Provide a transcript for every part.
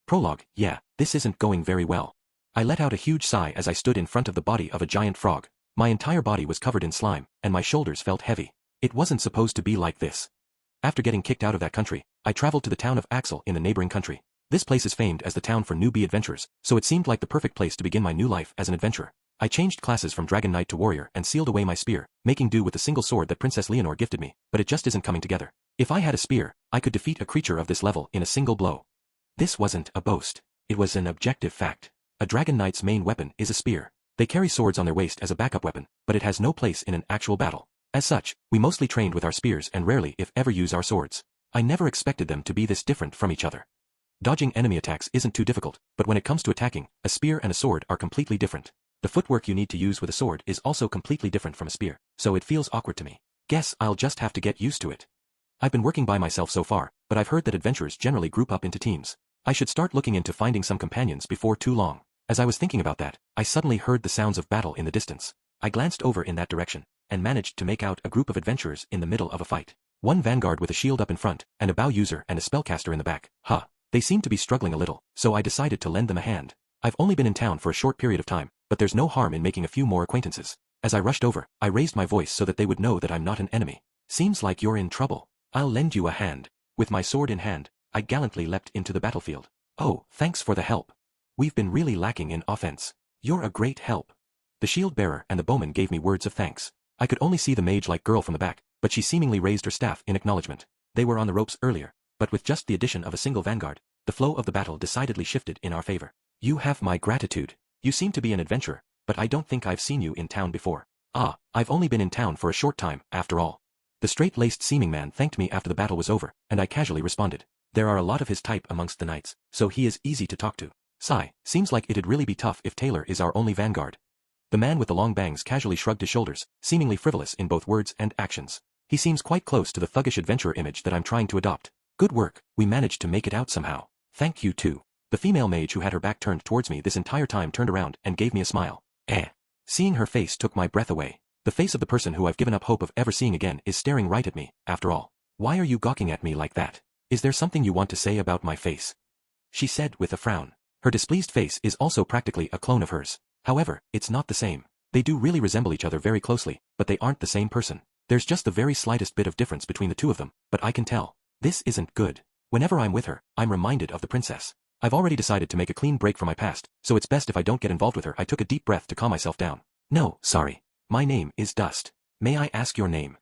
Prologue. Yeah, this isn't going very well. I let out a huge sigh as I stood in front of the body of a giant frog. My entire body was covered in slime, and my shoulders felt heavy. It wasn't supposed to be like this. After getting kicked out of that country, I traveled to the town of Axel in the neighboring country. This place is famed as the town for newbie adventurers, so it seemed like the perfect place to begin my new life as an adventurer. I changed classes from Dragon Knight to Warrior and sealed away my spear, making do with the single sword that Princess Leonore gifted me, but it just isn't coming together. If I had a spear, I could defeat a creature of this level in a single blow. This wasn't a boast. It was an objective fact. A Dragon Knight's main weapon is a spear. They carry swords on their waist as a backup weapon, but it has no place in an actual battle. As such, we mostly trained with our spears and rarely if ever use our swords. I never expected them to be this different from each other. Dodging enemy attacks isn't too difficult, but when it comes to attacking, a spear and a sword are completely different. The footwork you need to use with a sword is also completely different from a spear, so it feels awkward to me. Guess I'll just have to get used to it. I've been working by myself so far, but I've heard that adventurers generally group up into teams. I should start looking into finding some companions before too long. As I was thinking about that, I suddenly heard the sounds of battle in the distance. I glanced over in that direction, and managed to make out a group of adventurers in the middle of a fight. One vanguard with a shield up in front, and a bow user and a spellcaster in the back. They seemed to be struggling a little, so I decided to lend them a hand. I've only been in town for a short period of time, but there's no harm in making a few more acquaintances. As I rushed over, I raised my voice so that they would know that I'm not an enemy. Seems like you're in trouble. I'll lend you a hand. With my sword in hand, I gallantly leapt into the battlefield. Oh, thanks for the help. We've been really lacking in offense. You're a great help. The shield bearer and the bowman gave me words of thanks. I could only see the mage-like girl from the back, but she seemingly raised her staff in acknowledgement. They were on the ropes earlier, but with just the addition of a single vanguard, the flow of the battle decidedly shifted in our favor. You have my gratitude. You seem to be an adventurer, but I don't think I've seen you in town before. I've only been in town for a short time, after all. The straight-laced seeming man thanked me after the battle was over, and I casually responded. There are a lot of his type amongst the knights, so he is easy to talk to. Sigh, seems like it'd really be tough if Taylor is our only vanguard. The man with the long bangs casually shrugged his shoulders, seemingly frivolous in both words and actions. He seems quite close to the thuggish adventurer image that I'm trying to adopt. Good work, we managed to make it out somehow. Thank you too. The female mage who had her back turned towards me this entire time turned around and gave me a smile. Seeing her face took my breath away. The face of the person who I've given up hope of ever seeing again is staring right at me, after all. Why are you gawking at me like that? Is there something you want to say about my face? She said with a frown. Her displeased face is also practically a clone of hers. However, it's not the same. They do really resemble each other very closely, but they aren't the same person. There's just the very slightest bit of difference between the two of them, but I can tell. This isn't good. Whenever I'm with her, I'm reminded of the princess. I've already decided to make a clean break from my past, so it's best if I don't get involved with her. I took a deep breath to calm myself down. No, sorry. My name is Dust. May I ask your name?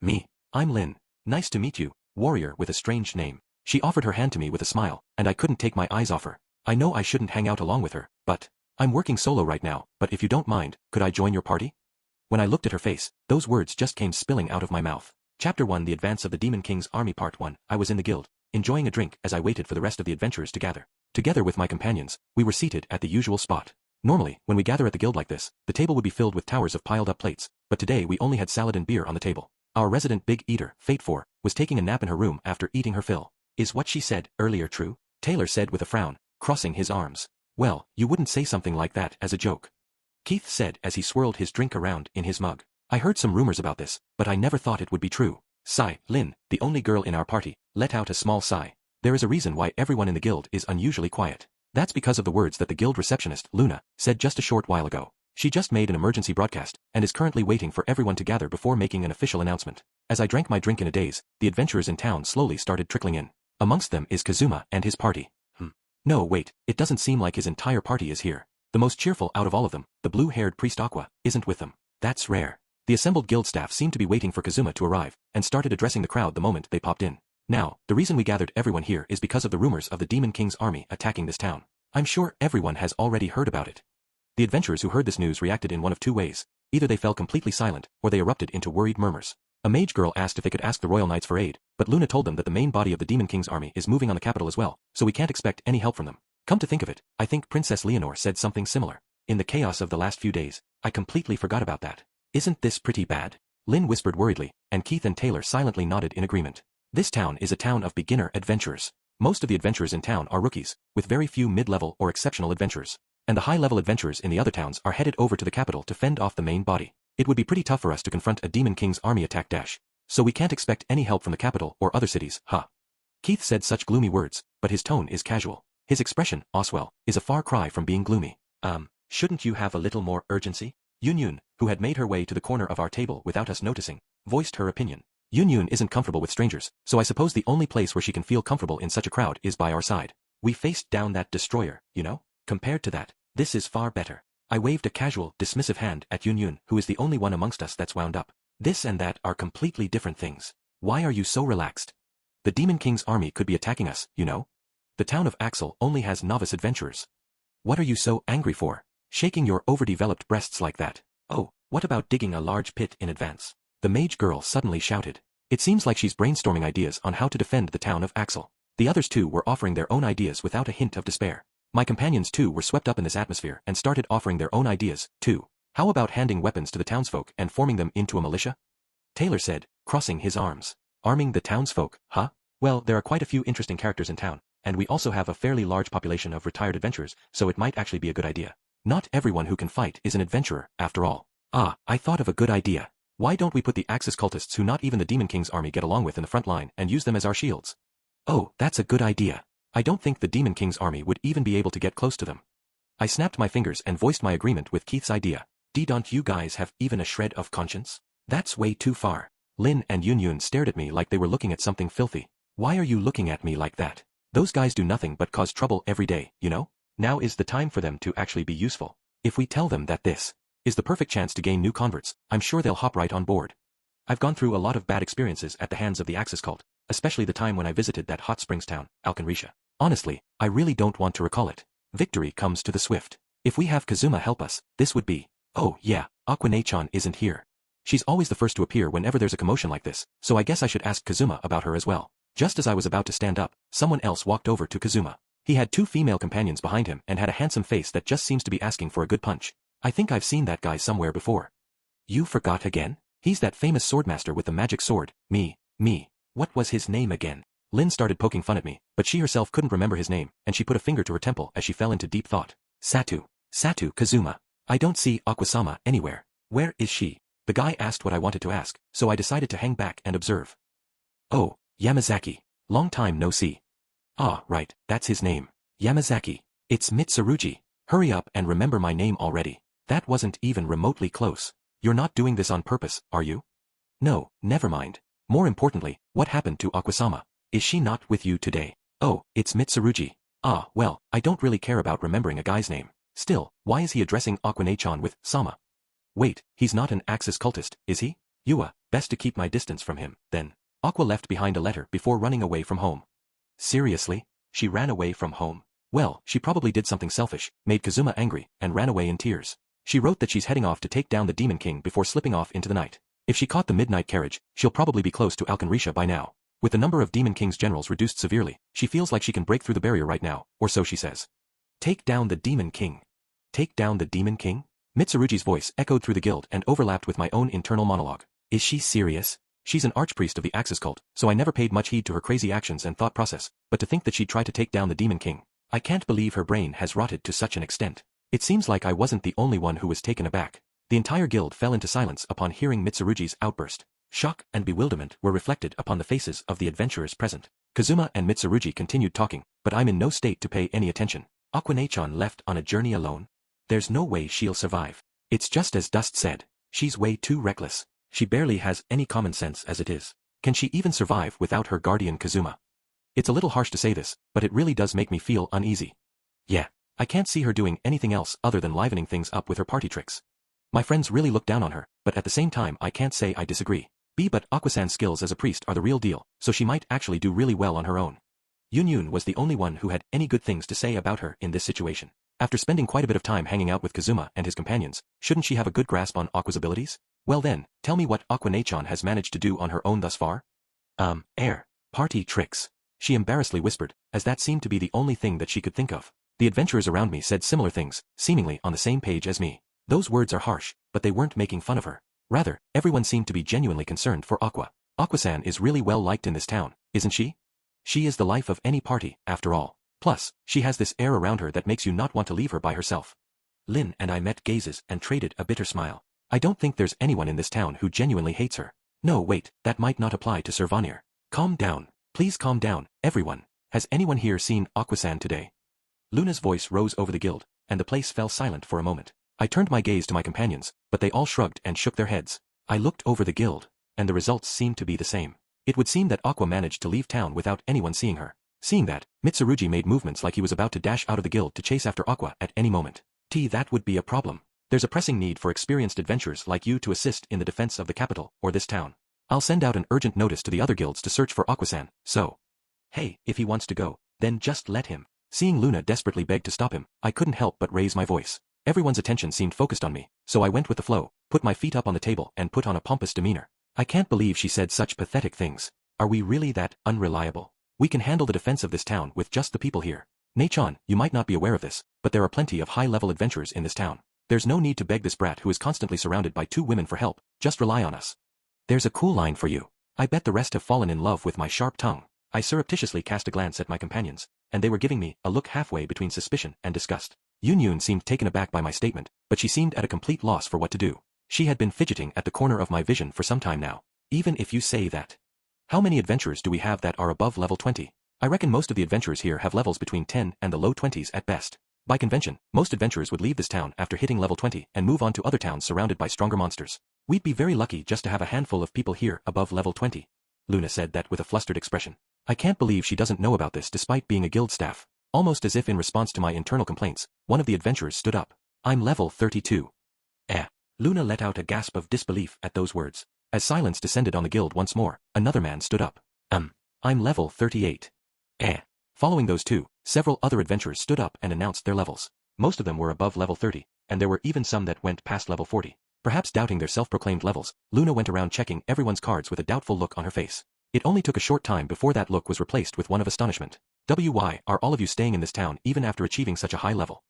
Me. I'm Lin. Nice to meet you, warrior with a strange name. She offered her hand to me with a smile, and I couldn't take my eyes off her. I know I shouldn't hang out along with her, but I'm working solo right now, but if you don't mind, could I join your party? When I looked at her face, those words just came spilling out of my mouth. Chapter 1 The Advance of the Demon King's Army Part 1 I was in the guild, enjoying a drink as I waited for the rest of the adventurers to gather. Together with my companions, we were seated at the usual spot. Normally, when we gather at the guild like this, the table would be filled with towers of piled-up plates, but today we only had salad and beer on the table. Our resident big eater, Fate 4, was taking a nap in her room after eating her fill. Is what she said earlier true? Taylor said with a frown, crossing his arms. Well, you wouldn't say something like that as a joke. Keith said as he swirled his drink around in his mug. I heard some rumors about this, but I never thought it would be true. Sigh, Lin, the only girl in our party, let out a small sigh. There is a reason why everyone in the guild is unusually quiet. That's because of the words that the guild receptionist, Luna, said just a short while ago. She just made an emergency broadcast, and is currently waiting for everyone to gather before making an official announcement. As I drank my drink in a daze, the adventurers in town slowly started trickling in. Amongst them is Kazuma and his party. No, wait, it doesn't seem like his entire party is here. The most cheerful out of all of them, the blue-haired priest Aqua, isn't with them. That's rare. The assembled guild staff seemed to be waiting for Kazuma to arrive, and started addressing the crowd the moment they popped in. Now, the reason we gathered everyone here is because of the rumors of the Demon King's army attacking this town. I'm sure everyone has already heard about it. The adventurers who heard this news reacted in one of two ways. Either they fell completely silent, or they erupted into worried murmurs. A mage girl asked if they could ask the royal knights for aid, but Luna told them that the main body of the Demon King's army is moving on the capital as well, so we can't expect any help from them. Come to think of it, I think Princess Leonore said something similar. In the chaos of the last few days, I completely forgot about that. Isn't this pretty bad? Lin whispered worriedly, and Keith and Taylor silently nodded in agreement. This town is a town of beginner adventurers. Most of the adventurers in town are rookies, with very few mid-level or exceptional adventurers. And the high-level adventurers in the other towns are headed over to the capital to fend off the main body. It would be pretty tough for us to confront a Demon King's army attack dash. So we can't expect any help from the capital or other cities, huh? Keith said such gloomy words, but his tone is casual. His expression, Oswell, is a far cry from being gloomy. Shouldn't you have a little more urgency? Yun, who had made her way to the corner of our table without us noticing, voiced her opinion. Yun isn't comfortable with strangers, so I suppose the only place where she can feel comfortable in such a crowd is by our side. We faced down that destroyer, you know? Compared to that, this is far better. I waved a casual, dismissive hand at Yun, who is the only one amongst us that's wound up. This and that are completely different things. Why are you so relaxed? The Demon King's army could be attacking us, you know? The town of Axel only has novice adventurers. What are you so angry for? Shaking your overdeveloped breasts like that. Oh, what about digging a large pit in advance? The mage girl suddenly shouted. It seems like she's brainstorming ideas on how to defend the town of Axel. The others too were offering their own ideas without a hint of despair. My companions too were swept up in this atmosphere and started offering their own ideas, too. How about handing weapons to the townsfolk and forming them into a militia? Taylor said, crossing his arms. Arming the townsfolk, huh? Well, there are quite a few interesting characters in town, and we also have a fairly large population of retired adventurers, so it might actually be a good idea. Not everyone who can fight is an adventurer, after all. I thought of a good idea. Why don't we put the Axis cultists who not even the Demon King's army get along with in the front line and use them as our shields? Oh, that's a good idea. I don't think the Demon King's army would even be able to get close to them. I snapped my fingers and voiced my agreement with Keith's idea. Don't you guys have even a shred of conscience? That's way too far. Lin and Yun stared at me like they were looking at something filthy. Why are you looking at me like that? Those guys do nothing but cause trouble every day, you know? Now is the time for them to actually be useful. If we tell them that this is the perfect chance to gain new converts, I'm sure they'll hop right on board. I've gone through a lot of bad experiences at the hands of the Axis cult, especially the time when I visited that hot springs town, Alkenrisha. Honestly, I really don't want to recall it. Victory comes to the swift. If we have Kazuma help us, this would be... Oh yeah, Aquane-chan isn't here. She's always the first to appear whenever there's a commotion like this, so I guess I should ask Kazuma about her as well. Just as I was about to stand up, someone else walked over to Kazuma. He had two female companions behind him and had a handsome face that just seems to be asking for a good punch. I think I've seen that guy somewhere before. You forgot again? He's that famous swordmaster with the magic sword. Me. What was his name again? Lin started poking fun at me, but she herself couldn't remember his name, and she put a finger to her temple as she fell into deep thought. Satu Kazuma. I don't see Aquasama anywhere. Where is she? The guy asked what I wanted to ask, so I decided to hang back and observe. Oh, Yamazaki. Long time no see. Ah, right, that's his name. Yamazaki. It's Mitsurugi. Hurry up and remember my name already. That wasn't even remotely close. You're not doing this on purpose, are you? No, never mind. More importantly, what happened to Aquasama? Is she not with you today? Oh, it's Mitsurugi. Ah, well, I don't really care about remembering a guy's name. Still, why is he addressing Aquane-chan with Sama? Wait, he's not an Axis cultist, is he? Yua, best to keep my distance from him, then. Aqua left behind a letter before running away from home. Seriously? She ran away from home? Well, she probably did something selfish, made Kazuma angry, and ran away in tears. She wrote that she's heading off to take down the Demon King before slipping off into the night. If she caught the midnight carriage, she'll probably be close to Alkenrisha by now. With the number of Demon King's generals reduced severely, she feels like she can break through the barrier right now, or so she says. Take down the Demon King. Take down the Demon King? Mitsurugi's voice echoed through the guild and overlapped with my own internal monologue. Is she serious? She's an archpriest of the Axis cult, so I never paid much heed to her crazy actions and thought process, but to think that she'd try to take down the Demon King. I can't believe her brain has rotted to such an extent. It seems like I wasn't the only one who was taken aback. The entire guild fell into silence upon hearing Mitsurugi's outburst. Shock and bewilderment were reflected upon the faces of the adventurers present. Kazuma and Mitsurugi continued talking, but I'm in no state to pay any attention. Aquane-chan left on a journey alone? There's no way she'll survive. It's just as Dust said. She's way too reckless. She barely has any common sense as it is. Can she even survive without her guardian Kazuma? It's a little harsh to say this, but it really does make me feel uneasy. Yeah, I can't see her doing anything else other than livening things up with her party tricks. My friends really look down on her, but at the same time I can't say I disagree. But Aquasan's skills as a priest are the real deal, so she might actually do really well on her own. Yun was the only one who had any good things to say about her in this situation. After spending quite a bit of time hanging out with Kazuma and his companions, shouldn't she have a good grasp on Aqua's abilities? Well then, tell me what Aquane-chan has managed to do on her own thus far? Party tricks. She embarrassedly whispered, as that seemed to be the only thing that she could think of. The adventurers around me said similar things, seemingly on the same page as me. Those words are harsh, but they weren't making fun of her. Rather, everyone seemed to be genuinely concerned for Aqua. Aquasan is really well liked in this town, isn't she? She is the life of any party, after all. Plus, she has this air around her that makes you not want to leave her by herself. Lin and I met gazes and traded a bitter smile. I don't think there's anyone in this town who genuinely hates her. No, wait, that might not apply to Sir Vanir. Calm down. Please calm down, everyone. Has anyone here seen Aquasan today? Luna's voice rose over the guild, and the place fell silent for a moment. I turned my gaze to my companions, but they all shrugged and shook their heads. I looked over the guild, and the results seemed to be the same. It would seem that Aqua managed to leave town without anyone seeing her. Seeing that, Mitsurugi made movements like he was about to dash out of the guild to chase after Aqua at any moment. That would be a problem. There's a pressing need for experienced adventurers like you to assist in the defense of the capital or this town. I'll send out an urgent notice to the other guilds to search for Aqua-san, so. Hey, if he wants to go, then just let him. Seeing Luna desperately beg to stop him, I couldn't help but raise my voice. Everyone's attention seemed focused on me, so I went with the flow, put my feet up on the table and put on a pompous demeanor. I can't believe she said such pathetic things. Are we really that unreliable? We can handle the defense of this town with just the people here. Nei-chan, you might not be aware of this, but there are plenty of high-level adventurers in this town. There's no need to beg this brat who is constantly surrounded by 2 women for help, just rely on us. There's a cool line for you. I bet the rest have fallen in love with my sharp tongue. I surreptitiously cast a glance at my companions, and they were giving me a look halfway between suspicion and disgust. Yun seemed taken aback by my statement, but she seemed at a complete loss for what to do. She had been fidgeting at the corner of my vision for some time now. Even if you say that. How many adventurers do we have that are above level 20? I reckon most of the adventurers here have levels between 10 and the low 20s at best. By convention, most adventurers would leave this town after hitting level 20 and move on to other towns surrounded by stronger monsters. We'd be very lucky just to have a handful of people here above level 20. Luna said that with a flustered expression. I can't believe she doesn't know about this despite being a guild staff. Almost as if in response to my internal complaints, one of the adventurers stood up. I'm level 32. Luna let out a gasp of disbelief at those words. As silence descended on the guild once more, another man stood up. I'm level 38. Following those two, several other adventurers stood up and announced their levels. Most of them were above level 30, and there were even some that went past level 40. Perhaps doubting their self-proclaimed levels, Luna went around checking everyone's cards with a doubtful look on her face. It only took a short time before that look was replaced with one of astonishment. Why are all of you staying in this town even after achieving such a high level?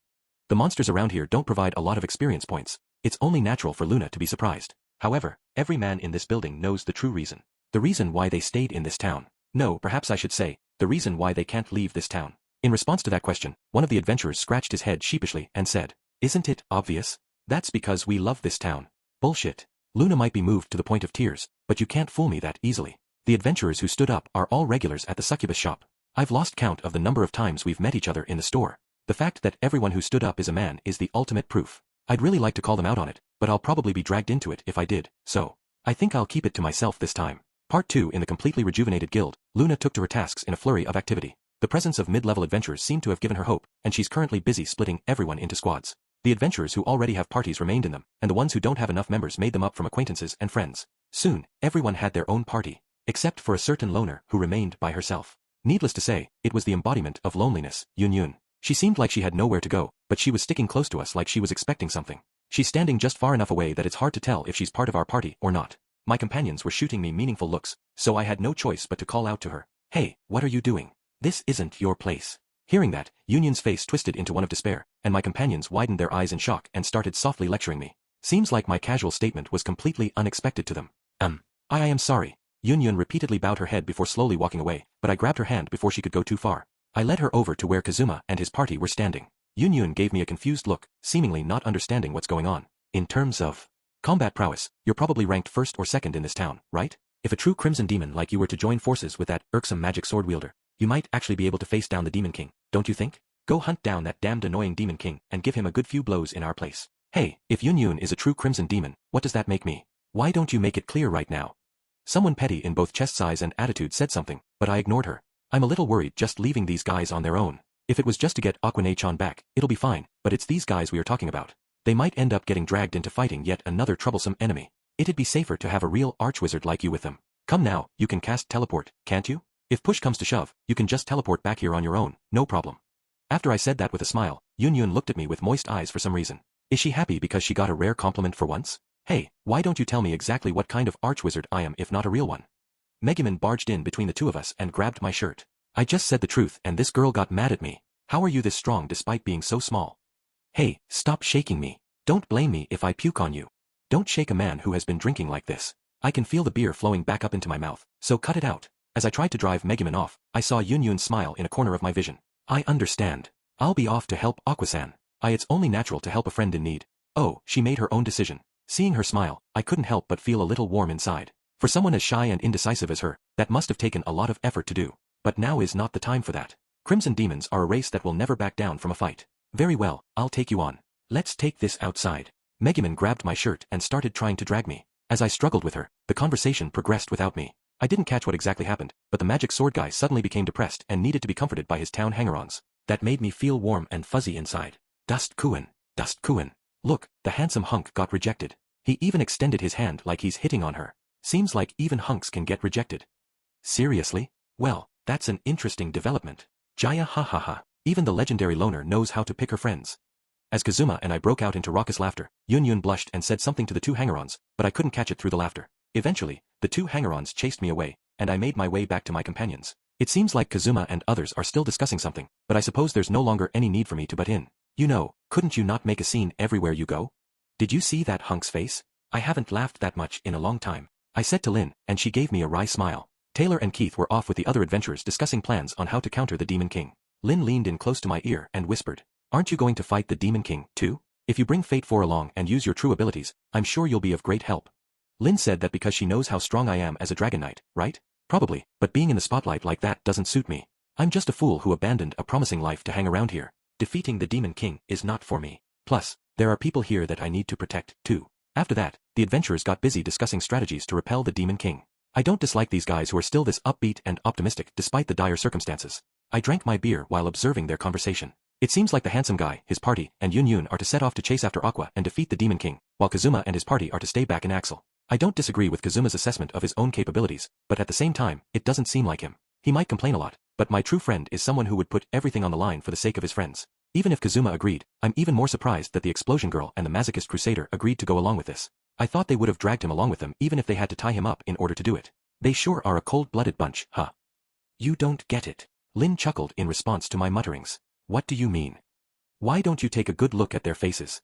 The monsters around here don't provide a lot of experience points. It's only natural for Luna to be surprised. However, every man in this building knows the true reason. The reason why they stayed in this town. No, perhaps I should say, the reason why they can't leave this town. In response to that question, one of the adventurers scratched his head sheepishly and said, Isn't it obvious? That's because we love this town. Bullshit. Luna might be moved to the point of tears, but you can't fool me that easily. The adventurers who stood up are all regulars at the succubus shop. I've lost count of the number of times we've met each other in the store. The fact that everyone who stood up is a man is the ultimate proof. I'd really like to call them out on it, but I'll probably be dragged into it if I did, so I think I'll keep it to myself this time. Part 2. In the completely rejuvenated guild, Luna took to her tasks in a flurry of activity. The presence of mid-level adventurers seemed to have given her hope, and she's currently busy splitting everyone into squads. The adventurers who already have parties remained in them, and the ones who don't have enough members made them up from acquaintances and friends. Soon, everyone had their own party, except for a certain loner who remained by herself. Needless to say, it was the embodiment of loneliness, Yun. She seemed like she had nowhere to go, but she was sticking close to us like she was expecting something. She's standing just far enough away that it's hard to tell if she's part of our party or not. My companions were shooting me meaningful looks, so I had no choice but to call out to her. Hey, what are you doing? This isn't your place. Hearing that, Yun's face twisted into one of despair, and my companions widened their eyes in shock and started softly lecturing me. Seems like my casual statement was completely unexpected to them. I am sorry. Yun repeatedly bowed her head before slowly walking away, but I grabbed her hand before she could go too far. I led her over to where Kazuma and his party were standing. Yun gave me a confused look, seemingly not understanding what's going on. In terms of combat prowess, you're probably ranked first or second in this town, right? If a true crimson demon like you were to join forces with that irksome magic sword wielder, you might actually be able to face down the Demon King, don't you think? Go hunt down that damned annoying Demon King and give him a good few blows in our place. Hey, if Yun is a true crimson demon, what does that make me? Why don't you make it clear right now? Someone petty in both chest size and attitude said something, but I ignored her. I'm a little worried just leaving these guys on their own. If it was just to get Aquane-chan back, it'll be fine, but it's these guys we are talking about. They might end up getting dragged into fighting yet another troublesome enemy. It'd be safer to have a real archwizard like you with them. Come now, you can cast teleport, can't you? If push comes to shove, you can just teleport back here on your own, no problem. After I said that with a smile, Yun looked at me with moist eyes for some reason. Is she happy because she got a rare compliment for once? Hey, why don't you tell me exactly what kind of archwizard I am if not a real one? Megumin barged in between the two of us and grabbed my shirt. I just said the truth and this girl got mad at me. How are you this strong despite being so small? Hey, stop shaking me. Don't blame me if I puke on you. Don't shake a man who has been drinking like this. I can feel the beer flowing back up into my mouth, so cut it out. As I tried to drive Megumin off, I saw Yun smile in a corner of my vision. I understand. I'll be off to help Aqua-san. It's only natural to help a friend in need. Oh, she made her own decision. Seeing her smile, I couldn't help but feel a little warm inside. For someone as shy and indecisive as her, that must have taken a lot of effort to do. But now is not the time for that. Crimson demons are a race that will never back down from a fight. Very well, I'll take you on. Let's take this outside. Megumin grabbed my shirt and started trying to drag me. As I struggled with her, the conversation progressed without me. I didn't catch what exactly happened, but the magic sword guy suddenly became depressed and needed to be comforted by his town hanger-ons. That made me feel warm and fuzzy inside. Dust Kuin. Dust Kuin. Look, the handsome hunk got rejected. He even extended his hand like he's hitting on her. Seems like even hunks can get rejected. Seriously? Well, that's an interesting development. Jaya ha ha ha. Even the legendary loner knows how to pick her friends. As Kazuma and I broke out into raucous laughter, Yun blushed and said something to the two hanger-ons, but I couldn't catch it through the laughter. Eventually, the two hanger-ons chased me away, and I made my way back to my companions. It seems like Kazuma and others are still discussing something, but I suppose there's no longer any need for me to butt in. You know, couldn't you not make a scene everywhere you go? Did you see that hunk's face? I haven't laughed that much in a long time. I said to Lin, and she gave me a wry smile. Taylor and Keith were off with the other adventurers discussing plans on how to counter the Demon King. Lin leaned in close to my ear and whispered, "Aren't you going to fight the Demon King, too? If you bring Fate 4 along and use your true abilities, I'm sure you'll be of great help." Lin said that because she knows how strong I am as a Dragon Knight, right? Probably, but being in the spotlight like that doesn't suit me. I'm just a fool who abandoned a promising life to hang around here. Defeating the Demon King is not for me. Plus, there are people here that I need to protect, too. After that, the adventurers got busy discussing strategies to repel the Demon King. I don't dislike these guys who are still this upbeat and optimistic despite the dire circumstances. I drank my beer while observing their conversation. It seems like the handsome guy, his party, and Yun are to set off to chase after Aqua and defeat the Demon King, while Kazuma and his party are to stay back in Axel. I don't disagree with Kazuma's assessment of his own capabilities, but at the same time, it doesn't seem like him. He might complain a lot, but my true friend is someone who would put everything on the line for the sake of his friends. Even if Kazuma agreed, I'm even more surprised that the Explosion Girl and the Masochist Crusader agreed to go along with this. I thought they would have dragged him along with them even if they had to tie him up in order to do it. They sure are a cold-blooded bunch, huh? You don't get it. Lin chuckled in response to my mutterings. What do you mean? Why don't you take a good look at their faces?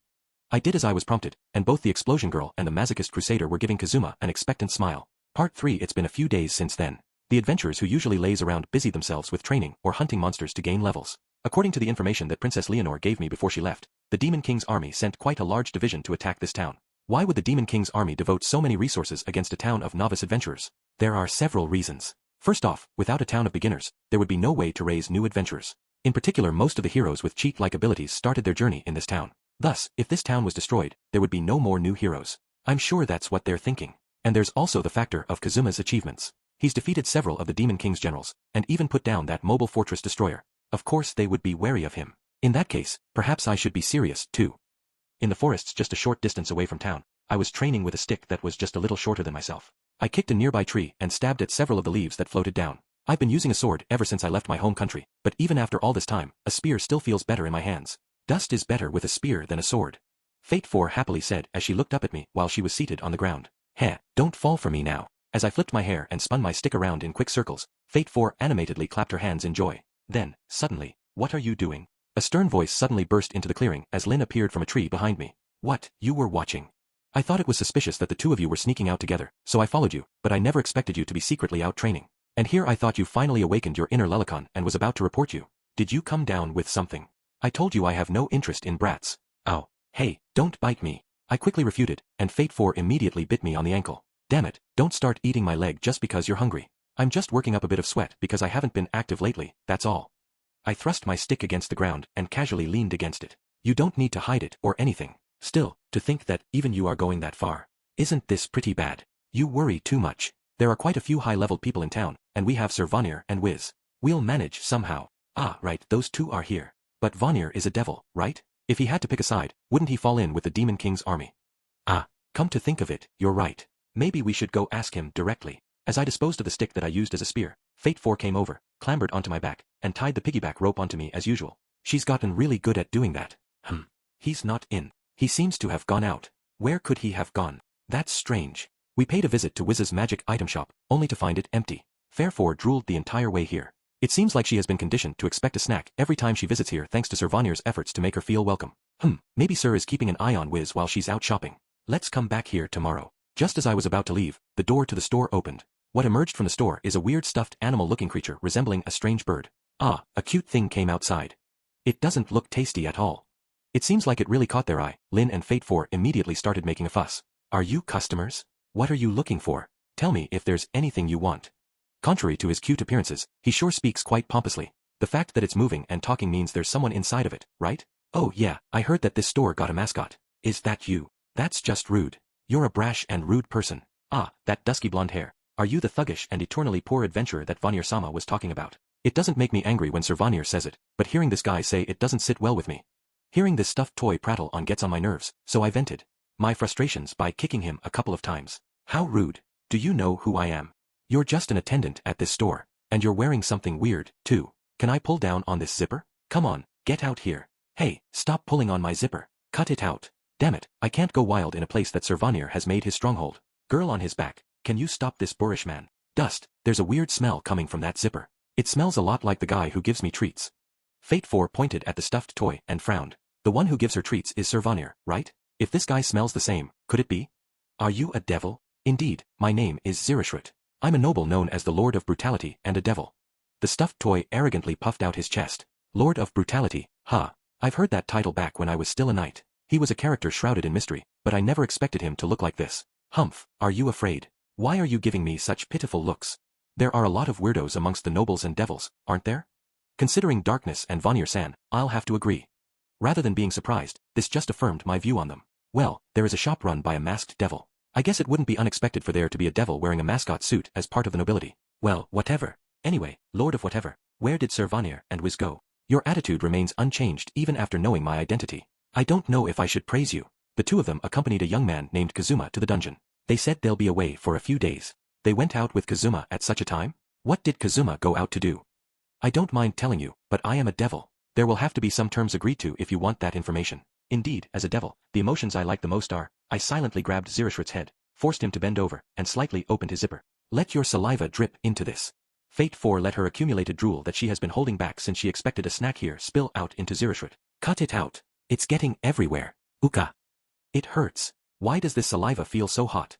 I did as I was prompted, and both the Explosion Girl and the Masochist Crusader were giving Kazuma an expectant smile. Part 3. It's been a few days since then. The adventurers who usually laze around busy themselves with training or hunting monsters to gain levels. According to the information that Princess Leonore gave me before she left, the Demon King's army sent quite a large division to attack this town. Why would the Demon King's army devote so many resources against a town of novice adventurers? There are several reasons. First off, without a town of beginners, there would be no way to raise new adventurers. In particular, most of the heroes with cheat-like abilities started their journey in this town. Thus, if this town was destroyed, there would be no more new heroes. I'm sure that's what they're thinking. And there's also the factor of Kazuma's achievements. He's defeated several of the Demon King's generals, and even put down that mobile fortress destroyer. Of course they would be wary of him. In that case, perhaps I should be serious, too. In the forests just a short distance away from town, I was training with a stick that was just a little shorter than myself. I kicked a nearby tree and stabbed at several of the leaves that floated down. I've been using a sword ever since I left my home country, but even after all this time, a spear still feels better in my hands. Dust is better with a spear than a sword. Fate 4 happily said as she looked up at me while she was seated on the ground. Heh, don't fall for me now. As I flipped my hair and spun my stick around in quick circles, Fate 4 animatedly clapped her hands in joy. Then, suddenly, what are you doing? A stern voice suddenly burst into the clearing as Lin appeared from a tree behind me. What, you were watching? I thought it was suspicious that the two of you were sneaking out together, so I followed you, but I never expected you to be secretly out training. And here I thought you finally awakened your inner Lelicon and was about to report you. Did you come down with something? I told you I have no interest in brats. Ow. Hey, don't bite me. I quickly refuted, and Fate 4 immediately bit me on the ankle. Damn it, don't start eating my leg just because you're hungry. I'm just working up a bit of sweat because I haven't been active lately, that's all. I thrust my stick against the ground and casually leaned against it. You don't need to hide it or anything. Still, to think that even you are going that far. Isn't this pretty bad? You worry too much. There are quite a few high-leveled people in town, and we have Sir Vanir and Wiz. We'll manage somehow. Ah, right, those two are here. But Vanir is a devil, right? If he had to pick a side, wouldn't he fall in with the Demon King's army? Ah, come to think of it, you're right. Maybe we should go ask him directly. As I disposed of the stick that I used as a spear, Fate 4 came over, clambered onto my back, and tied the piggyback rope onto me as usual. She's gotten really good at doing that. He's not in. He seems to have gone out. Where could he have gone? That's strange. We paid a visit to Wiz's magic item shop, only to find it empty. Fair 4 drooled the entire way here. It seems like she has been conditioned to expect a snack every time she visits here thanks to Sir Vanir's efforts to make her feel welcome. Maybe Sir is keeping an eye on Wiz while she's out shopping. Let's come back here tomorrow. Just as I was about to leave, the door to the store opened. What emerged from the store is a weird stuffed animal-looking creature resembling a strange bird. Ah, a cute thing came outside. It doesn't look tasty at all. It seems like it really caught their eye. Lin and Fate 4 immediately started making a fuss. Are you customers? What are you looking for? Tell me if there's anything you want. Contrary to his cute appearances, he sure speaks quite pompously. The fact that it's moving and talking means there's someone inside of it, right? Oh yeah, I heard that this store got a mascot. Is that you? That's just rude. You're a brash and rude person. Ah, that dusky blonde hair. Are you the thuggish and eternally poor adventurer that Vanir-sama was talking about? It doesn't make me angry when Sir Vanir says it, but hearing this guy say it doesn't sit well with me. Hearing this stuffed toy prattle on gets on my nerves, so I vented my frustrations by kicking him a couple of times. How rude. Do you know who I am? You're just an attendant at this store, and you're wearing something weird, too. Can I pull down on this zipper? Come on, get out here. Hey, stop pulling on my zipper. Cut it out. Damn it, I can't go wild in a place that Sir Vanir has made his stronghold. Girl on his back, can you stop this boorish man? Dust, there's a weird smell coming from that zipper. It smells a lot like the guy who gives me treats. Fate 4 pointed at the stuffed toy and frowned. The one who gives her treats is Sir Vanir, right? If this guy smells the same, could it be? Are you a devil? Indeed, my name is Zirashrut. I'm a noble known as the Lord of Brutality and a devil. The stuffed toy arrogantly puffed out his chest. Lord of Brutality, huh? I've heard that title back when I was still a knight. He was a character shrouded in mystery, but I never expected him to look like this. Humph, are you afraid? Why are you giving me such pitiful looks? There are a lot of weirdos amongst the nobles and devils, aren't there? Considering Darkness and Vanir-san, I'll have to agree. Rather than being surprised, this just affirmed my view on them. Well, there is a shop run by a masked devil. I guess it wouldn't be unexpected for there to be a devil wearing a mascot suit as part of the nobility. Well, whatever. Anyway, Lord of whatever, where did Sir Vanir and Wiz go? Your attitude remains unchanged even after knowing my identity. I don't know if I should praise you. The two of them accompanied a young man named Kazuma to the dungeon. They said they'll be away for a few days. They went out with Kazuma at such a time? What did Kazuma go out to do? I don't mind telling you, but I am a devil. There will have to be some terms agreed to if you want that information. Indeed, as a devil, the emotions I like the most are, I silently grabbed Zirashrut's head, forced him to bend over, and slightly opened his zipper. Let your saliva drip into this. Fate 4 let her accumulated drool that she has been holding back since she expected a snack here spill out into Zirashrut. Cut it out. It's getting everywhere. Uka. It hurts. Why does this saliva feel so hot?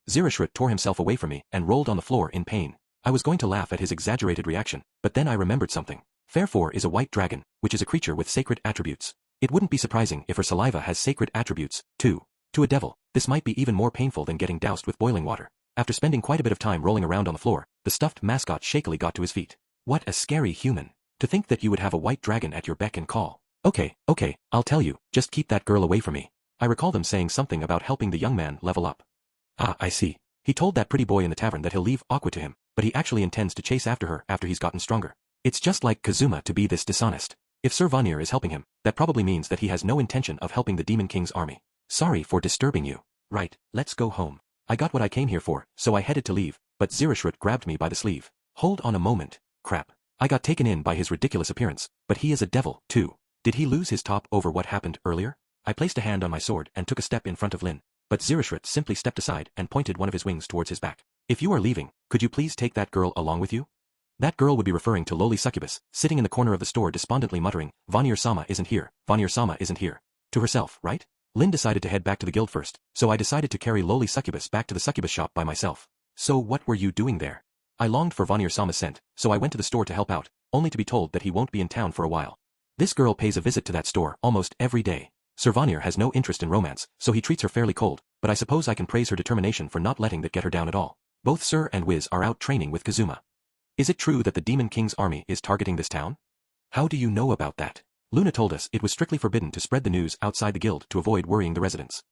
Zirashrut tore himself away from me and rolled on the floor in pain. I was going to laugh at his exaggerated reaction, but then I remembered something. Fair 4 is a white dragon, which is a creature with sacred attributes. It wouldn't be surprising if her saliva has sacred attributes, too. To a devil, this might be even more painful than getting doused with boiling water. After spending quite a bit of time rolling around on the floor, the stuffed mascot shakily got to his feet. What a scary human. To think that you would have a white dragon at your beck and call. Okay, I'll tell you, just keep that girl away from me. I recall them saying something about helping the young man level up. Ah, I see. He told that pretty boy in the tavern that he'll leave Aqua to him, but he actually intends to chase after her after he's gotten stronger. It's just like Kazuma to be this dishonest. If Sir Vanir is helping him, that probably means that he has no intention of helping the Demon King's army. Sorry for disturbing you. Right, let's go home. I got what I came here for, so I headed to leave, but Zirashrut grabbed me by the sleeve. Hold on a moment. Crap. I got taken in by his ridiculous appearance, but he is a devil, too. Did he lose his top over what happened earlier? I placed a hand on my sword and took a step in front of Lin, but Zirashrut simply stepped aside and pointed one of his wings towards his back. If you are leaving, could you please take that girl along with you? That girl would be referring to lowly succubus, sitting in the corner of the store despondently muttering, Vanir-sama isn't here, Vanir-sama isn't here. To herself, right? Lin decided to head back to the guild first, so I decided to carry lowly succubus back to the succubus shop by myself. So what were you doing there? I longed for Vanir-sama's scent, so I went to the store to help out, only to be told that he won't be in town for a while. This girl pays a visit to that store almost every day. Sir Vanir has no interest in romance, so he treats her fairly cold, but I suppose I can praise her determination for not letting that get her down at all. Both Sir and Wiz are out training with Kazuma. Is it true that the Demon King's army is targeting this town? How do you know about that? Luna told us it was strictly forbidden to spread the news outside the guild to avoid worrying the residents.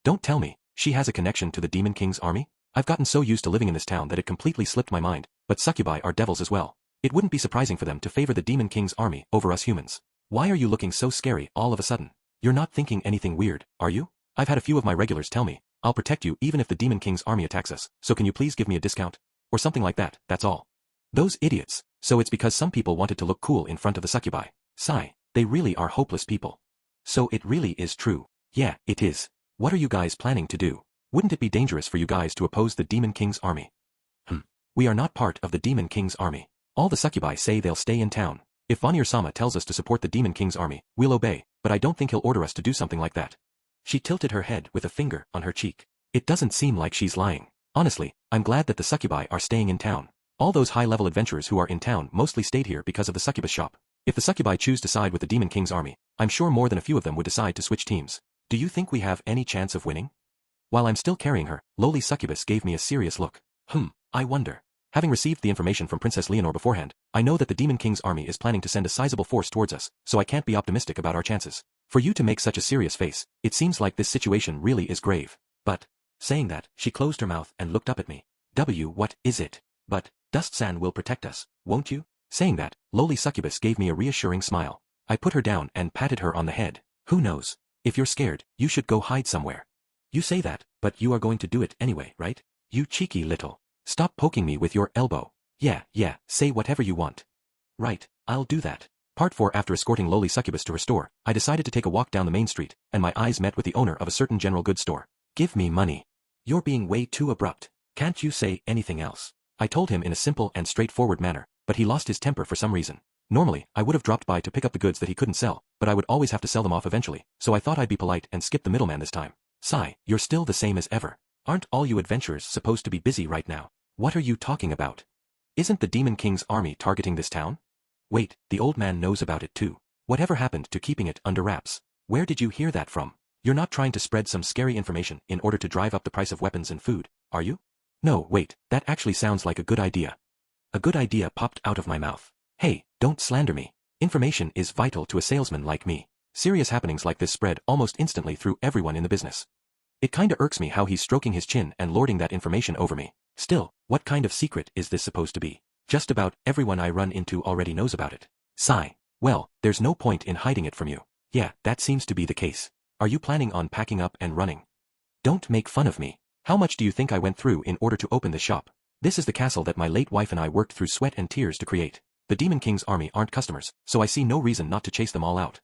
Don't tell me, she has a connection to the Demon King's army? I've gotten so used to living in this town that it completely slipped my mind, but succubi are devils as well. It wouldn't be surprising for them to favor the Demon King's army over us humans. Why are you looking so scary all of a sudden? You're not thinking anything weird, are you? I've had a few of my regulars tell me, I'll protect you even if the Demon King's army attacks us, so can you please give me a discount? Or something like that, that's all. Those idiots. So it's because some people wanted to look cool in front of the succubi. Sigh, they really are hopeless people. So it really is true. Yeah, it is. What are you guys planning to do? Wouldn't it be dangerous for you guys to oppose the Demon King's army? We are not part of the Demon King's army. All the succubi say they'll stay in town. If Vanir-sama tells us to support the Demon King's army, we'll obey, but I don't think he'll order us to do something like that. She tilted her head with a finger on her cheek. It doesn't seem like she's lying. Honestly, I'm glad that the succubi are staying in town. All those high-level adventurers who are in town mostly stayed here because of the succubus shop. If the succubi choose to side with the Demon King's army, I'm sure more than a few of them would decide to switch teams. Do you think we have any chance of winning? While I'm still carrying her, lowly succubus gave me a serious look. I wonder. Having received the information from Princess Leonore beforehand, I know that the Demon King's army is planning to send a sizable force towards us, so I can't be optimistic about our chances. For you to make such a serious face, it seems like this situation really is grave. But, saying that, she closed her mouth and looked up at me. What is it? But, Dust-san will protect us, won't you? Saying that, lowly succubus gave me a reassuring smile. I put her down and patted her on the head. Who knows? If you're scared, you should go hide somewhere. You say that, but you are going to do it anyway, right? You cheeky little. Stop poking me with your elbow. Yeah, say whatever you want. Right, I'll do that. Part 4. After escorting lowly succubus to her store, I decided to take a walk down the main street, and my eyes met with the owner of a certain general goods store. Give me money. You're being way too abrupt. Can't you say anything else? I told him in a simple and straightforward manner, but he lost his temper for some reason. Normally, I would have dropped by to pick up the goods that he couldn't sell, but I would always have to sell them off eventually, so I thought I'd be polite and skip the middleman this time. Sigh, you're still the same as ever. Aren't all you adventurers supposed to be busy right now? What are you talking about? Isn't the Demon King's army targeting this town? Wait, the old man knows about it too. Whatever happened to keeping it under wraps? Where did you hear that from? You're not trying to spread some scary information in order to drive up the price of weapons and food, are you? No, wait, that actually sounds like a good idea. A good idea popped out of my mouth. Hey, don't slander me. Information is vital to a salesman like me. Serious happenings like this spread almost instantly through everyone in the business. It kinda irks me how he's stroking his chin and lording that information over me. Still, what kind of secret is this supposed to be? Just about everyone I run into already knows about it. Sigh. Well, there's no point in hiding it from you. Yeah, that seems to be the case. Are you planning on packing up and running? Don't make fun of me. How much do you think I went through in order to open this shop? This is the castle that my late wife and I worked through sweat and tears to create. The Demon King's army aren't customers, so I see no reason not to chase them all out.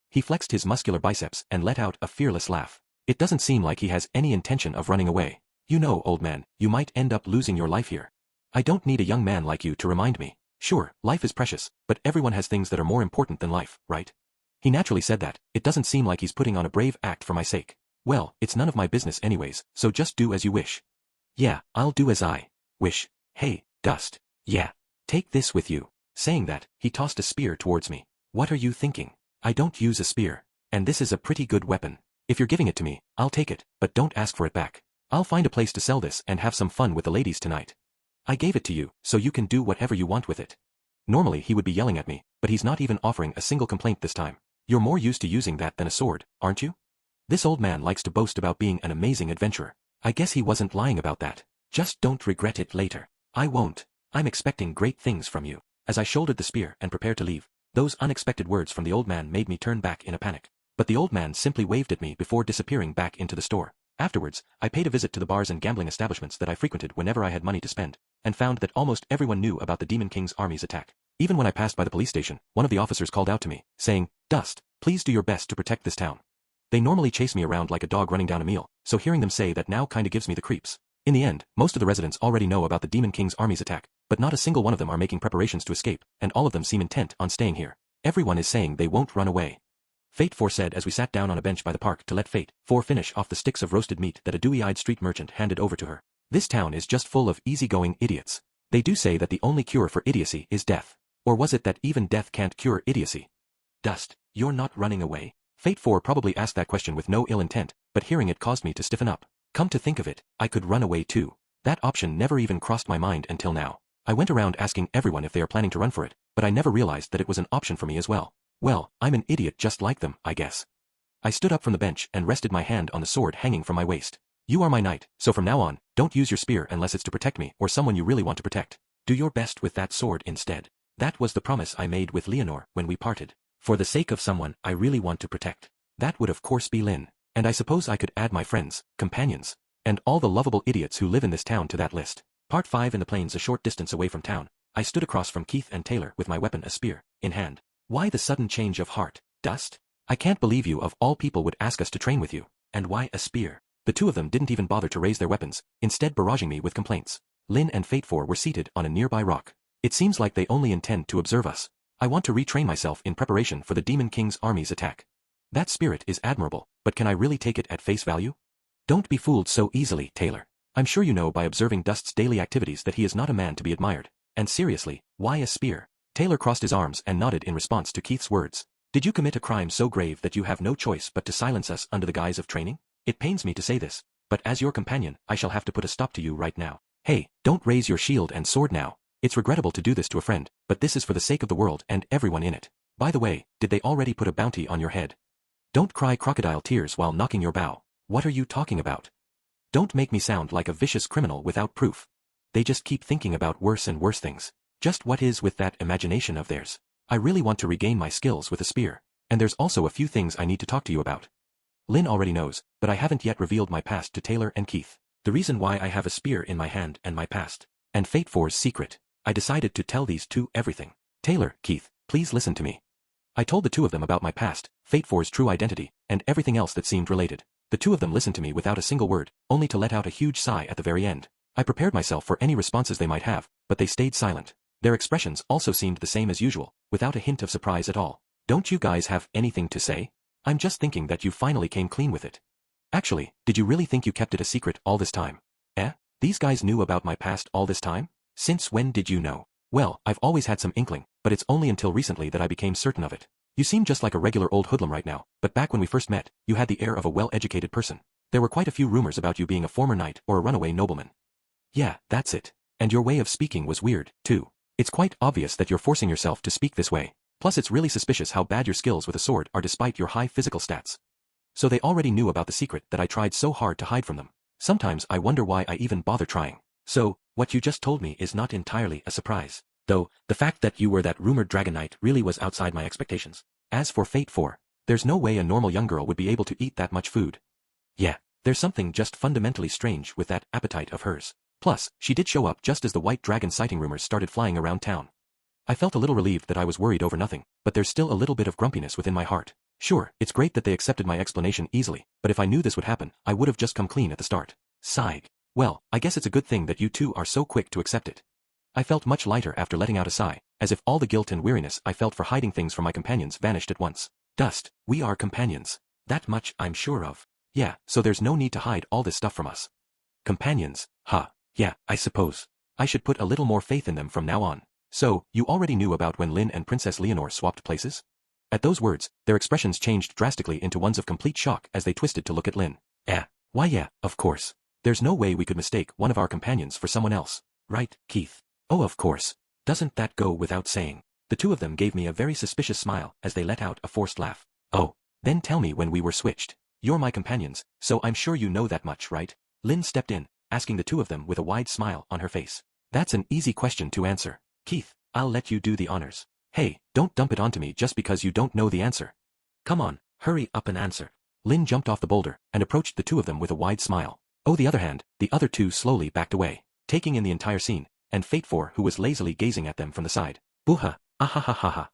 He flexed his muscular biceps and let out a fearless laugh. It doesn't seem like he has any intention of running away. You know, old man, you might end up losing your life here. I don't need a young man like you to remind me. Sure, life is precious, but everyone has things that are more important than life, right? He naturally said that. It doesn't seem like he's putting on a brave act for my sake. Well, it's none of my business anyways, so just do as you wish. Yeah, I'll do as I wish. Hey, Dust. Yeah. Take this with you. Saying that, he tossed a spear towards me. What are you thinking? I don't use a spear. And this is a pretty good weapon. If you're giving it to me, I'll take it, but don't ask for it back. I'll find a place to sell this and have some fun with the ladies tonight. I gave it to you, so you can do whatever you want with it. Normally he would be yelling at me, but he's not even offering a single complaint this time. You're more used to using that than a sword, aren't you? This old man likes to boast about being an amazing adventurer. I guess he wasn't lying about that. Just don't regret it later. I won't. I'm expecting great things from you. As I shouldered the spear and prepared to leave, those unexpected words from the old man made me turn back in a panic. But the old man simply waved at me before disappearing back into the store. Afterwards, I paid a visit to the bars and gambling establishments that I frequented whenever I had money to spend, and found that almost everyone knew about the Demon King's army's attack. Even when I passed by the police station, one of the officers called out to me, saying, Dust, please do your best to protect this town. They normally chase me around like a dog running down a meal, so hearing them say that now kinda gives me the creeps. In the end, most of the residents already know about the Demon King's army's attack, but not a single one of them are making preparations to escape, and all of them seem intent on staying here. Everyone is saying they won't run away. Fate 4 said as we sat down on a bench by the park to let Fate 4 finish off the sticks of roasted meat that a dewy-eyed street merchant handed over to her. This town is just full of easygoing idiots. They do say that the only cure for idiocy is death. Or was it that even death can't cure idiocy? Dust, you're not running away? Fate 4 probably asked that question with no ill intent, but hearing it caused me to stiffen up. Come to think of it, I could run away too. That option never even crossed my mind until now. I went around asking everyone if they are planning to run for it, but I never realized that it was an option for me as well. Well, I'm an idiot just like them, I guess. I stood up from the bench and rested my hand on the sword hanging from my waist. You are my knight, so from now on, don't use your spear unless it's to protect me or someone you really want to protect. Do your best with that sword instead. That was the promise I made with Leonore when we parted. For the sake of someone I really want to protect. That would of course be Lin, and I suppose I could add my friends, companions, and all the lovable idiots who live in this town to that list. Part 5 in the plains a short distance away from town, I stood across from Keith and Taylor with my weapon a spear, in hand. Why the sudden change of heart, Dust? I can't believe you of all people would ask us to train with you, and why a spear? The two of them didn't even bother to raise their weapons, instead barraging me with complaints. Lin and Fate 4 were seated on a nearby rock. It seems like they only intend to observe us. I want to retrain myself in preparation for the Demon King's army's attack. That spirit is admirable, but can I really take it at face value? Don't be fooled so easily, Taylor. I'm sure you know by observing Dust's daily activities that he is not a man to be admired. And seriously, why a spear? Taylor crossed his arms and nodded in response to Keith's words. Did you commit a crime so grave that you have no choice but to silence us under the guise of training? It pains me to say this, but as your companion, I shall have to put a stop to you right now. Hey, don't raise your shield and sword now. It's regrettable to do this to a friend, but this is for the sake of the world and everyone in it. By the way, did they already put a bounty on your head? Don't cry crocodile tears while knocking your bow. What are you talking about? Don't make me sound like a vicious criminal without proof. They just keep thinking about worse and worse things. Just what is with that imagination of theirs? I really want to regain my skills with a spear. And there's also a few things I need to talk to you about. Lynn already knows, but I haven't yet revealed my past to Taylor and Keith. The reason why I have a spear in my hand and my past. And Fate 4's secret. I decided to tell these two everything. Taylor, Keith, please listen to me. I told the two of them about my past, Fate 4's true identity, and everything else that seemed related. The two of them listened to me without a single word, only to let out a huge sigh at the very end. I prepared myself for any responses they might have, but they stayed silent. Their expressions also seemed the same as usual, without a hint of surprise at all. Don't you guys have anything to say? I'm just thinking that you finally came clean with it. Actually, did you really think you kept it a secret all this time? Eh? These guys knew about my past all this time? Since when did you know? Well, I've always had some inkling, but it's only until recently that I became certain of it. You seem just like a regular old hoodlum right now, but back when we first met, you had the air of a well-educated person. There were quite a few rumors about you being a former knight or a runaway nobleman. Yeah, that's it. And your way of speaking was weird, too. It's quite obvious that you're forcing yourself to speak this way. Plus it's really suspicious how bad your skills with a sword are despite your high physical stats. So they already knew about the secret that I tried so hard to hide from them. Sometimes I wonder why I even bother trying. So, what you just told me is not entirely a surprise. Though, the fact that you were that rumored dragon knight really was outside my expectations. As for Fate 4, there's no way a normal young girl would be able to eat that much food. Yeah, there's something just fundamentally strange with that appetite of hers. Plus, she did show up just as the white dragon sighting rumors started flying around town. I felt a little relieved that I was worried over nothing, but there's still a little bit of grumpiness within my heart. Sure, it's great that they accepted my explanation easily, but if I knew this would happen, I would have just come clean at the start. Sighed. Well, I guess it's a good thing that you two are so quick to accept it. I felt much lighter after letting out a sigh, as if all the guilt and weariness I felt for hiding things from my companions vanished at once. Dust, we are companions. That much I'm sure of. Yeah, so there's no need to hide all this stuff from us. Companions, huh? Yeah, I suppose. I should put a little more faith in them from now on. So, you already knew about when Lynn and Princess Leonore swapped places? At those words, their expressions changed drastically into ones of complete shock as they twisted to look at Lynn. Why yeah, of course. There's no way we could mistake one of our companions for someone else. Right, Keith? Oh, of course. Doesn't that go without saying? The two of them gave me a very suspicious smile as they let out a forced laugh. Oh, then tell me when we were switched. You're my companions, so I'm sure you know that much, right? Lynn stepped in, asking the two of them with a wide smile on her face. That's an easy question to answer. Keith, I'll let you do the honors. Hey, don't dump it onto me just because you don't know the answer. Come on, hurry up and answer. Lynn jumped off the boulder and approached the two of them with a wide smile. On the other hand, the other two slowly backed away, taking in the entire scene, and Fate 4 who was lazily gazing at them from the side. Boo-ha, ah-ha-ha-ha-ha.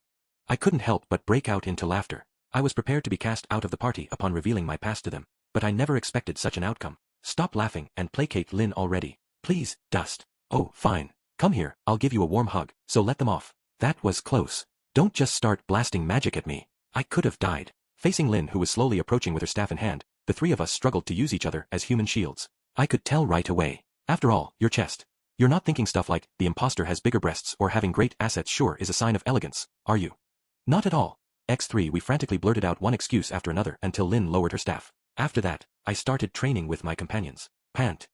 I couldn't help but break out into laughter. I was prepared to be cast out of the party upon revealing my past to them, but I never expected such an outcome. Stop laughing and placate Lynn already. Please, Dust. Oh, fine. Come here, I'll give you a warm hug, so let them off. That was close. Don't just start blasting magic at me. I could have died. Facing Lynn who was slowly approaching with her staff in hand, the three of us struggled to use each other as human shields. I could tell right away. After all, your chest. You're not thinking stuff like, the imposter has bigger breasts or having great assets sure is a sign of elegance, are you? Not at all. X3 we frantically blurted out one excuse after another until Lynn lowered her staff. After that, I started training with my companions. Pant.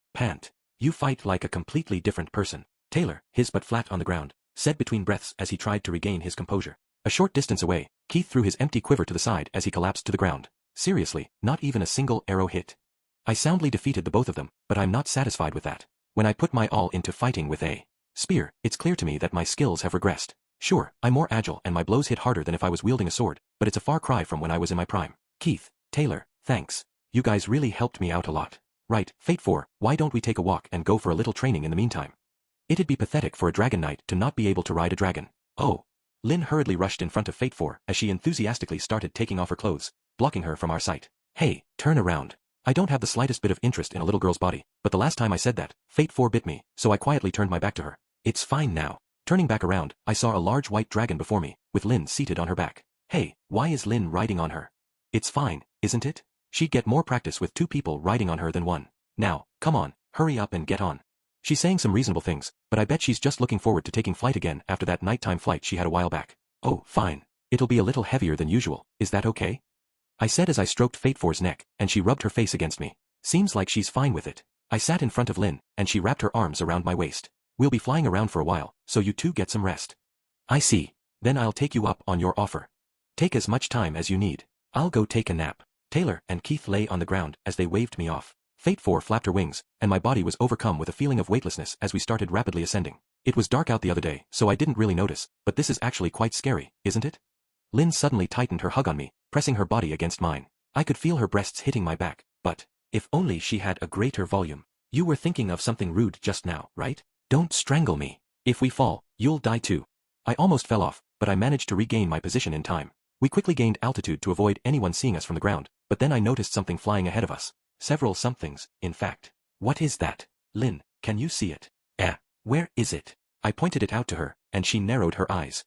You fight like a completely different person. Taylor, his butt flat on the ground, said between breaths as he tried to regain his composure. A short distance away, Keith threw his empty quiver to the side as he collapsed to the ground. Seriously, not even a single arrow hit. I soundly defeated the both of them, but I'm not satisfied with that. When I put my all into fighting with a spear, it's clear to me that my skills have regressed. Sure, I'm more agile and my blows hit harder than if I was wielding a sword, but it's a far cry from when I was in my prime. Keith, Taylor, thanks. You guys really helped me out a lot. Right, Fate 4, why don't we take a walk and go for a little training in the meantime? It'd be pathetic for a dragon knight to not be able to ride a dragon. Oh. Lynn hurriedly rushed in front of Fate 4 as she enthusiastically started taking off her clothes, blocking her from our sight. Hey, turn around. I don't have the slightest bit of interest in a little girl's body, but the last time I said that, Fate 4 bit me, so I quietly turned my back to her. It's fine now. Turning back around, I saw a large white dragon before me, with Lynn seated on her back. Hey, why is Lynn riding on her? It's fine, isn't it? She'd get more practice with two people riding on her than one. Now, come on, hurry up and get on. She's saying some reasonable things, but I bet she's just looking forward to taking flight again after that nighttime flight she had a while back. Oh, fine. It'll be a little heavier than usual, is that okay? I said as I stroked Fate 4's neck, and she rubbed her face against me. Seems like she's fine with it. I sat in front of Lin, and she wrapped her arms around my waist. We'll be flying around for a while, so you two get some rest. I see. Then I'll take you up on your offer. Take as much time as you need. I'll go take a nap. Taylor and Keith lay on the ground as they waved me off. Fate 4 flapped her wings, and my body was overcome with a feeling of weightlessness as we started rapidly ascending. It was dark out the other day, so I didn't really notice, but this is actually quite scary, isn't it? Lin suddenly tightened her hug on me, pressing her body against mine. I could feel her breasts hitting my back, but if only she had a greater volume. You were thinking of something rude just now, right? Don't strangle me. If we fall, you'll die too. I almost fell off, but I managed to regain my position in time. We quickly gained altitude to avoid anyone seeing us from the ground, but then I noticed something flying ahead of us. Several somethings, in fact. What is that? Lin, can you see it? Where is it? I pointed it out to her, and she narrowed her eyes.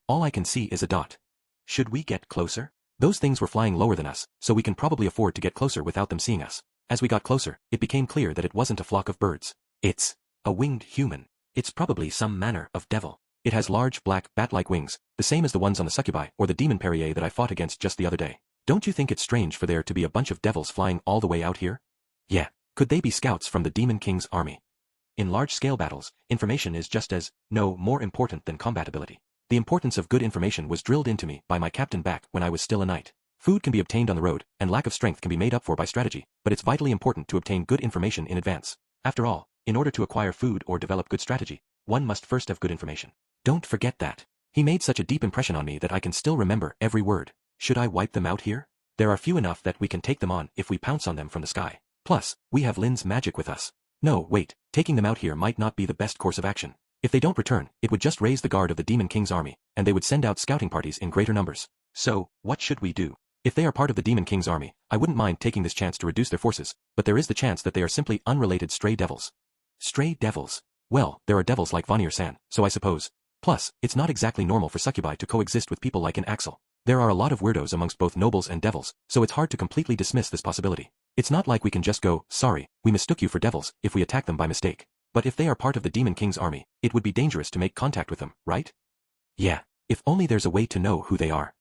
All I can see is a dot. Should we get closer? Those things were flying lower than us, so we can probably afford to get closer without them seeing us. As we got closer, it became clear that it wasn't a flock of birds. It's a winged human. It's probably some manner of devil. It has large, black, bat-like wings, the same as the ones on the succubi or the demon Perrier that I fought against just the other day. Don't you think it's strange for there to be a bunch of devils flying all the way out here? Yeah. Could they be scouts from the Demon King's army? In large-scale battles, information is just as, no, more important than combatability. The importance of good information was drilled into me by my captain back when I was still a knight. Food can be obtained on the road, and lack of strength can be made up for by strategy, but it's vitally important to obtain good information in advance. After all, in order to acquire food or develop good strategy, one must first have good information. Don't forget that. He made such a deep impression on me that I can still remember every word. Should I wipe them out here? There are few enough that we can take them on if we pounce on them from the sky. Plus, we have Lin's magic with us. No, wait, taking them out here might not be the best course of action. If they don't return, it would just raise the guard of the Demon King's army, and they would send out scouting parties in greater numbers. So, what should we do? If they are part of the Demon King's army, I wouldn't mind taking this chance to reduce their forces, but there is the chance that they are simply unrelated stray devils. Stray devils? Well, there are devils like Vanir-san, so I suppose. Plus, it's not exactly normal for succubi to coexist with people like an Axel. There are a lot of weirdos amongst both nobles and devils, so it's hard to completely dismiss this possibility. It's not like we can just go, sorry, we mistook you for devils, if we attack them by mistake. But if they are part of the Demon King's army, it would be dangerous to make contact with them, right? Yeah, if only there's a way to know who they are.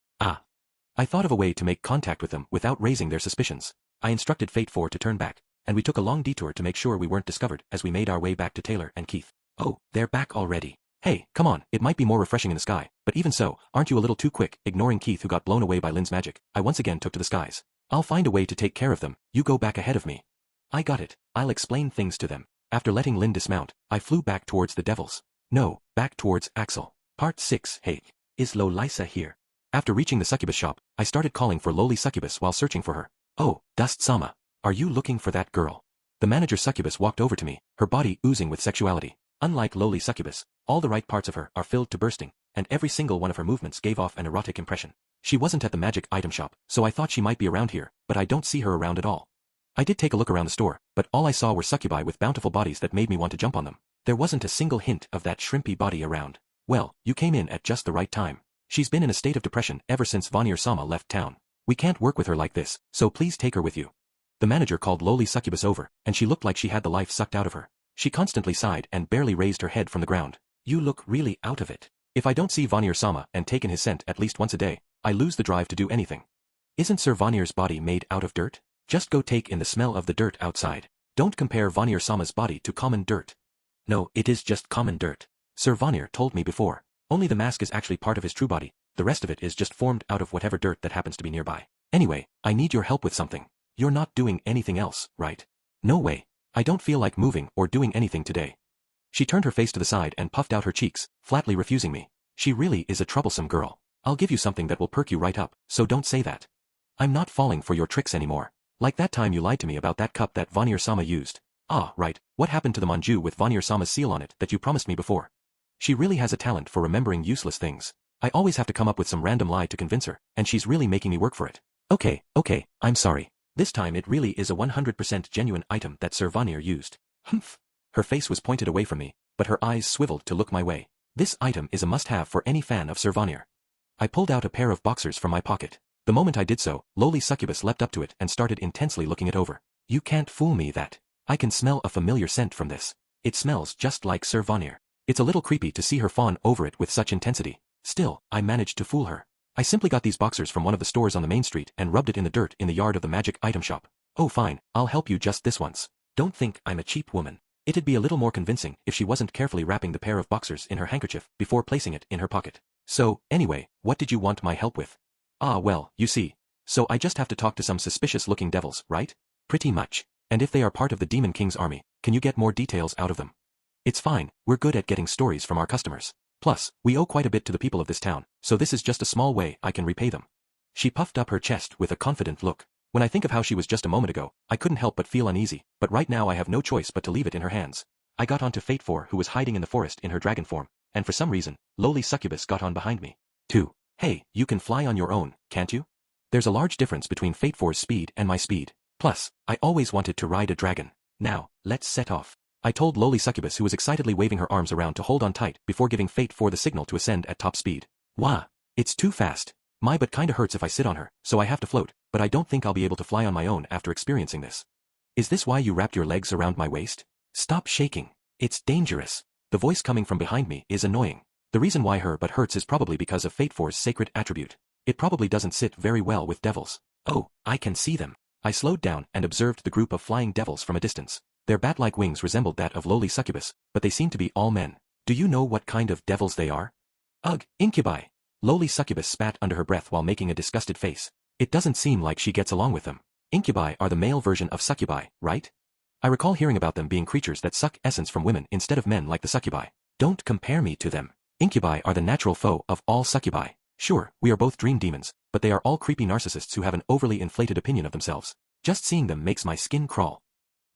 I thought of a way to make contact with them without raising their suspicions. I instructed Fate 4 to turn back, and we took a long detour to make sure we weren't discovered as we made our way back to Taylor and Keith. Oh, they're back already. Hey, come on, it might be more refreshing in the sky, but even so, aren't you a little too quick? Ignoring Keith who got blown away by Lin's magic, I once again took to the skies. I'll find a way to take care of them, you go back ahead of me. I got it, I'll explain things to them. After letting Lin dismount, I flew back towards the devils. No, back towards Axel. Part 6. Hey, is Lolisa here? After reaching the succubus shop, I started calling for lowly succubus while searching for her. Oh, Dust-sama. Are you looking for that girl? The manager succubus walked over to me, her body oozing with sexuality. Unlike lowly succubus, all the right parts of her are filled to bursting, and every single one of her movements gave off an erotic impression. She wasn't at the magic item shop, so I thought she might be around here, but I don't see her around at all. I did take a look around the store, but all I saw were succubi with bountiful bodies that made me want to jump on them. There wasn't a single hint of that shrimpy body around. Well, you came in at just the right time. She's been in a state of depression ever since Vanir-sama left town. We can't work with her like this, so please take her with you. The manager called lowly succubus over, and she looked like she had the life sucked out of her. She constantly sighed and barely raised her head from the ground. You look really out of it. If I don't see Vanir-sama and take in his scent at least once a day, I lose the drive to do anything. Isn't Sir Vanir's body made out of dirt? Just go take in the smell of the dirt outside. Don't compare Vanir-sama's body to common dirt. No, it is just common dirt. Sir Vanir told me before. Only the mask is actually part of his true body, the rest of it is just formed out of whatever dirt that happens to be nearby. Anyway, I need your help with something. You're not doing anything else, right? No way. I don't feel like moving or doing anything today. She turned her face to the side and puffed out her cheeks, flatly refusing me. She really is a troublesome girl. I'll give you something that will perk you right up, so don't say that. I'm not falling for your tricks anymore. Like that time you lied to me about that cup that Vanir-sama used. Ah, right, what happened to the manju with Vanir-sama's seal on it that you promised me before? She really has a talent for remembering useless things. I always have to come up with some random lie to convince her, and she's really making me work for it. Okay, I'm sorry. This time it really is a 100% genuine item that Sir Vanir used. Humph. Her face was pointed away from me, but her eyes swiveled to look my way. This item is a must-have for any fan of Sir Vanir. I pulled out a pair of boxers from my pocket. The moment I did so, lowly succubus leapt up to it and started intensely looking it over. You can't fool me that. I can smell a familiar scent from this. It smells just like Sir Vanir. It's a little creepy to see her fawn over it with such intensity. Still, I managed to fool her. I simply got these boxers from one of the stores on the main street and rubbed it in the dirt in the yard of the magic item shop. Oh fine, I'll help you just this once. Don't think I'm a cheap woman. It'd be a little more convincing if she wasn't carefully wrapping the pair of boxers in her handkerchief before placing it in her pocket. So, anyway, what did you want my help with? Ah well, you see. So I just have to talk to some suspicious-looking devils, right? Pretty much. And if they are part of the Demon King's army, can you get more details out of them? It's fine, we're good at getting stories from our customers. Plus, we owe quite a bit to the people of this town, so this is just a small way I can repay them. She puffed up her chest with a confident look. When I think of how she was just a moment ago, I couldn't help but feel uneasy, but right now I have no choice but to leave it in her hands. I got onto Fate 4, who was hiding in the forest in her dragon form, and for some reason, lowly succubus got on behind me. 2. Hey, you can fly on your own, can't you? There's a large difference between Fate 4's speed and my speed. Plus, I always wanted to ride a dragon. Now, let's set off. I told lowly succubus, who was excitedly waving her arms around, to hold on tight before giving Fate 4 the signal to ascend at top speed. Wah! It's too fast. My butt kinda hurts if I sit on her, so I have to float, but I don't think I'll be able to fly on my own after experiencing this. Is this why you wrapped your legs around my waist? Stop shaking. It's dangerous. The voice coming from behind me is annoying. The reason why her butt hurts is probably because of Fate 4's sacred attribute. It probably doesn't sit very well with devils. Oh, I can see them. I slowed down and observed the group of flying devils from a distance. Their bat-like wings resembled that of lowly succubus, but they seemed to be all men. Do you know what kind of devils they are? Ugh, incubi. Lowly succubus spat under her breath while making a disgusted face. It doesn't seem like she gets along with them. Incubi are the male version of succubi, right? I recall hearing about them being creatures that suck essence from women instead of men like the succubi. Don't compare me to them. Incubi are the natural foe of all succubi. Sure, we are both dream demons, but they are all creepy narcissists who have an overly inflated opinion of themselves. Just seeing them makes my skin crawl.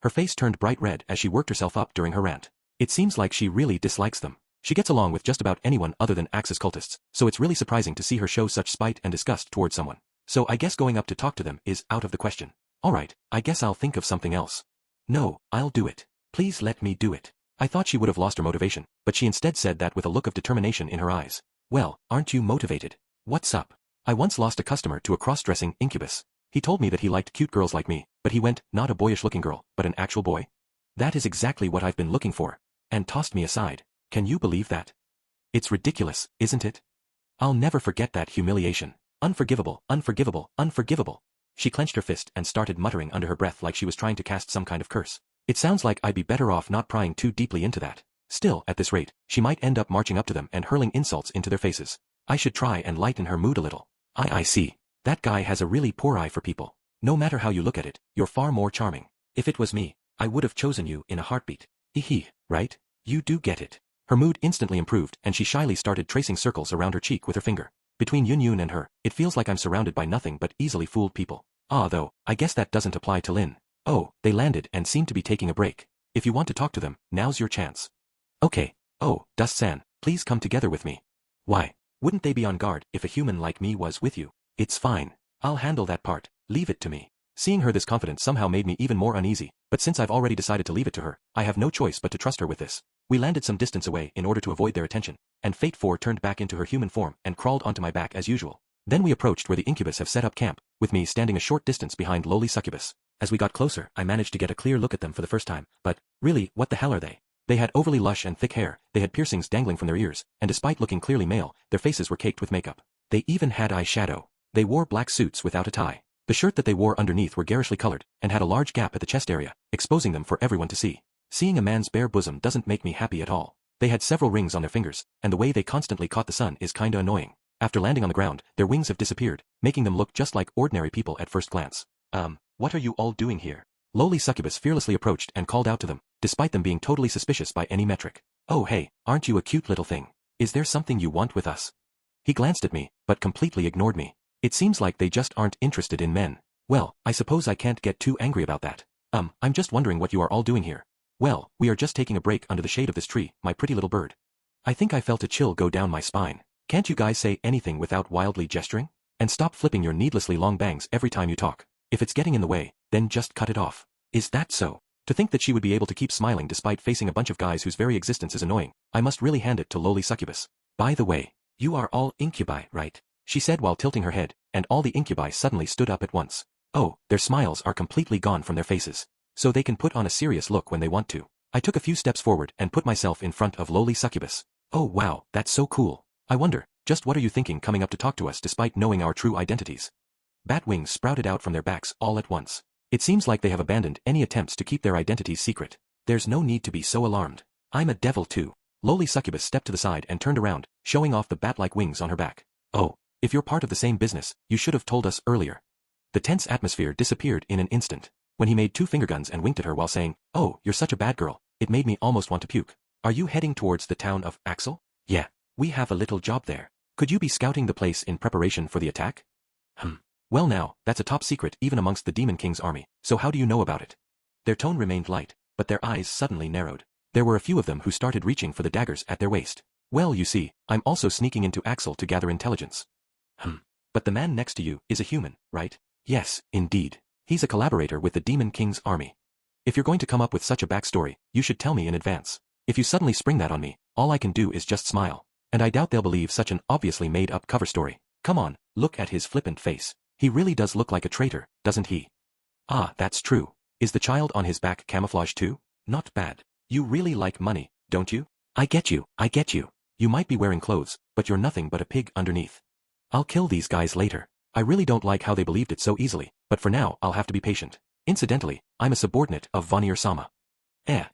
Her face turned bright red as she worked herself up during her rant. It seems like she really dislikes them. She gets along with just about anyone other than Axis cultists, so it's really surprising to see her show such spite and disgust towards someone. So I guess going up to talk to them is out of the question. Alright, I guess I'll think of something else. No, I'll do it. Please let me do it. I thought she would have lost her motivation, but she instead said that with a look of determination in her eyes. Well, aren't you motivated? What's up? I once lost a customer to a cross-dressing incubus. He told me that he liked cute girls like me, but he went, not a boyish-looking girl, but an actual boy. That is exactly what I've been looking for. And tossed me aside. Can you believe that? It's ridiculous, isn't it? I'll never forget that humiliation. Unforgivable, unforgivable, unforgivable. She clenched her fist and started muttering under her breath like she was trying to cast some kind of curse. It sounds like I'd be better off not prying too deeply into that. Still, at this rate, she might end up marching up to them and hurling insults into their faces. I should try and lighten her mood a little. I see. That guy has a really poor eye for people. No matter how you look at it, you're far more charming. If it was me, I would have chosen you in a heartbeat. Right? You do get it. Her mood instantly improved and she shyly started tracing circles around her cheek with her finger. Between Yun and her, it feels like I'm surrounded by nothing but easily fooled people. Ah, though, I guess that doesn't apply to Lin. Oh, they landed and seem to be taking a break. If you want to talk to them, now's your chance. Okay. Oh, Dust-san, please come together with me. Why? Wouldn't they be on guard if a human like me was with you? It's fine. I'll handle that part. Leave it to me. Seeing her this confident somehow made me even more uneasy, but since I've already decided to leave it to her, I have no choice but to trust her with this. We landed some distance away in order to avoid their attention, and Fate 4 turned back into her human form and crawled onto my back as usual. Then we approached where the incubus have set up camp, with me standing a short distance behind lowly succubus. As we got closer, I managed to get a clear look at them for the first time, but, really, what the hell are they? They had overly lush and thick hair, they had piercings dangling from their ears, and despite looking clearly male, their faces were caked with makeup. They even had eyeshadow. They wore black suits without a tie. The shirt that they wore underneath were garishly colored, and had a large gap at the chest area, exposing them for everyone to see. Seeing a man's bare bosom doesn't make me happy at all. They had several rings on their fingers, and the way they constantly caught the sun is kinda annoying. After landing on the ground, their wings have disappeared, making them look just like ordinary people at first glance. What are you all doing here? Lowly succubus fearlessly approached and called out to them, despite them being totally suspicious by any metric. Oh hey, aren't you a cute little thing? Is there something you want with us? He glanced at me, but completely ignored me. It seems like they just aren't interested in men. Well, I suppose I can't get too angry about that. I'm just wondering what you are all doing here. Well, we are just taking a break under the shade of this tree, my pretty little bird. I think I felt a chill go down my spine. Can't you guys say anything without wildly gesturing? And stop flipping your needlessly long bangs every time you talk. If it's getting in the way, then just cut it off. Is that so? To think that she would be able to keep smiling despite facing a bunch of guys whose very existence is annoying, I must really hand it to lowly succubus. By the way, you are all incubi, right? She said while tilting her head, and all the incubi suddenly stood up at once. Oh, their smiles are completely gone from their faces. So they can put on a serious look when they want to. I took a few steps forward and put myself in front of lowly succubus. Oh wow, that's so cool. I wonder, just what are you thinking coming up to talk to us despite knowing our true identities? Bat wings sprouted out from their backs all at once. It seems like they have abandoned any attempts to keep their identities secret. There's no need to be so alarmed. I'm a devil too. Lowly succubus stepped to the side and turned around, showing off the bat-like wings on her back. Oh, if you're part of the same business, you should have told us earlier. The tense atmosphere disappeared in an instant. When he made 2 finger guns and winked at her while saying, "Oh, you're such a bad girl," it made me almost want to puke. Are you heading towards the town of Axel? Yeah. We have a little job there. Could you be scouting the place in preparation for the attack? Well now, that's a top secret even amongst the Demon King's army, so how do you know about it? Their tone remained light, but their eyes suddenly narrowed. There were a few of them who started reaching for the daggers at their waist. Well, you see, I'm also sneaking into Axel to gather intelligence. But the man next to you is a human, right? Yes, indeed. He's a collaborator with the Demon King's army. If you're going to come up with such a backstory, you should tell me in advance. If you suddenly spring that on me, all I can do is just smile. And I doubt they'll believe such an obviously made-up cover story. Come on, look at his flippant face. He really does look like a traitor, doesn't he? Ah, that's true. Is the child on his back camouflaged too? Not bad. You really like money, don't you? I get you, I get you. You might be wearing clothes, but you're nothing but a pig underneath. I'll kill these guys later. I really don't like how they believed it so easily, but for now I'll have to be patient. Incidentally, I'm a subordinate of Vanir-sama.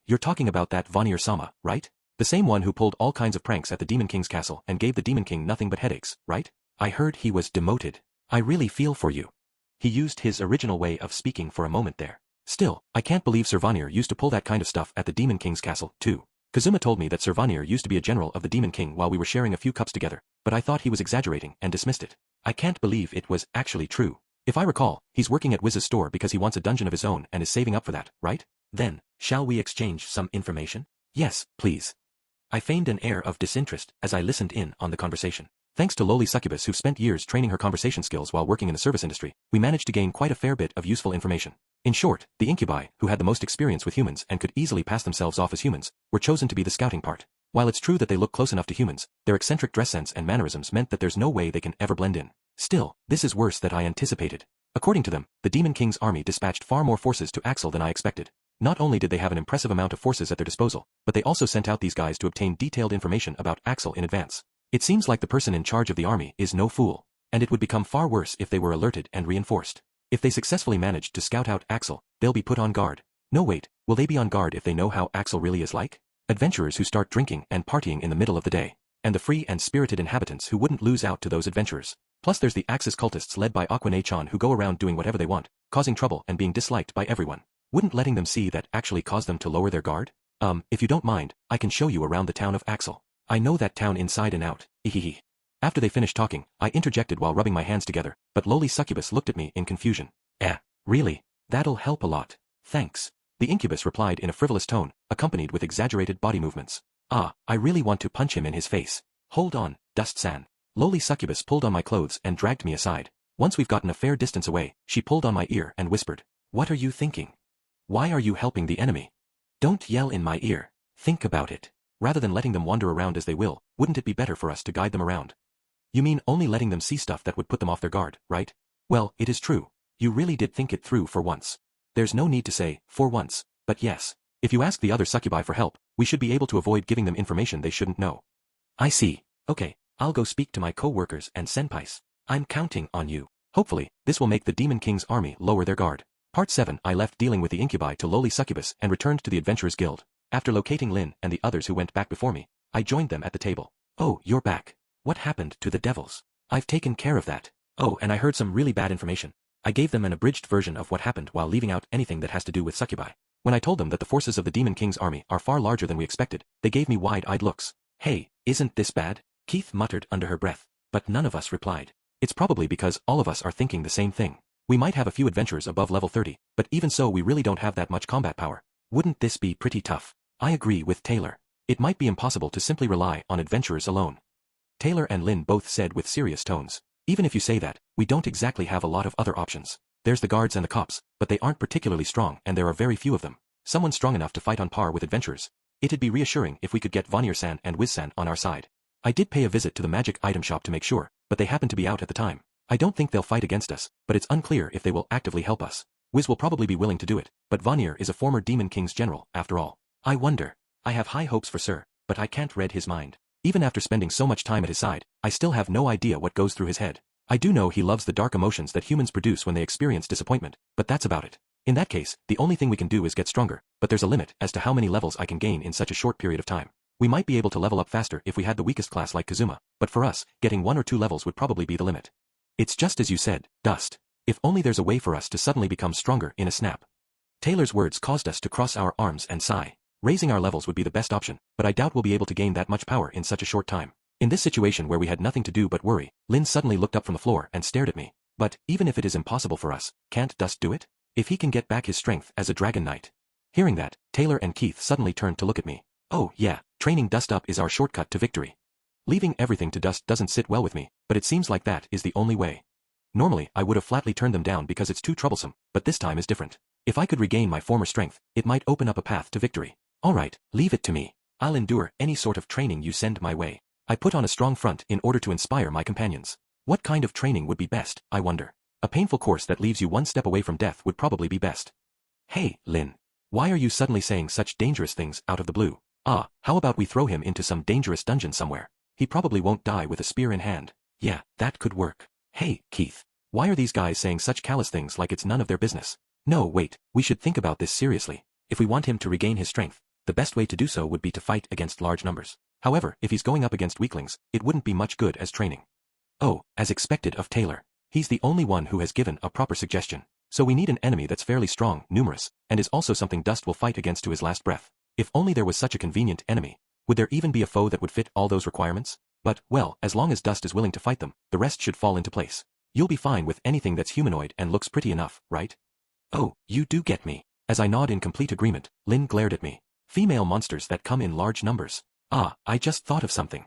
You're talking about that Vanir-sama, right? The same one who pulled all kinds of pranks at the Demon King's castle and gave the Demon King nothing but headaches, right? I heard he was demoted. I really feel for you. He used his original way of speaking for a moment there. Still, I can't believe Sir Vanir used to pull that kind of stuff at the Demon King's castle, too. Kazuma told me that Sir Vanir used to be a general of the Demon King while we were sharing a few cups together, but I thought he was exaggerating and dismissed it. I can't believe it was actually true. If I recall, he's working at Wiz's store because he wants a dungeon of his own and is saving up for that, right? Then, shall we exchange some information? Yes, please. I feigned an air of disinterest as I listened in on the conversation. Thanks to lowly succubus who spent years training her conversation skills while working in the service industry, we managed to gain quite a fair bit of useful information. In short, the incubi, who had the most experience with humans and could easily pass themselves off as humans, were chosen to be the scouting part. While it's true that they look close enough to humans, their eccentric dress sense and mannerisms meant that there's no way they can ever blend in. Still, this is worse than I anticipated. According to them, the Demon King's army dispatched far more forces to Axel than I expected. Not only did they have an impressive amount of forces at their disposal, but they also sent out these guys to obtain detailed information about Axel in advance. It seems like the person in charge of the army is no fool, and it would become far worse if they were alerted and reinforced. If they successfully managed to scout out Axel, they'll be put on guard. No wait, will they be on guard if they know how Axel really is like? Adventurers who start drinking and partying in the middle of the day. And the free and spirited inhabitants who wouldn't lose out to those adventurers. Plus there's the Axis cultists led by Aquane-chan who go around doing whatever they want, causing trouble and being disliked by everyone. Wouldn't letting them see that actually cause them to lower their guard? If you don't mind, I can show you around the town of Axel. I know that town inside and out, hehehe. After they finished talking, I interjected while rubbing my hands together, but lowly succubus looked at me in confusion. Really? That'll help a lot. Thanks. The incubus replied in a frivolous tone, accompanied with exaggerated body movements. I really want to punch him in his face. Hold on, Dust-san. Lowly succubus pulled on my clothes and dragged me aside. Once we've gotten a fair distance away, she pulled on my ear and whispered. What are you thinking? Why are you helping the enemy? Don't yell in my ear. Think about it. Rather than letting them wander around as they will, wouldn't it be better for us to guide them around? You mean only letting them see stuff that would put them off their guard, right? Well, it is true. You really did think it through for once. There's no need to say, for once, but yes. If you ask the other succubi for help, we should be able to avoid giving them information they shouldn't know. I see. Okay, I'll go speak to my co-workers and senpais. I'm counting on you. Hopefully, this will make the Demon King's army lower their guard. Part 7. I left dealing with the incubi to lowly succubus and returned to the Adventurers Guild. After locating Lin and the others who went back before me, I joined them at the table. Oh, you're back. What happened to the devils? I've taken care of that. Oh, and I heard some really bad information. I gave them an abridged version of what happened while leaving out anything that has to do with succubi. When I told them that the forces of the Demon King's army are far larger than we expected, they gave me wide-eyed looks. Hey, isn't this bad? Keith muttered under her breath. But none of us replied. It's probably because all of us are thinking the same thing. We might have a few adventurers above level 30, but even so we really don't have that much combat power. Wouldn't this be pretty tough? I agree with Taylor. It might be impossible to simply rely on adventurers alone. Taylor and Lin both said with serious tones. Even if you say that, we don't exactly have a lot of other options. There's the guards and the cops, but they aren't particularly strong and there are very few of them. Someone strong enough to fight on par with adventurers. It'd be reassuring if we could get Vanir-san and Wiz-san on our side. I did pay a visit to the magic item shop to make sure, but they happened to be out at the time. I don't think they'll fight against us, but it's unclear if they will actively help us. Wiz will probably be willing to do it, but Vanir is a former Demon King's general, after all. I wonder. I have high hopes for Sir, but I can't read his mind. Even after spending so much time at his side, I still have no idea what goes through his head. I do know he loves the dark emotions that humans produce when they experience disappointment, but that's about it. In that case, the only thing we can do is get stronger, but there's a limit as to how many levels I can gain in such a short period of time. We might be able to level up faster if we had the weakest class like Kazuma, but for us, getting 1 or 2 levels would probably be the limit. It's just as you said, Dust. If only there's a way for us to suddenly become stronger in a snap. Taylor's words caused us to cross our arms and sigh. Raising our levels would be the best option, but I doubt we'll be able to gain that much power in such a short time. In this situation where we had nothing to do but worry, Lin suddenly looked up from the floor and stared at me. But, even if it is impossible for us, can't Dust do it? If he can get back his strength as a Dragon Knight. Hearing that, Taylor and Keith suddenly turned to look at me. Oh, yeah, training Dust up is our shortcut to victory. Leaving everything to Dust doesn't sit well with me, but it seems like that is the only way. Normally, I would have flatly turned them down because it's too troublesome, but this time is different. If I could regain my former strength, it might open up a path to victory. Alright, leave it to me. I'll endure any sort of training you send my way. I put on a strong front in order to inspire my companions. What kind of training would be best, I wonder? A painful course that leaves you one step away from death would probably be best. Hey, Lin. Why are you suddenly saying such dangerous things out of the blue? Ah, how about we throw him into some dangerous dungeon somewhere? He probably won't die with a spear in hand. Yeah, that could work. Hey, Keith. Why are these guys saying such callous things like it's none of their business? No, wait, we should think about this seriously. If we want him to regain his strength, the best way to do so would be to fight against large numbers. However, if he's going up against weaklings, it wouldn't be much good as training. Oh, as expected of Taylor. He's the only one who has given a proper suggestion. So we need an enemy that's fairly strong, numerous, and is also something Dust will fight against to his last breath. If only there was such a convenient enemy. Would there even be a foe that would fit all those requirements? But, well, as long as Dust is willing to fight them, the rest should fall into place. You'll be fine with anything that's humanoid and looks pretty enough, right? Oh, you do get me. As I nod in complete agreement, Lin glared at me. Female monsters that come in large numbers. Ah, I just thought of something.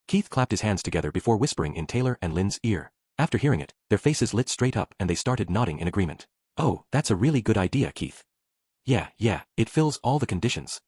Keith clapped his hands together before whispering in Taylor and Lin's ear. After hearing it, their faces lit straight up and they started nodding in agreement. Oh, that's a really good idea, Keith. Yeah, it fills all the conditions.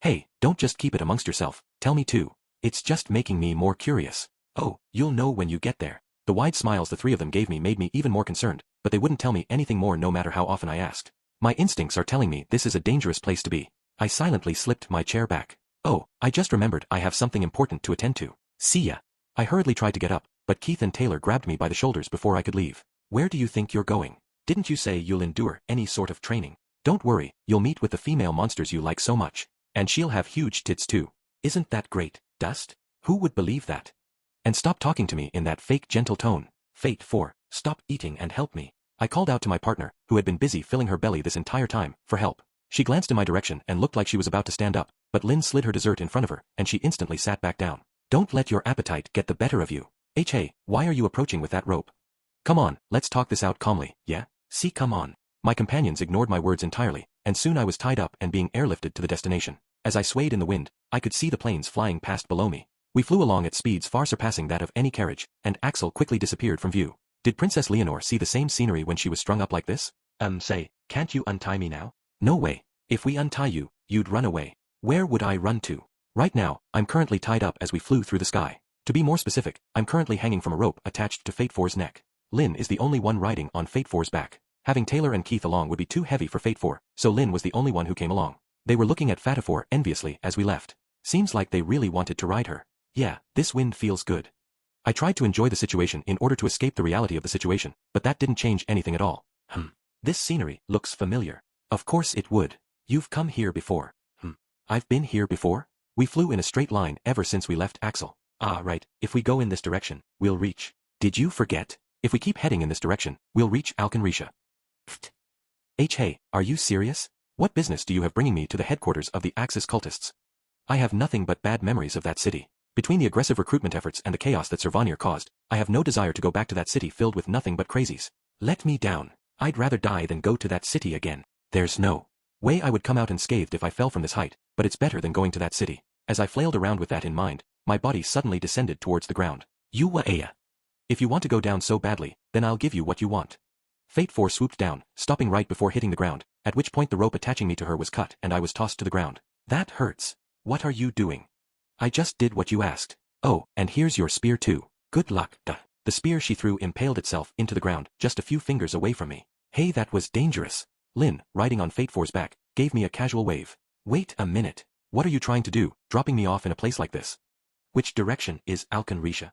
Hey, don't just keep it amongst yourself, tell me too. It's just making me more curious. Oh, you'll know when you get there. The wide smiles the three of them gave me made me even more concerned, but they wouldn't tell me anything more no matter how often I asked. My instincts are telling me this is a dangerous place to be. I silently slipped my chair back. Oh, I just remembered I have something important to attend to. See ya. I hurriedly tried to get up, but Keith and Taylor grabbed me by the shoulders before I could leave. Where do you think you're going? Didn't you say you'll endure any sort of training? Don't worry, you'll meet with the female monsters you like so much. And she'll have huge tits too. Isn't that great, Dust? Who would believe that? And stop talking to me in that fake gentle tone. Fate 4, stop eating and help me. I called out to my partner, who had been busy filling her belly this entire time, for help. She glanced in my direction and looked like she was about to stand up, but Lin slid her dessert in front of her, and she instantly sat back down. Don't let your appetite get the better of you. Hey, why are you approaching with that rope? Come on, let's talk this out calmly, yeah? See, come on. My companions ignored my words entirely, and soon I was tied up and being airlifted to the destination. As I swayed in the wind, I could see the planes flying past below me. We flew along at speeds far surpassing that of any carriage, and Axel quickly disappeared from view. Did Princess Leonore see the same scenery when she was strung up like this? Say, can't you untie me now? No way. If we untie you, you'd run away. Where would I run to? Right now, I'm currently tied up as we flew through the sky. To be more specific, I'm currently hanging from a rope attached to Fate 4's neck. Lin is the only one riding on Fate 4's back. Having Taylor and Keith along would be too heavy for Fate 4, so Lin was the only one who came along. They were looking at Fate 4 enviously as we left. Seems like they really wanted to ride her. Yeah, this wind feels good. I tried to enjoy the situation in order to escape the reality of the situation, but that didn't change anything at all. This scenery looks familiar. Of course it would. You've come here before. I've been here before? We flew in a straight line ever since we left Axel. Ah, right, if we go in this direction, we'll reach. Did you forget? If we keep heading in this direction, we'll reach Alkenrisha. Hey, are you serious? What business do you have bringing me to the headquarters of the Axis cultists? I have nothing but bad memories of that city. Between the aggressive recruitment efforts and the chaos that Servanier caused, I have no desire to go back to that city filled with nothing but crazies. Let me down. I'd rather die than go to that city again. There's no way I would come out unscathed if I fell from this height, but it's better than going to that city. As I flailed around with that in mind, my body suddenly descended towards the ground. If you want to go down so badly, then I'll give you what you want. Fate 4 swooped down, stopping right before hitting the ground, at which point the rope attaching me to her was cut and I was tossed to the ground. That hurts. What are you doing? I just did what you asked. Oh, and here's your spear too. Good luck. The spear she threw impaled itself into the ground, just a few fingers away from me. Hey, that was dangerous. Lin, riding on Fate 4's back, gave me a casual wave. Wait a minute. What are you trying to do, dropping me off in a place like this? Which direction is Alkenrisha?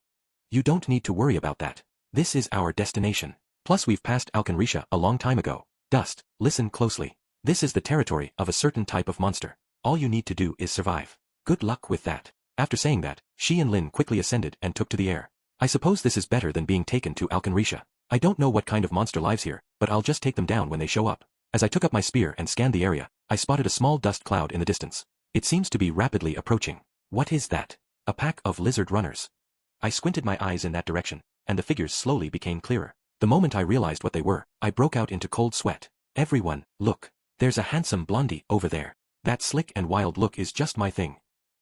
You don't need to worry about that. This is our destination. Plus we've passed Alkenrisha a long time ago. Dust, listen closely. This is the territory of a certain type of monster. All you need to do is survive. Good luck with that. After saying that, she and Lin quickly ascended and took to the air. I suppose this is better than being taken to Alkenrisha. I don't know what kind of monster lives here, but I'll just take them down when they show up. As I took up my spear and scanned the area, I spotted a small dust cloud in the distance. It seems to be rapidly approaching. What is that? A pack of lizard runners. I squinted my eyes in that direction, and the figures slowly became clearer. The moment I realized what they were, I broke out into cold sweat. Everyone, look. There's a handsome blondie over there. That slick and wild look is just my thing.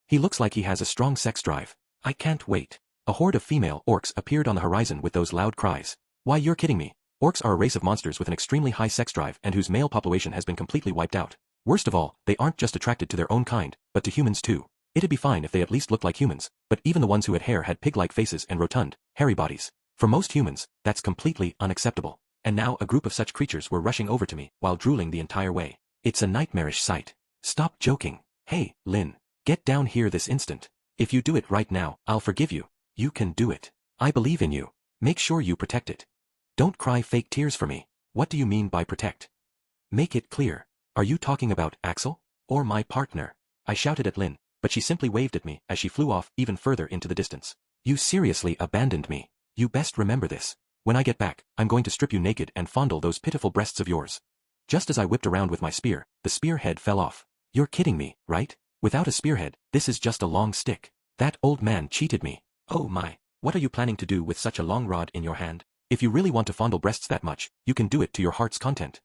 He looks like he has a strong sex drive. I can't wait. A horde of female orcs appeared on the horizon with those loud cries. Why, you're kidding me. Orcs are a race of monsters with an extremely high sex drive and whose male population has been completely wiped out. Worst of all, they aren't just attracted to their own kind, but to humans too. It'd be fine if they at least looked like humans, but even the ones who had hair had pig-like faces and rotund, hairy bodies. For most humans, that's completely unacceptable. And now a group of such creatures were rushing over to me while drooling the entire way. It's a nightmarish sight. Stop joking. Hey, Lin. Get down here this instant. If you do it right now, I'll forgive you. You can do it. I believe in you. Make sure you protect it. Don't cry fake tears for me. What do you mean by protect? Make it clear. Are you talking about Axel? Or my partner? I shouted at Lin, but she simply waved at me as she flew off even further into the distance. You seriously abandoned me. You best remember this. When I get back, I'm going to strip you naked and fondle those pitiful breasts of yours. Just as I whipped around with my spear, the spearhead fell off. You're kidding me, right? Without a spearhead, this is just a long stick. That old man cheated me. Oh my, what are you planning to do with such a long rod in your hand? If you really want to fondle breasts that much, you can do it to your heart's content.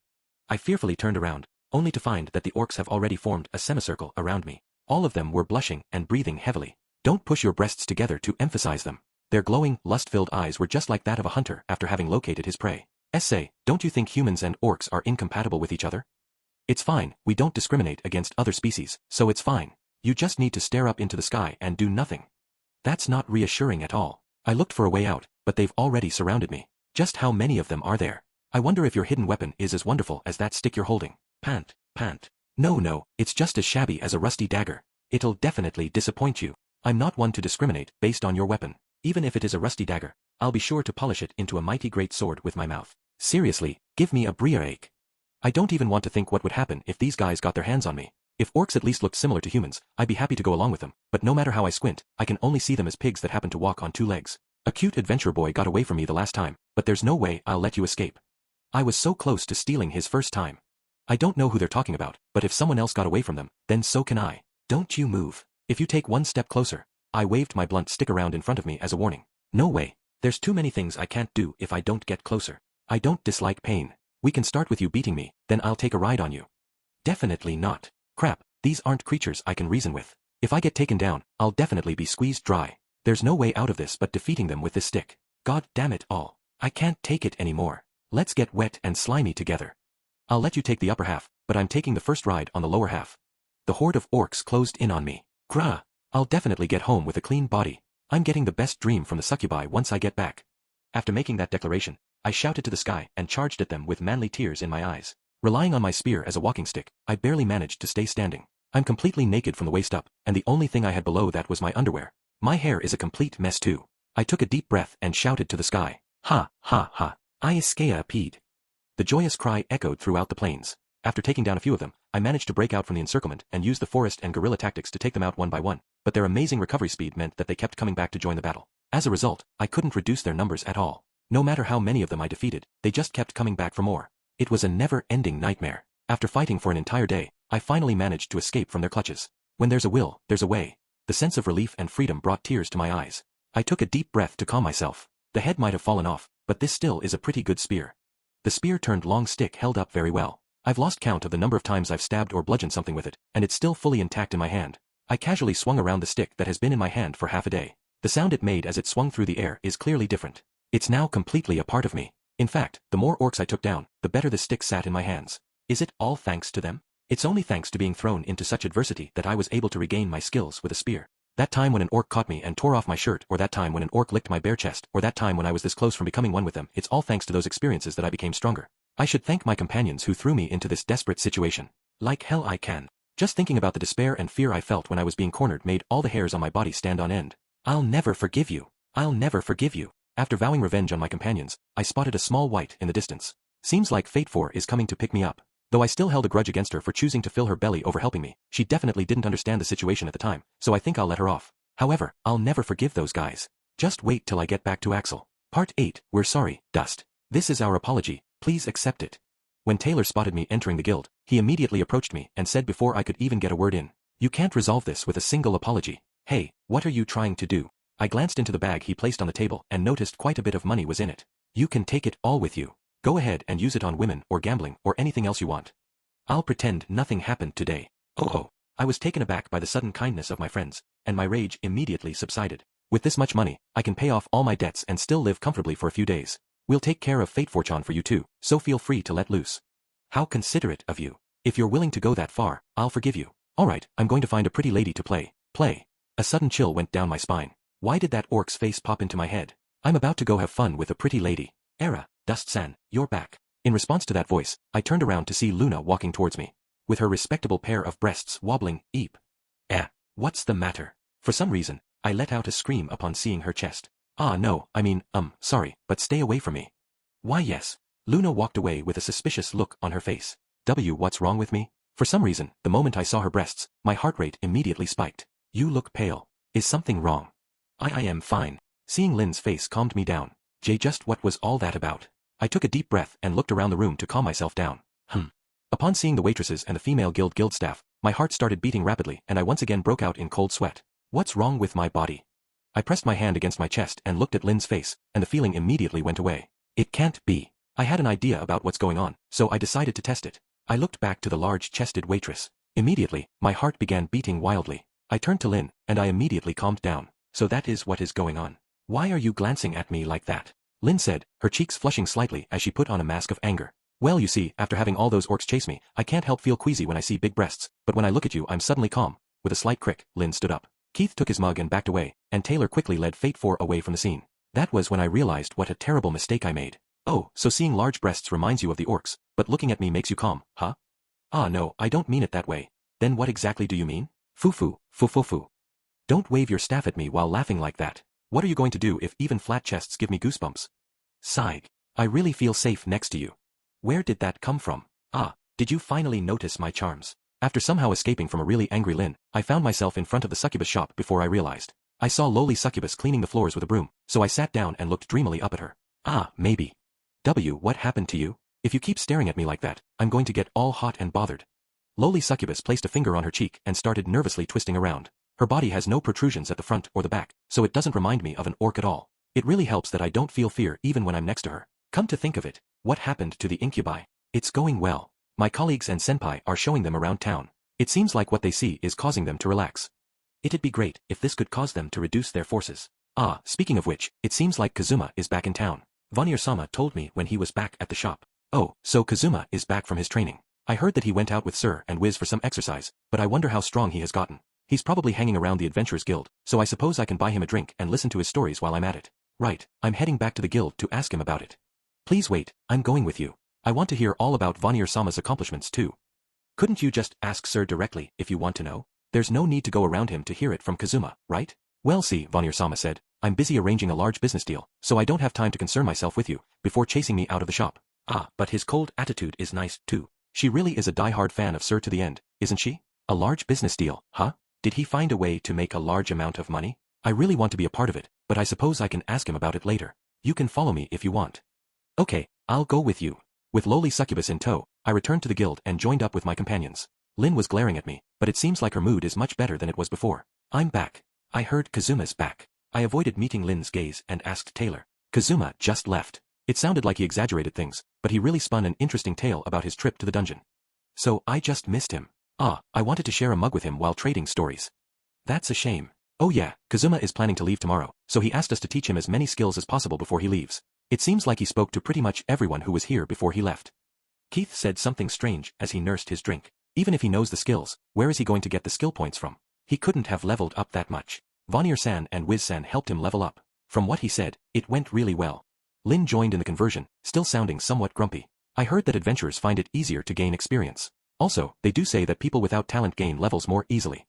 I fearfully turned around, only to find that the orcs have already formed a semicircle around me. All of them were blushing and breathing heavily. Don't push your breasts together to emphasize them. Their glowing, lust-filled eyes were just like that of a hunter after having located his prey. Essay, don't you think humans and orcs are incompatible with each other? It's fine, we don't discriminate against other species, so it's fine. You just need to stare up into the sky and do nothing. That's not reassuring at all. I looked for a way out, but they've already surrounded me. Just how many of them are there? I wonder if your hidden weapon is as wonderful as that stick you're holding. Pant, pant. No, it's just as shabby as a rusty dagger. It'll definitely disappoint you. I'm not one to discriminate based on your weapon. Even if it is a rusty dagger, I'll be sure to polish it into a mighty great sword with my mouth. Seriously, give me a briareache. I don't even want to think what would happen if these guys got their hands on me. If orcs at least looked similar to humans, I'd be happy to go along with them, but no matter how I squint, I can only see them as pigs that happen to walk on two legs. A cute adventure boy got away from me the last time, but there's no way I'll let you escape. I was so close to stealing his first time. I don't know who they're talking about, but if someone else got away from them, then so can I. Don't you move. If you take one step closer. I waved my blunt stick around in front of me as a warning. No way. There's too many things I can't do if I don't get closer. I don't dislike pain. We can start with you beating me, then I'll take a ride on you. Definitely not. Crap, these aren't creatures I can reason with. If I get taken down, I'll definitely be squeezed dry. There's no way out of this but defeating them with this stick. God damn it all. I can't take it anymore. Let's get wet and slimy together. I'll let you take the upper half, but I'm taking the first ride on the lower half. The horde of orcs closed in on me. Grah! I'll definitely get home with a clean body. I'm getting the best dream from the succubi once I get back. After making that declaration, I shouted to the sky and charged at them with manly tears in my eyes. Relying on my spear as a walking stick, I barely managed to stay standing. I'm completely naked from the waist up, and the only thing I had below that was my underwear. My hair is a complete mess too. I took a deep breath and shouted to the sky. Ha, ha, ha. I iskea peed. The joyous cry echoed throughout the plains. After taking down a few of them, I managed to break out from the encirclement and use the forest and guerrilla tactics to take them out one by one, but their amazing recovery speed meant that they kept coming back to join the battle. As a result, I couldn't reduce their numbers at all. No matter how many of them I defeated, they just kept coming back for more. It was a never-ending nightmare. After fighting for an entire day, I finally managed to escape from their clutches. When there's a will, there's a way. The sense of relief and freedom brought tears to my eyes. I took a deep breath to calm myself. The head might have fallen off, but this still is a pretty good spear. The spear-turned long stick held up very well. I've lost count of the number of times I've stabbed or bludgeoned something with it, and it's still fully intact in my hand. I casually swung around the stick that has been in my hand for half a day. The sound it made as it swung through the air is clearly different. It's now completely a part of me. In fact, the more orcs I took down, the better the stick sat in my hands. Is it all thanks to them? It's only thanks to being thrown into such adversity that I was able to regain my skills with a spear. That time when an orc caught me and tore off my shirt, or that time when an orc licked my bare chest, or that time when I was this close from becoming one with them, it's all thanks to those experiences that I became stronger. I should thank my companions who threw me into this desperate situation. Like hell I can. Just thinking about the despair and fear I felt when I was being cornered made all the hairs on my body stand on end. I'll never forgive you. I'll never forgive you. After vowing revenge on my companions, I spotted a small white in the distance. Seems like Fate 4 is coming to pick me up. Though I still held a grudge against her for choosing to fill her belly over helping me, she definitely didn't understand the situation at the time, so I think I'll let her off. However, I'll never forgive those guys. Just wait till I get back to Axel. Part 8, We're sorry, Dust. This is our apology, please accept it. When Taylor spotted me entering the guild, he immediately approached me and said before I could even get a word in, "You can't resolve this with a single apology. Hey, what are you trying to do?" I glanced into the bag he placed on the table and noticed quite a bit of money was in it. "You can take it all with you. Go ahead and use it on women or gambling or anything else you want. I'll pretend nothing happened today." Oh. I was taken aback by the sudden kindness of my friends, and my rage immediately subsided. With this much money, I can pay off all my debts and still live comfortably for a few days. We'll take care of Fate Fortune for you too, so feel free to let loose. How considerate of you. If you're willing to go that far, I'll forgive you. Alright, I'm going to find a pretty lady to play. A sudden chill went down my spine. Why did that orc's face pop into my head? I'm about to go have fun with a pretty lady. Era, Dust-san, you're back. In response to that voice, I turned around to see Luna walking towards me. With her respectable pair of breasts wobbling, eep. What's the matter? For some reason, I let out a scream upon seeing her chest. No, sorry, but stay away from me. Why yes. Luna walked away with a suspicious look on her face. What's wrong with me? For some reason, the moment I saw her breasts, my heart rate immediately spiked. You look pale. Is something wrong? I am fine. Seeing Lynn's face calmed me down. Just what was all that about? I took a deep breath and looked around the room to calm myself down. Upon seeing the waitresses and the female guild staff, my heart started beating rapidly and I once again broke out in cold sweat. What's wrong with my body? I pressed my hand against my chest and looked at Lynn's face, and the feeling immediately went away. It can't be. I had an idea about what's going on, so I decided to test it. I looked back to the large-chested waitress. Immediately, my heart began beating wildly. I turned to Lynn, and I immediately calmed down. So that is what is going on. Why are you glancing at me like that? Lynn said, her cheeks flushing slightly as she put on a mask of anger. Well, you see, after having all those orcs chase me, I can't help feel queasy when I see big breasts, but when I look at you I'm suddenly calm. With a slight crick, Lynn stood up. Keith took his mug and backed away, and Taylor quickly led Fate 4 away from the scene. That was when I realized what a terrible mistake I made. Oh, so seeing large breasts reminds you of the orcs, but looking at me makes you calm, huh? No, I don't mean it that way. Then what exactly do you mean? Foo-foo. Don't wave your staff at me while laughing like that. What are you going to do if even flat chests give me goosebumps? Sigh. I really feel safe next to you. Where did that come from? Did you finally notice my charms? After somehow escaping from a really angry Lynn, I found myself in front of the succubus shop before I realized. I saw lowly succubus cleaning the floors with a broom, so I sat down and looked dreamily up at her. Maybe. What happened to you? If you keep staring at me like that, I'm going to get all hot and bothered. Lowly succubus placed a finger on her cheek and started nervously twisting around. Her body has no protrusions at the front or the back, so it doesn't remind me of an orc at all. It really helps that I don't feel fear even when I'm next to her. Come to think of it, what happened to the incubi? It's going well. My colleagues and senpai are showing them around town. It seems like what they see is causing them to relax. It'd be great if this could cause them to reduce their forces. Speaking of which, it seems like Kazuma is back in town. Vanir-sama told me when he was back at the shop. Oh, so Kazuma is back from his training. I heard that he went out with Sir and Wiz for some exercise, but I wonder how strong he has gotten. He's probably hanging around the Adventurers Guild, so I suppose I can buy him a drink and listen to his stories while I'm at it. Right, I'm heading back to the guild to ask him about it. Please wait, I'm going with you. I want to hear all about Vanir-sama's accomplishments too. Couldn't you just ask Sir directly if you want to know? There's no need to go around him to hear it from Kazuma, right? Well see, Vanir-sama said, I'm busy arranging a large business deal, so I don't have time to concern myself with you, before chasing me out of the shop. But his cold attitude is nice too. She really is a die-hard fan of Sir to the end, isn't she? A large business deal, huh? Did he find a way to make a large amount of money? I really want to be a part of it, but I suppose I can ask him about it later. You can follow me if you want. Okay, I'll go with you. With lowly succubus in tow, I returned to the guild and joined up with my companions. Lynn was glaring at me, but it seems like her mood is much better than it was before. I'm back. I heard Kazuma's back. I avoided meeting Lynn's gaze and asked Taylor. Kazuma just left. It sounded like he exaggerated things, but he really spun an interesting tale about his trip to the dungeon. So I just missed him. I wanted to share a mug with him while trading stories. That's a shame. Oh yeah, Kazuma is planning to leave tomorrow, so he asked us to teach him as many skills as possible before he leaves. It seems like he spoke to pretty much everyone who was here before he left. Keith said something strange as he nursed his drink. Even if he knows the skills, where is he going to get the skill points from? He couldn't have leveled up that much. Vanir-san and Wiz-san helped him level up. From what he said, it went really well. Lynn joined in the conversion, still sounding somewhat grumpy. I heard that adventurers find it easier to gain experience. Also, they do say that people without talent gain levels more easily.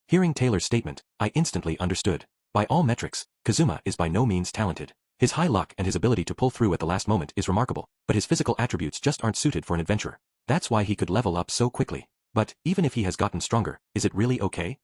Hearing Taylor's statement, I instantly understood. By all metrics, Kazuma is by no means talented. His high luck and his ability to pull through at the last moment is remarkable, but his physical attributes just aren't suited for an adventurer. That's why he could level up so quickly. But, even if he has gotten stronger, is it really okay?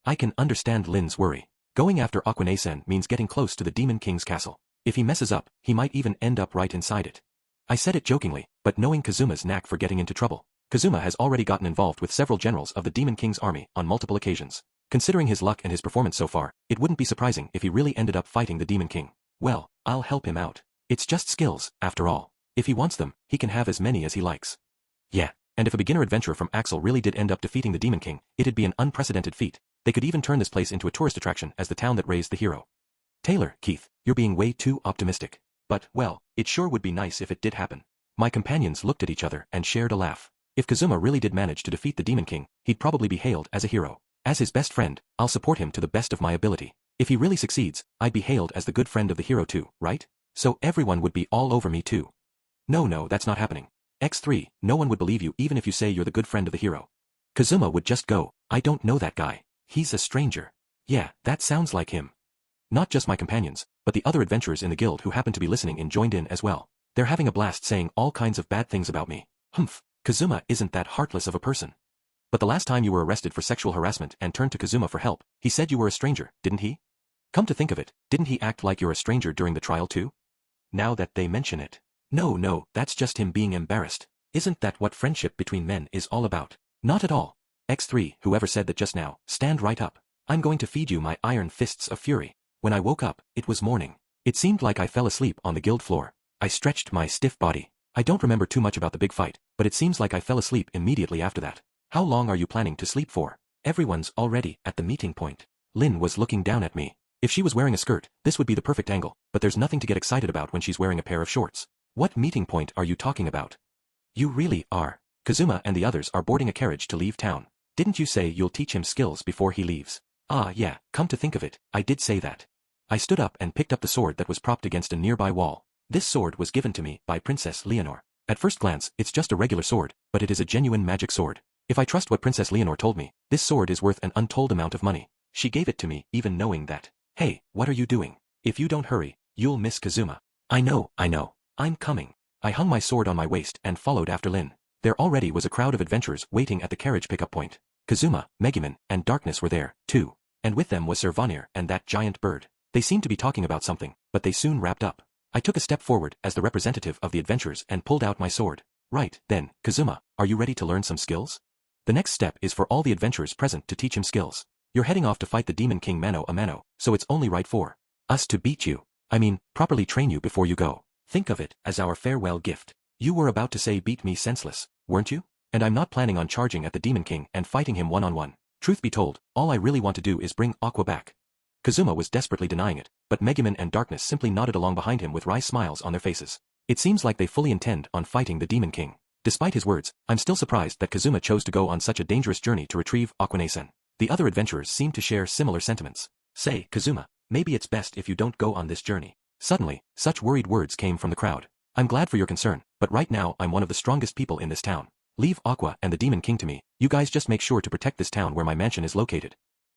I can understand Lin's worry. Going after Aquane-sen means getting close to the Demon King's castle. If he messes up, he might even end up right inside it. I said it jokingly, but knowing Kazuma's knack for getting into trouble. Kazuma has already gotten involved with several generals of the Demon King's army on multiple occasions. Considering his luck and his performance so far, it wouldn't be surprising if he really ended up fighting the Demon King. Well, I'll help him out. It's just skills, after all. If he wants them, he can have as many as he likes. Yeah, and if a beginner adventurer from Axel really did end up defeating the Demon King, it'd be an unprecedented feat. They could even turn this place into a tourist attraction as the town that raised the hero. Taylor, Keith, you're being way too optimistic. But, well, it sure would be nice if it did happen. My companions looked at each other and shared a laugh. If Kazuma really did manage to defeat the Demon King, he'd probably be hailed as a hero. As his best friend, I'll support him to the best of my ability. If he really succeeds, I'd be hailed as the good friend of the hero too, right? So everyone would be all over me too. No, that's not happening. X3, no one would believe you even if you say you're the good friend of the hero. Kazuma would just go, I don't know that guy. He's a stranger. Yeah, that sounds like him. Not just my companions, but the other adventurers in the guild who happened to be listening and joined in as well. They're having a blast saying all kinds of bad things about me. Humph, Kazuma isn't that heartless of a person. But the last time you were arrested for sexual harassment and turned to Kazuma for help, he said you were a stranger, didn't he? Come to think of it, didn't he act like you're a stranger during the trial too? Now that they mention it. No, that's just him being embarrassed. Isn't that what friendship between men is all about? Not at all. X3, whoever said that just now, stand right up. I'm going to feed you my iron fists of fury. When I woke up, it was morning. It seemed like I fell asleep on the guild floor. I stretched my stiff body. I don't remember too much about the big fight, but it seems like I fell asleep immediately after that. How long are you planning to sleep for? Everyone's already at the meeting point. Lin was looking down at me. If she was wearing a skirt, this would be the perfect angle, but there's nothing to get excited about when she's wearing a pair of shorts. What meeting point are you talking about? You really are. Kazuma and the others are boarding a carriage to leave town. Didn't you say you'll teach him skills before he leaves? Ah yeah, come to think of it, I did say that. I stood up and picked up the sword that was propped against a nearby wall. This sword was given to me by Princess Leonor. At first glance, it's just a regular sword, but it is a genuine magic sword. If I trust what Princess Leonor told me, this sword is worth an untold amount of money. She gave it to me even knowing that. Hey, what are you doing? If you don't hurry, you'll miss Kazuma. I know. I'm coming. I hung my sword on my waist and followed after Lin. There already was a crowd of adventurers waiting at the carriage pickup point. Kazuma, Megumin, and Darkness were there, too. And with them was Sir Vanir and that giant bird. They seemed to be talking about something, but they soon wrapped up. I took a step forward as the representative of the adventurers and pulled out my sword. Right, then, Kazuma, are you ready to learn some skills? The next step is for all the adventurers present to teach him skills. You're heading off to fight the Demon King mano a mano, so it's only right for us to beat you. I mean, properly train you before you go. Think of it as our farewell gift. You were about to say beat me senseless, weren't you? And I'm not planning on charging at the Demon King and fighting him one-on-one. Truth be told, all I really want to do is bring Aqua back. Kazuma was desperately denying it, but Megumin and Darkness simply nodded along behind him with wry smiles on their faces. It seems like they fully intend on fighting the Demon King. Despite his words, I'm still surprised that Kazuma chose to go on such a dangerous journey to retrieve Aquane-sen. The other adventurers seem to share similar sentiments. Say, Kazuma, maybe it's best if you don't go on this journey. Suddenly, such worried words came from the crowd. I'm glad for your concern, but right now I'm one of the strongest people in this town. Leave Aqua and the Demon King to me. You guys just make sure to protect this town where my mansion is located.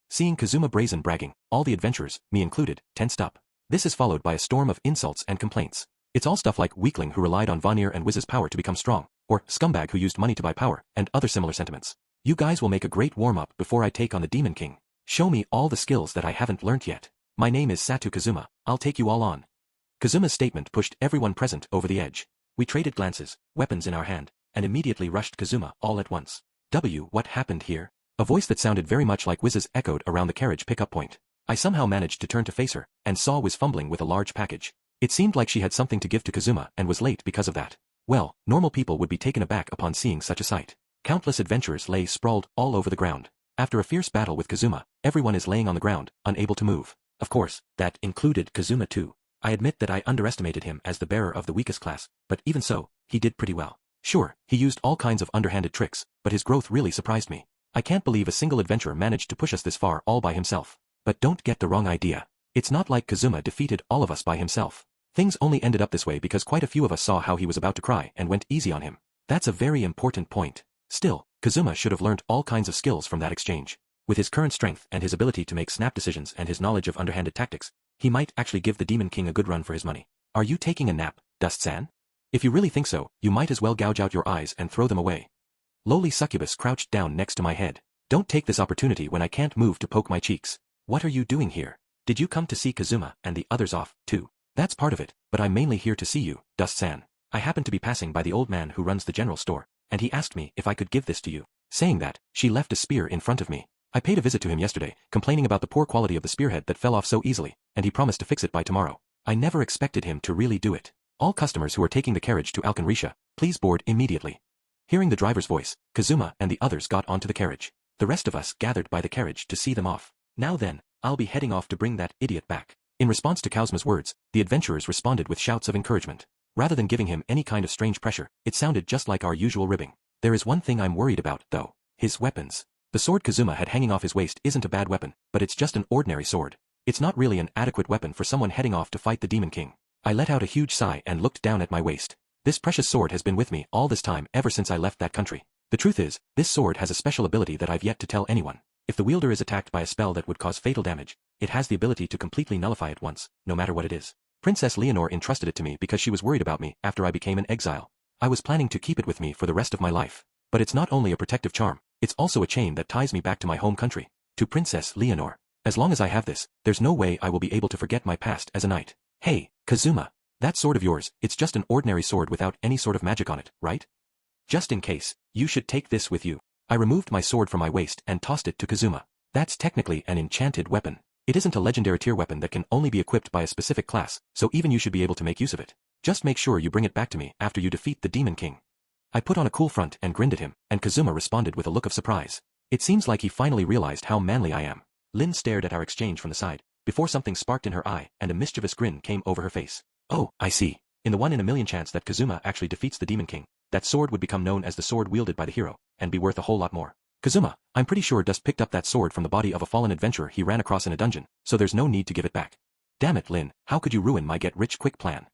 Seeing Kazuma brazen bragging, all the adventurers, me included, tensed up. This is followed by a storm of insults and complaints. It's all stuff like weakling who relied on Vanir and Wiz's power to become strong, or scumbag who used money to buy power, and other similar sentiments. You guys will make a great warm-up before I take on the Demon King. Show me all the skills that I haven't learnt yet. My name is Satu Kazuma, I'll take you all on. Kazuma's statement pushed everyone present over the edge. We traded glances, weapons in our hand, and immediately rushed Kazuma all at once. What happened here? A voice that sounded very much like Wiz's echoed around the carriage pickup point. I somehow managed to turn to face her, and saw Wiz fumbling with a large package. It seemed like she had something to give to Kazuma and was late because of that. Well, normal people would be taken aback upon seeing such a sight. Countless adventurers lay sprawled all over the ground. After a fierce battle with Kazuma, everyone is laying on the ground, unable to move. Of course, that included Kazuma too. I admit that I underestimated him as the bearer of the weakest class, but even so, he did pretty well. Sure, he used all kinds of underhanded tricks, but his growth really surprised me. I can't believe a single adventurer managed to push us this far all by himself. But don't get the wrong idea. It's not like Kazuma defeated all of us by himself. Things only ended up this way because quite a few of us saw how he was about to cry and went easy on him. That's a very important point. Still, Kazuma should have learnt all kinds of skills from that exchange. With his current strength and his ability to make snap decisions and his knowledge of underhanded tactics, He might actually give the Demon King a good run for his money. Are you taking a nap, Dust-san? If you really think so, you might as well gouge out your eyes and throw them away. Lowly succubus crouched down next to my head. Don't take this opportunity when I can't move to poke my cheeks. What are you doing here? Did you come to see Kazuma and the others off, too? That's part of it, but I'm mainly here to see you, Dust-san. I happened to be passing by the old man who runs the general store, and he asked me if I could give this to you. Saying that, she left a spear in front of me. I paid a visit to him yesterday, complaining about the poor quality of the spearhead that fell off so easily, and he promised to fix it by tomorrow. I never expected him to really do it. All customers who are taking the carriage to Alkenrisha, please board immediately. Hearing the driver's voice, Kazuma and the others got onto the carriage. The rest of us gathered by the carriage to see them off. Now then, I'll be heading off to bring that idiot back. In response to Kazuma's words, the adventurers responded with shouts of encouragement. Rather than giving him any kind of strange pressure, it sounded just like our usual ribbing. There is one thing I'm worried about, though. His weapons. The sword Kazuma had hanging off his waist isn't a bad weapon, but it's just an ordinary sword. It's not really an adequate weapon for someone heading off to fight the Demon King. I let out a huge sigh and looked down at my waist. This precious sword has been with me all this time ever since I left that country. The truth is, this sword has a special ability that I've yet to tell anyone. If the wielder is attacked by a spell that would cause fatal damage, it has the ability to completely nullify it once, no matter what it is. Princess Leonore entrusted it to me because she was worried about me after I became an exile. I was planning to keep it with me for the rest of my life. But it's not only a protective charm, it's also a chain that ties me back to my home country, to Princess Leonore. As long as I have this, there's no way I will be able to forget my past as a knight. Hey, Kazuma. That sword of yours, it's just an ordinary sword without any sort of magic on it, right? Just in case, you should take this with you. I removed my sword from my waist and tossed it to Kazuma. That's technically an enchanted weapon. It isn't a legendary tier weapon that can only be equipped by a specific class, so even you should be able to make use of it. Just make sure you bring it back to me after you defeat the Demon King. I put on a cool front and grinned at him, and Kazuma responded with a look of surprise. It seems like he finally realized how manly I am. Lin stared at our exchange from the side, before something sparked in her eye and a mischievous grin came over her face. Oh, I see. In the 1 in a million chance that Kazuma actually defeats the Demon King, that sword would become known as the sword wielded by the hero, and be worth a whole lot more. Kazuma, I'm pretty sure Dust picked up that sword from the body of a fallen adventurer he ran across in a dungeon, so there's no need to give it back. Damn it, Lin, how could you ruin my get-rich-quick plan?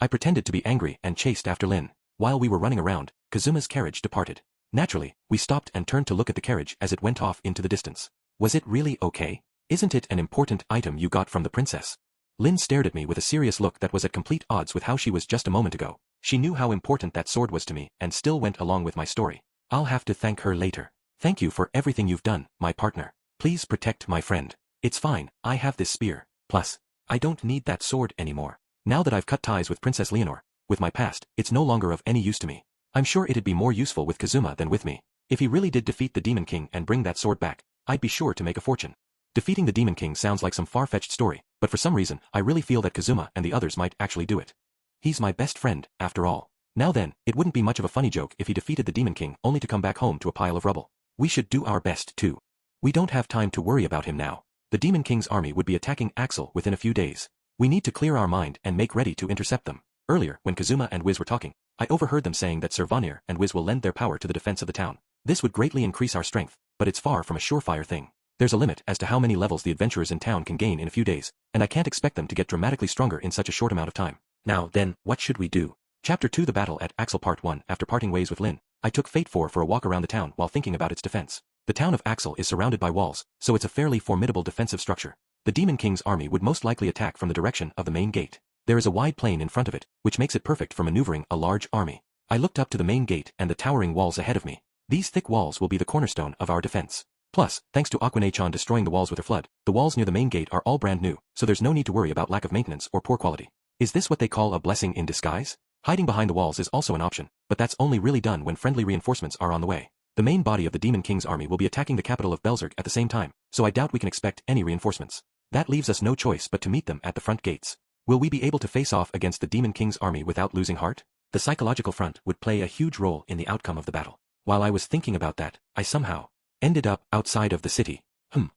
I pretended to be angry and chased after Lin. While we were running around, Kazuma's carriage departed. Naturally, we stopped and turned to look at the carriage as it went off into the distance. Was it really okay? Isn't it an important item you got from the princess? Lin stared at me with a serious look that was at complete odds with how she was just a moment ago. She knew how important that sword was to me and still went along with my story. I'll have to thank her later. Thank you for everything you've done, my partner. Please protect my friend. It's fine, I have this spear. Plus, I don't need that sword anymore. Now that I've cut ties with Princess Leonore, with my past, it's no longer of any use to me. I'm sure it'd be more useful with Kazuma than with me. If he really did defeat the Demon King and bring that sword back, I'd be sure to make a fortune. Defeating the Demon King sounds like some far-fetched story, but for some reason, I really feel that Kazuma and the others might actually do it. He's my best friend, after all. Now then, it wouldn't be much of a funny joke if he defeated the Demon King only to come back home to a pile of rubble. We should do our best too. We don't have time to worry about him now. The Demon King's army would be attacking Axel within a few days. We need to clear our mind and make ready to intercept them. Earlier, when Kazuma and Wiz were talking, I overheard them saying that Sir Vanir and Wiz will lend their power to the defense of the town. This would greatly increase our strength, but it's far from a surefire thing. There's a limit as to how many levels the adventurers in town can gain in a few days, and I can't expect them to get dramatically stronger in such a short amount of time. Now then, what should we do? Chapter 2 The Battle at Axel Part 1 After parting ways with Lin, I took Fate 4 for a walk around the town while thinking about its defense. The town of Axel is surrounded by walls, so it's a fairly formidable defensive structure. The Demon King's army would most likely attack from the direction of the main gate. There is a wide plain in front of it, which makes it perfect for maneuvering a large army. I looked up to the main gate and the towering walls ahead of me. These thick walls will be the cornerstone of our defense. Plus, thanks to Aquanachan destroying the walls with her flood, the walls near the main gate are all brand new, so there's no need to worry about lack of maintenance or poor quality. Is this what they call a blessing in disguise? Hiding behind the walls is also an option, but that's only really done when friendly reinforcements are on the way. The main body of the Demon King's army will be attacking the capital of Belzerg at the same time, so I doubt we can expect any reinforcements. That leaves us no choice but to meet them at the front gates. Will we be able to face off against the Demon King's army without losing heart? The psychological front would play a huge role in the outcome of the battle. While I was thinking about that, I somehow ended up outside of the city.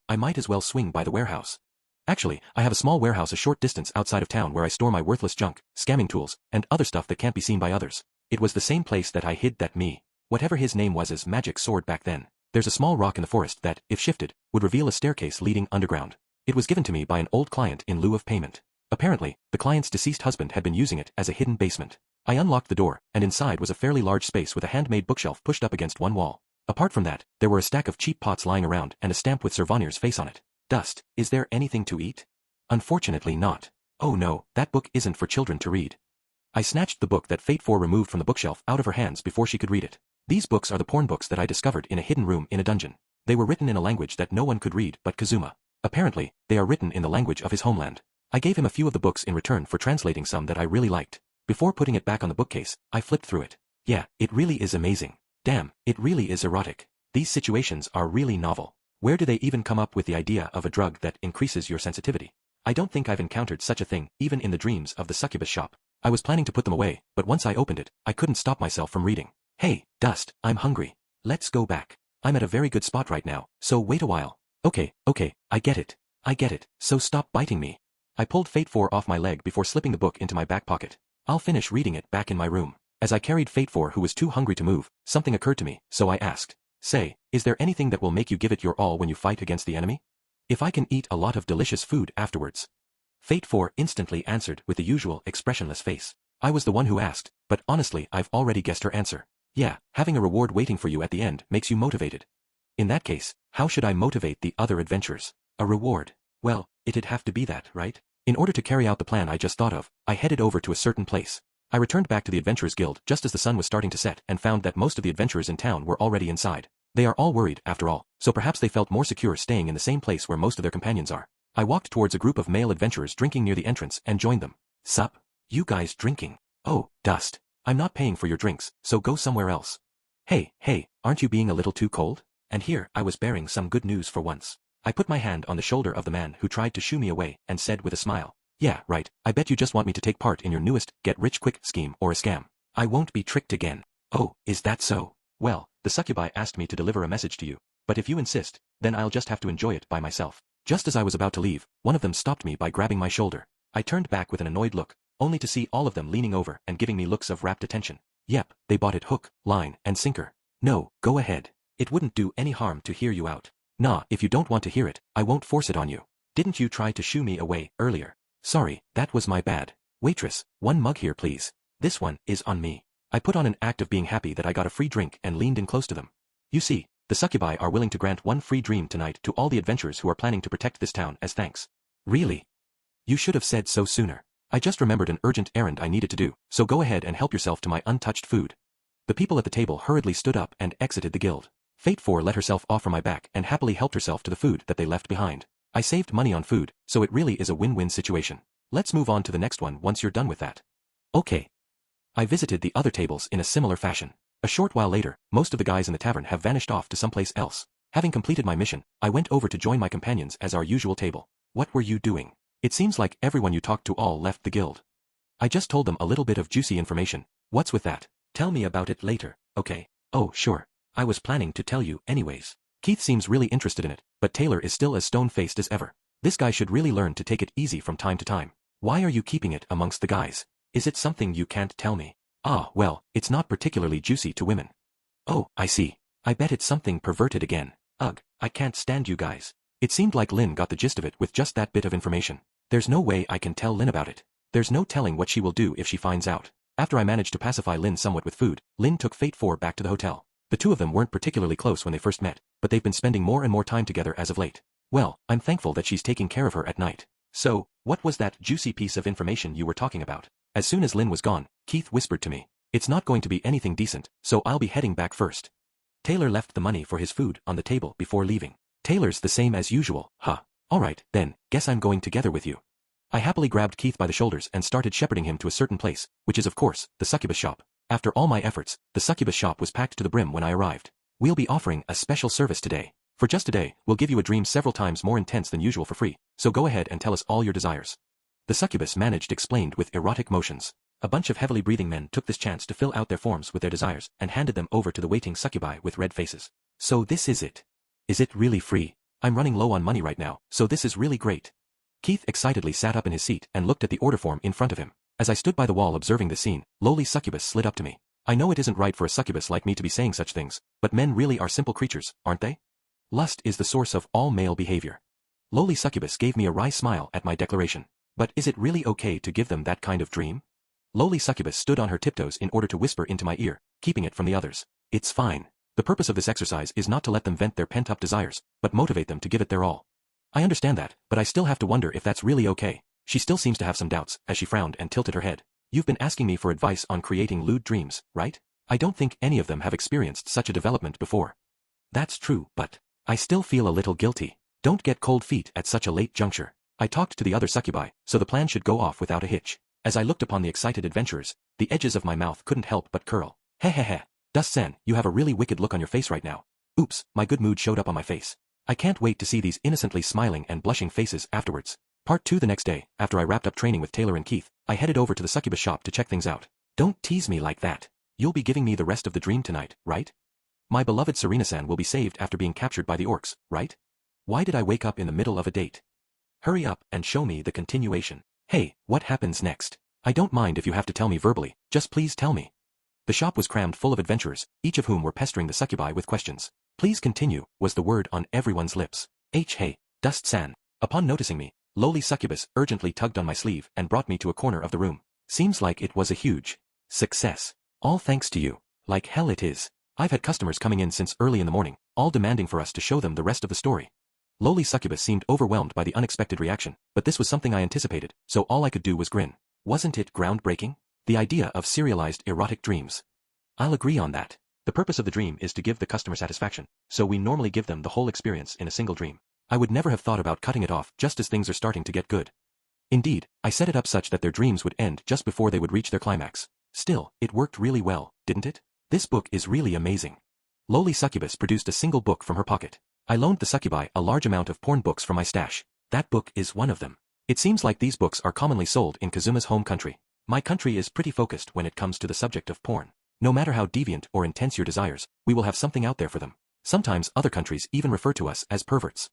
I might as well swing by the warehouse. Actually, I have a small warehouse a short distance outside of town where I store my worthless junk, scamming tools, and other stuff that can't be seen by others. It was the same place that I hid that whatever his name was, magic sword back then. There's a small rock in the forest that, if shifted, would reveal a staircase leading underground. It was given to me by an old client in lieu of payment. Apparently, the client's deceased husband had been using it as a hidden basement. I unlocked the door, and inside was a fairly large space with a handmade bookshelf pushed up against one wall. Apart from that, there were a stack of cheap pots lying around and a stamp with Sir Vanir's face on it. Dust, is there anything to eat? Unfortunately not. Oh no, that book isn't for children to read. I snatched the book that Fate 4 removed from the bookshelf out of her hands before she could read it. These books are the porn books that I discovered in a hidden room in a dungeon. They were written in a language that no one could read but Kazuma. Apparently, they are written in the language of his homeland. I gave him a few of the books in return for translating some that I really liked. Before putting it back on the bookcase, I flipped through it. Yeah, it really is amazing. Damn, it really is erotic. These situations are really novel. Where do they even come up with the idea of a drug that increases your sensitivity? I don't think I've encountered such a thing, even in the dreams of the succubus shop. I was planning to put them away, but once I opened it, I couldn't stop myself from reading. Hey, Dust, I'm hungry. Let's go back. I'm at a very good spot right now, so wait a while. Okay, I get it, so stop biting me. I pulled Fate 4 off my leg before slipping the book into my back pocket. I'll finish reading it back in my room. As I carried Fate 4 who was too hungry to move, something occurred to me, so I asked. Say, is there anything that will make you give it your all when you fight against the enemy? If I can eat a lot of delicious food afterwards. Fate 4 instantly answered with the usual expressionless face. I was the one who asked, but honestly I've already guessed her answer. Yeah, having a reward waiting for you at the end makes you motivated. In that case, how should I motivate the other adventurers? A reward? Well, it'd have to be that, right? In order to carry out the plan I just thought of, I headed over to a certain place. I returned back to the Adventurers Guild just as the sun was starting to set and found that most of the adventurers in town were already inside. They are all worried, after all, so perhaps they felt more secure staying in the same place where most of their companions are. I walked towards a group of male adventurers drinking near the entrance and joined them. Sup? You guys drinking? Oh, Dust. I'm not paying for your drinks, so go somewhere else. Hey, aren't you being a little too cold? And here I was bearing some good news for once. I put my hand on the shoulder of the man who tried to shoo me away and said with a smile. Yeah, right, I bet you just want me to take part in your newest get-rich-quick scheme or a scam. I won't be tricked again. Oh, is that so? Well, the succubi asked me to deliver a message to you, but if you insist, then I'll just have to enjoy it by myself. Just as I was about to leave, one of them stopped me by grabbing my shoulder. I turned back with an annoyed look, only to see all of them leaning over and giving me looks of rapt attention. Yep, they bought it hook, line, and sinker. No, go ahead. It wouldn't do any harm to hear you out. Nah, if you don't want to hear it, I won't force it on you. Didn't you try to shoo me away earlier? Sorry, that was my bad. Waitress, one mug here please. This one is on me. I put on an act of being happy that I got a free drink and leaned in close to them. You see, the succubi are willing to grant one free dream tonight to all the adventurers who are planning to protect this town as thanks. Really? You should have said so sooner. I just remembered an urgent errand I needed to do, so go ahead and help yourself to my untouched food. The people at the table hurriedly stood up and exited the guild. Fate 4 let herself off from my back and happily helped herself to the food that they left behind. I saved money on food, so it really is a win-win situation. Let's move on to the next one once you're done with that. Okay. I visited the other tables in a similar fashion. A short while later, most of the guys in the tavern have vanished off to someplace else. Having completed my mission, I went over to join my companions as our usual table. What were you doing? It seems like everyone you talked to all left the guild. I just told them a little bit of juicy information. What's with that? Tell me about it later, okay? Oh, sure. I was planning to tell you anyways. Keith seems really interested in it, but Taylor is still as stone-faced as ever. This guy should really learn to take it easy from time to time. Why are you keeping it amongst the guys? Is it something you can't tell me? Ah, well, it's not particularly juicy to women. Oh, I see. I bet it's something perverted again. Ugh, I can't stand you guys. It seemed like Lynn got the gist of it with just that bit of information. There's no way I can tell Lynn about it. There's no telling what she will do if she finds out. After I managed to pacify Lynn somewhat with food, Lynn took Fate 4 back to the hotel. The two of them weren't particularly close when they first met, but they've been spending more and more time together as of late. Well, I'm thankful that she's taking care of her at night. So, what was that juicy piece of information you were talking about? As soon as Lynn was gone, Keith whispered to me. It's not going to be anything decent, so I'll be heading back first. Taylor left the money for his food on the table before leaving. Taylor's the same as usual, huh? Alright, then, guess I'm going together with you. I happily grabbed Keith by the shoulders and started shepherding him to a certain place, which is of course, the succubus shop. After all my efforts, the succubus shop was packed to the brim when I arrived. We'll be offering a special service today. For just today, we'll give you a dream several times more intense than usual for free, so go ahead and tell us all your desires. The succubus managed explained with erotic motions. A bunch of heavily breathing men took this chance to fill out their forms with their desires and handed them over to the waiting succubi with red faces. So this is it. Is it really free? I'm running low on money right now, so this is really great. Keith excitedly sat up in his seat and looked at the order form in front of him. As I stood by the wall observing the scene, lowly succubus slid up to me. I know it isn't right for a succubus like me to be saying such things, but men really are simple creatures, aren't they? Lust is the source of all male behavior. Lowly succubus gave me a wry smile at my declaration. But is it really okay to give them that kind of dream? Lowly succubus stood on her tiptoes in order to whisper into my ear, keeping it from the others. It's fine. The purpose of this exercise is not to let them vent their pent-up desires, but motivate them to give it their all. I understand that, but I still have to wonder if that's really okay. She still seems to have some doubts, as she frowned and tilted her head. You've been asking me for advice on creating lewd dreams, right? I don't think any of them have experienced such a development before. That's true, but I still feel a little guilty. Don't get cold feet at such a late juncture. I talked to the other succubi, so the plan should go off without a hitch. As I looked upon the excited adventurers, the edges of my mouth couldn't help but curl. Heh. Dust-san, you have a really wicked look on your face right now. Oops, my good mood showed up on my face. I can't wait to see these innocently smiling and blushing faces afterwards. Part 2 the next day, after I wrapped up training with Taylor and Keith, I headed over to the succubus shop to check things out. Don't tease me like that. You'll be giving me the rest of the dream tonight, right? My beloved Serena-san will be saved after being captured by the orcs, right? Why did I wake up in the middle of a date? Hurry up and show me the continuation. Hey, what happens next? I don't mind if you have to tell me verbally, just please tell me. The shop was crammed full of adventurers, each of whom were pestering the succubi with questions. Please continue, was the word on everyone's lips. Hey, Dust-san. Upon noticing me, lowly succubus urgently tugged on my sleeve and brought me to a corner of the room. Seems like it was a huge success. All thanks to you. Like hell it is. I've had customers coming in since early in the morning, all demanding for us to show them the rest of the story. Lowly succubus seemed overwhelmed by the unexpected reaction, but this was something I anticipated, so all I could do was grin. Wasn't it groundbreaking? The idea of serialized erotic dreams. I'll agree on that. The purpose of the dream is to give the customer satisfaction, so we normally give them the whole experience in a single dream. I would never have thought about cutting it off just as things are starting to get good. Indeed, I set it up such that their dreams would end just before they would reach their climax. Still, it worked really well, didn't it? This book is really amazing. Lowly succubus produced a single book from her pocket. I loaned the succubi a large amount of porn books from my stash. That book is one of them. It seems like these books are commonly sold in Kazuma's home country. My country is pretty focused when it comes to the subject of porn. No matter how deviant or intense your desires, we will have something out there for them. Sometimes other countries even refer to us as perverts.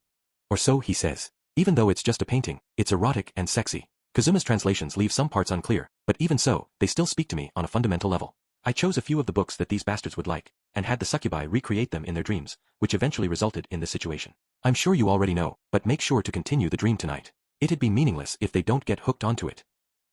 Or so he says. Even though it's just a painting, it's erotic and sexy. Kazuma's translations leave some parts unclear, but even so, they still speak to me on a fundamental level. I chose a few of the books that these bastards would like, and had the succubi recreate them in their dreams, which eventually resulted in this situation. I'm sure you already know, but make sure to continue the dream tonight. It'd be meaningless if they don't get hooked onto it.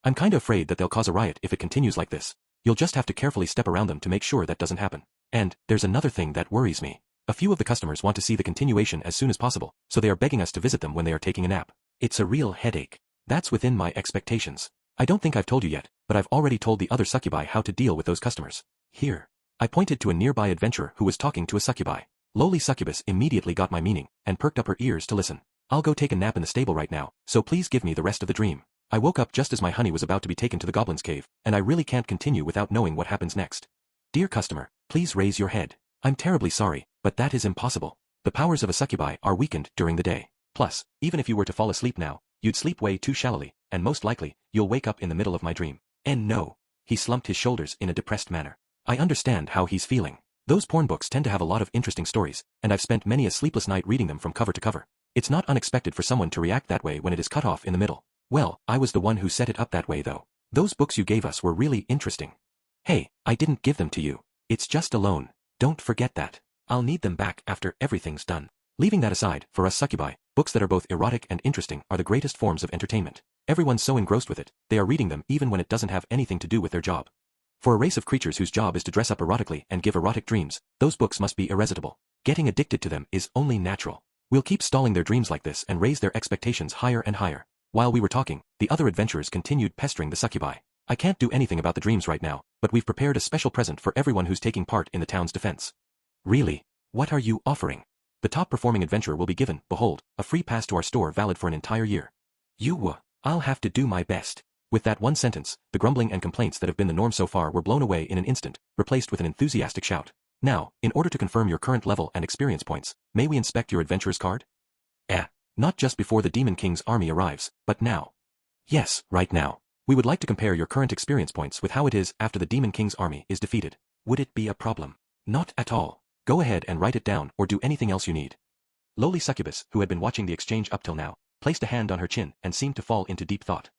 I'm kinda afraid that they'll cause a riot if it continues like this. You'll just have to carefully step around them to make sure that doesn't happen. And, there's another thing that worries me. A few of the customers want to see the continuation as soon as possible, so they are begging us to visit them when they are taking a nap. It's a real headache. That's within my expectations. I don't think I've told you yet, but I've already told the other succubi how to deal with those customers. Here. I pointed to a nearby adventurer who was talking to a succubi. Lowly succubus immediately got my meaning, and perked up her ears to listen. I'll go take a nap in the stable right now, so please give me the rest of the dream. I woke up just as my honey was about to be taken to the goblin's cave, and I really can't continue without knowing what happens next. Dear customer, please raise your head. I'm terribly sorry, but that is impossible. The powers of a succubi are weakened during the day. Plus, even if you were to fall asleep now, you'd sleep way too shallowly, and most likely, you'll wake up in the middle of my dream. And no. He slumped his shoulders in a depressed manner. I understand how he's feeling. Those porn books tend to have a lot of interesting stories, and I've spent many a sleepless night reading them from cover to cover. It's not unexpected for someone to react that way when it is cut off in the middle. Well, I was the one who set it up that way though. Those books you gave us were really interesting. Hey, I didn't give them to you. It's just a loan. Don't forget that. I'll need them back after everything's done. Leaving that aside, for us succubi, books that are both erotic and interesting are the greatest forms of entertainment. Everyone's so engrossed with it, they are reading them even when it doesn't have anything to do with their job. For a race of creatures whose job is to dress up erotically and give erotic dreams, those books must be irresistible. Getting addicted to them is only natural. We'll keep stalling their dreams like this and raise their expectations higher and higher. While we were talking, the other adventurers continued pestering the succubi. I can't do anything about the dreams right now, but we've prepared a special present for everyone who's taking part in the town's defense. Really? What are you offering? The top performing adventurer will be given, behold, a free pass to our store valid for an entire year. I'll have to do my best. With that one sentence, the grumbling and complaints that have been the norm so far were blown away in an instant, replaced with an enthusiastic shout. Now, in order to confirm your current level and experience points, may we inspect your adventurer's card? Not just before the Demon King's army arrives, but now. Yes, right now. We would like to compare your current experience points with how it is after the Demon King's army is defeated. Would it be a problem? Not at all. Go ahead and write it down or do anything else you need. Lowly succubus, who had been watching the exchange up till now, placed a hand on her chin and seemed to fall into deep thought.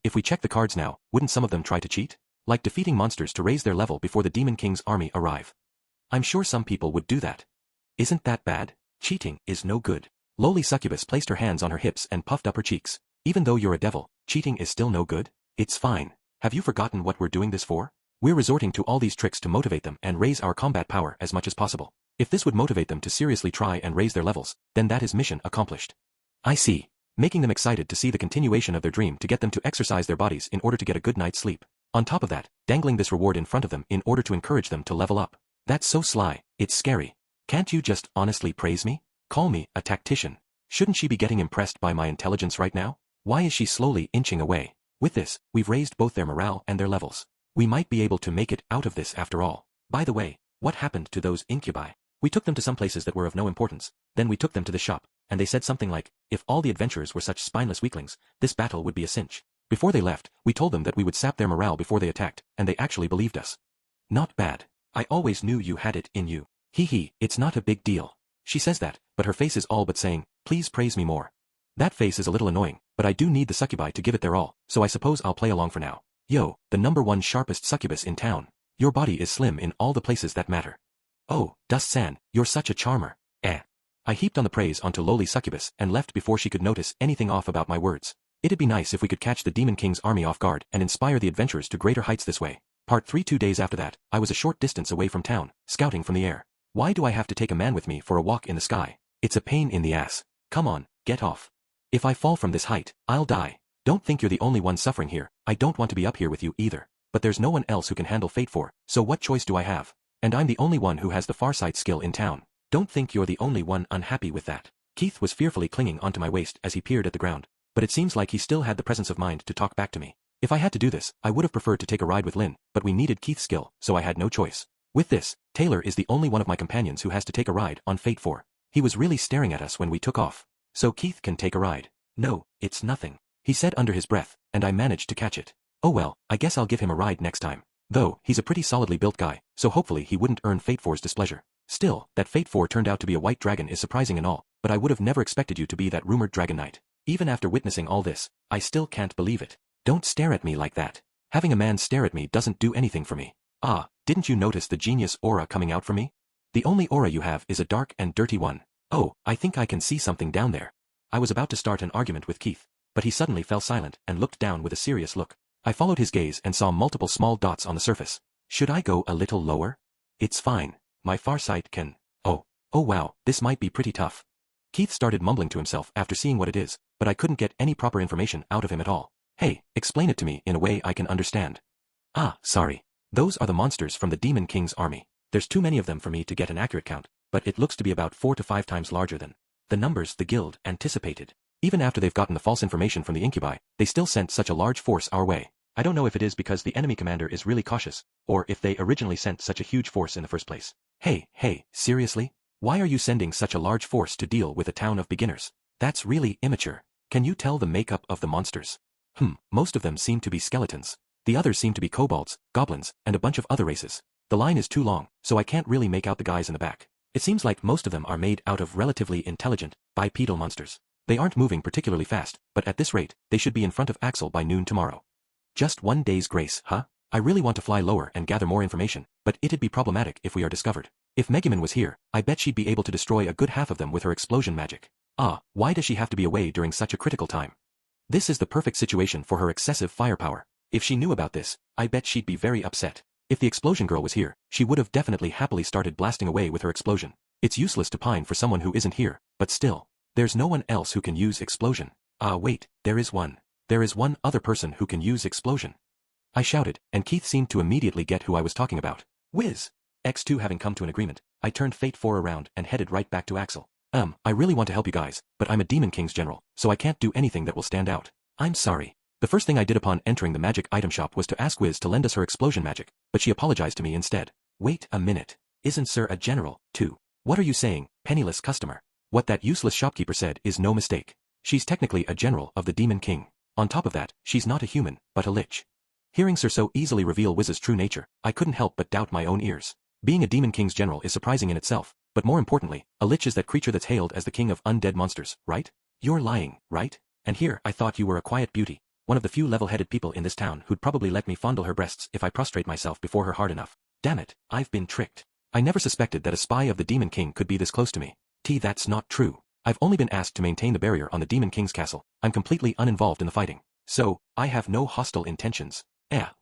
If we check the cards now, wouldn't some of them try to cheat? Like defeating monsters to raise their level before the Demon King's army arrive. I'm sure some people would do that. Isn't that bad? Cheating is no good. Lowly succubus placed her hands on her hips and puffed up her cheeks. Even though you're a devil, cheating is still no good? It's fine. Have you forgotten what we're doing this for? We're resorting to all these tricks to motivate them and raise our combat power as much as possible. If this would motivate them to seriously try and raise their levels, then that is mission accomplished. I see. Making them excited to see the continuation of their dream to get them to exercise their bodies in order to get a good night's sleep. On top of that, dangling this reward in front of them in order to encourage them to level up. That's so sly, it's scary. Can't you just honestly praise me? Call me a tactician. Shouldn't she be getting impressed by my intelligence right now? Why is she slowly inching away? With this, we've raised both their morale and their levels. We might be able to make it out of this after all. By the way, what happened to those incubi? We took them to some places that were of no importance, then we took them to the shop, and they said something like, if all the adventurers were such spineless weaklings, this battle would be a cinch. Before they left, we told them that we would sap their morale before they attacked, and they actually believed us. Not bad. I always knew you had it in you. Hee hee, it's not a big deal. She says that, but her face is all but saying, please praise me more. That face is a little annoying, but I do need the succubi to give it their all, so I suppose I'll play along for now. Yo, the #1 sharpest succubus in town. Your body is slim in all the places that matter. Oh, Dust-san, you're such a charmer. I heaped on the praise onto lowly succubus and left before she could notice anything off about my words. It'd be nice if we could catch the Demon King's army off guard and inspire the adventurers to greater heights this way. Part 3. 2 days after that, I was a short distance away from town, scouting from the air. Why do I have to take a man with me for a walk in the sky? It's a pain in the ass. Come on, get off. If I fall from this height, I'll die. Don't think you're the only one suffering here. I don't want to be up here with you either. But there's no one else who can handle Fate 4, so what choice do I have? And I'm the only one who has the farsight skill in town. Don't think you're the only one unhappy with that. Keith was fearfully clinging onto my waist as he peered at the ground, but it seems like he still had the presence of mind to talk back to me. If I had to do this, I would have preferred to take a ride with Lynn, but we needed Keith's skill, so I had no choice. With this, Taylor is the only one of my companions who has to take a ride on Fate 4. He was really staring at us when we took off. So Keith can take a ride. No, it's nothing, he said under his breath, and I managed to catch it. Oh well, I guess I'll give him a ride next time. Though, he's a pretty solidly built guy, so hopefully he wouldn't earn Fate 4's displeasure. Still, that Fate 4 turned out to be a white dragon is surprising and all, but I would have never expected you to be that rumored Dragon Knight. Even after witnessing all this, I still can't believe it. Don't stare at me like that. Having a man stare at me doesn't do anything for me. Ah, didn't you notice the genius aura coming out from me? The only aura you have is a dark and dirty one. Oh, I think I can see something down there. I was about to start an argument with Keith, but he suddenly fell silent and looked down with a serious look. I followed his gaze and saw multiple small dots on the surface. Should I go a little lower? It's fine. My farsight can... Oh wow, this might be pretty tough. Keith started mumbling to himself after seeing what it is, but I couldn't get any proper information out of him at all. Hey, explain it to me in a way I can understand. Ah, sorry. Those are the monsters from the Demon King's army. There's too many of them for me to get an accurate count, but it looks to be about 4 to 5 times larger than the numbers the guild anticipated. Even after they've gotten the false information from the incubi, they still sent such a large force our way. I don't know if it is because the enemy commander is really cautious, or if they originally sent such a huge force in the first place. Hey, seriously? Why are you sending such a large force to deal with a town of beginners? That's really immature. Can you tell the makeup of the monsters? Most of them seem to be skeletons. The others seem to be kobolds, goblins, and a bunch of other races. The line is too long, so I can't really make out the guys in the back. It seems like most of them are made out of relatively intelligent, bipedal monsters. They aren't moving particularly fast, but at this rate, they should be in front of Axel by noon tomorrow. Just 1 day's grace, huh? I really want to fly lower and gather more information, but it'd be problematic if we are discovered. If Megumin was here, I bet she'd be able to destroy a good half of them with her explosion magic. Ah, why does she have to be away during such a critical time? This is the perfect situation for her excessive firepower. If she knew about this, I bet she'd be very upset. If the explosion girl was here, she would have definitely happily started blasting away with her explosion. It's useless to pine for someone who isn't here, but still. There's no one else who can use explosion. Ah wait, there is one. There is one other person who can use explosion. I shouted, and Keith seemed to immediately get who I was talking about. Whiz! X2 having come to an agreement, I turned Fate 4 around and headed right back to Axel. I really want to help you guys, but I'm a Demon King's general, so I can't do anything that will stand out. I'm sorry. The first thing I did upon entering the magic item shop was to ask Wiz to lend us her explosion magic, but she apologized to me instead. Wait a minute. Isn't Sir a general, too? What are you saying, penniless customer? What that useless shopkeeper said is no mistake. She's technically a general of the Demon King. On top of that, she's not a human, but a lich. Hearing Sir so easily reveal Wiz's true nature, I couldn't help but doubt my own ears. Being a Demon King's general is surprising in itself, but more importantly, a lich is that creature that's hailed as the king of undead monsters, right? You're lying, right? And here I thought you were a quiet beauty, one of the few level-headed people in this town who'd probably let me fondle her breasts if I prostrate myself before her hard enough. Damn it, I've been tricked. I never suspected that a spy of the Demon King could be this close to me. That's not true. I've only been asked to maintain the barrier on the Demon King's castle. I'm completely uninvolved in the fighting. So, I have no hostile intentions.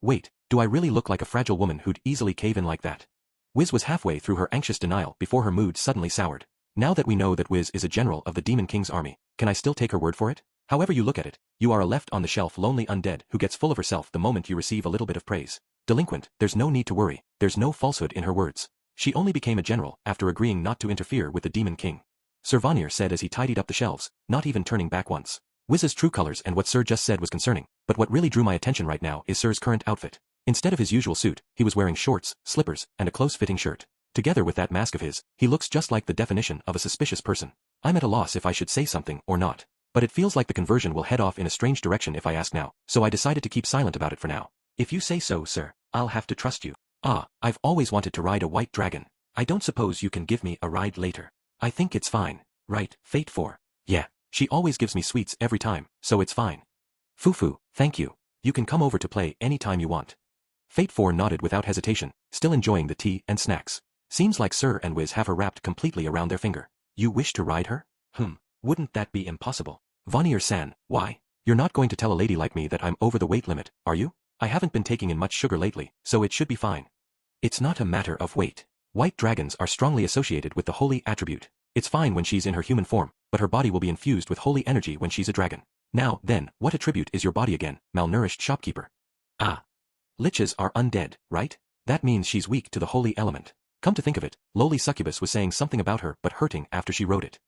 Wait, do I really look like a fragile woman who'd easily cave in like that? Wiz was halfway through her anxious denial before her mood suddenly soured. Now that we know that Wiz is a general of the Demon King's army, can I still take her word for it? However you look at it, you are a left-on-the-shelf lonely undead who gets full of herself the moment you receive a little bit of praise. Delinquent, there's no need to worry, there's no falsehood in her words. She only became a general after agreeing not to interfere with the Demon King. Sir Vanir said as he tidied up the shelves, not even turning back once. Wiz's true colors and what Sir just said was concerning, but what really drew my attention right now is Sir's current outfit. Instead of his usual suit, he was wearing shorts, slippers, and a close-fitting shirt. Together with that mask of his, he looks just like the definition of a suspicious person. I'm at a loss if I should say something or not. But it feels like the conversion will head off in a strange direction if I ask now, so I decided to keep silent about it for now. If you say so, sir, I'll have to trust you. Ah, I've always wanted to ride a white dragon. I don't suppose you can give me a ride later. I think it's fine. Right, Fate 4. Yeah, she always gives me sweets every time, so it's fine. Fufu, thank you. You can come over to play any time you want. Fate 4 nodded without hesitation, still enjoying the tea and snacks. Seems like Sir and Wiz have her wrapped completely around their finger. You wish to ride her? Wouldn't that be impossible? Vanir-san, why? You're not going to tell a lady like me that I'm over the weight limit, are you? I haven't been taking in much sugar lately, so it should be fine. It's not a matter of weight. White dragons are strongly associated with the holy attribute. It's fine when she's in her human form, but her body will be infused with holy energy when she's a dragon. Now, then, what attribute is your body again, malnourished shopkeeper? Ah. Liches are undead, right? That means she's weak to the holy element. Come to think of it, lowly succubus was saying something about her but hurting after she wrote it.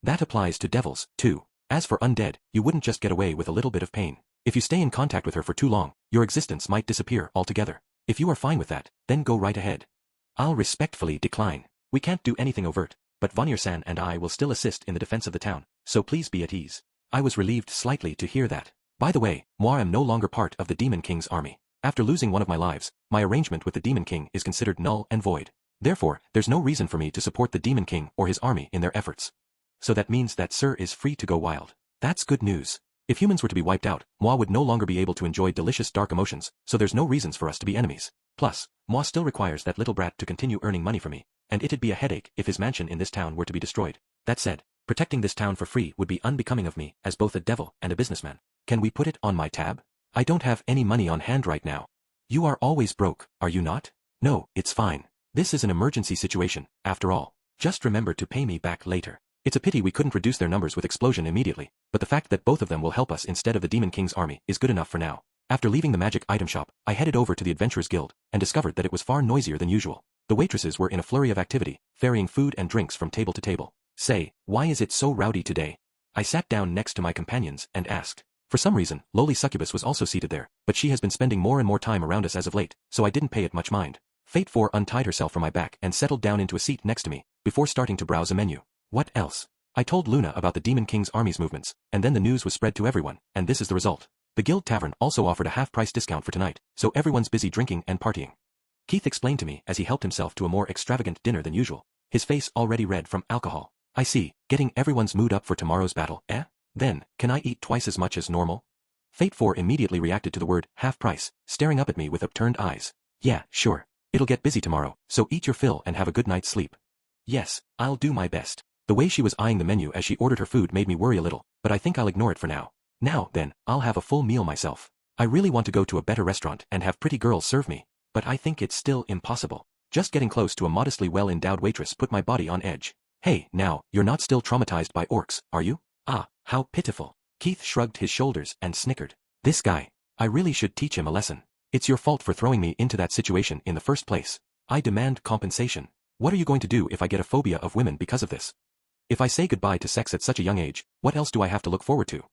That applies to devils, too. As for undead, you wouldn't just get away with a little bit of pain. If you stay in contact with her for too long, your existence might disappear altogether. If you are fine with that, then go right ahead. I'll respectfully decline. We can't do anything overt, but Vanir-san and I will still assist in the defense of the town, so please be at ease. I was relieved slightly to hear that. By the way, moi am no longer part of the Demon King's army. After losing one of my lives, my arrangement with the Demon King is considered null and void. Therefore, there's no reason for me to support the Demon King or his army in their efforts. So that means that Sir is free to go wild. That's good news. If humans were to be wiped out, moi would no longer be able to enjoy delicious dark emotions, so there's no reasons for us to be enemies. Plus, moi still requires that little brat to continue earning money for me, and it'd be a headache if his mansion in this town were to be destroyed. That said, protecting this town for free would be unbecoming of me as both a devil and a businessman. Can we put it on my tab? I don't have any money on hand right now. You are always broke, are you not? No, it's fine. This is an emergency situation, after all. Just remember to pay me back later. It's a pity we couldn't reduce their numbers with explosion immediately, but the fact that both of them will help us instead of the Demon King's army is good enough for now. After leaving the magic item shop, I headed over to the Adventurers Guild, and discovered that it was far noisier than usual. The waitresses were in a flurry of activity, ferrying food and drinks from table to table. Say, why is it so rowdy today? I sat down next to my companions and asked. For some reason, lowly succubus was also seated there, but she has been spending more and more time around us as of late, so I didn't pay it much mind. Fate 4 untied herself from my back and settled down into a seat next to me, before starting to browse a menu. What else? I told Luna about the Demon King's army's movements, and then the news was spread to everyone, and this is the result. The Guild Tavern also offered a half-price discount for tonight, so everyone's busy drinking and partying. Keith explained to me as he helped himself to a more extravagant dinner than usual, his face already red from alcohol. I see, getting everyone's mood up for tomorrow's battle, eh? Then, can I eat twice as much as normal? Fate 4 immediately reacted to the word half-price, staring up at me with upturned eyes. Yeah, sure. It'll get busy tomorrow, so eat your fill and have a good night's sleep. Yes, I'll do my best. The way she was eyeing the menu as she ordered her food made me worry a little, but I think I'll ignore it for now. Now, then, I'll have a full meal myself. I really want to go to a better restaurant and have pretty girls serve me, but I think it's still impossible. Just getting close to a modestly well-endowed waitress put my body on edge. Hey, now, you're not still traumatized by orcs, are you? Ah, how pitiful. Keith shrugged his shoulders and snickered. This guy. I really should teach him a lesson. It's your fault for throwing me into that situation in the first place. I demand compensation. What are you going to do if I get a phobia of women because of this? If I say goodbye to sex at such a young age, what else do I have to look forward to?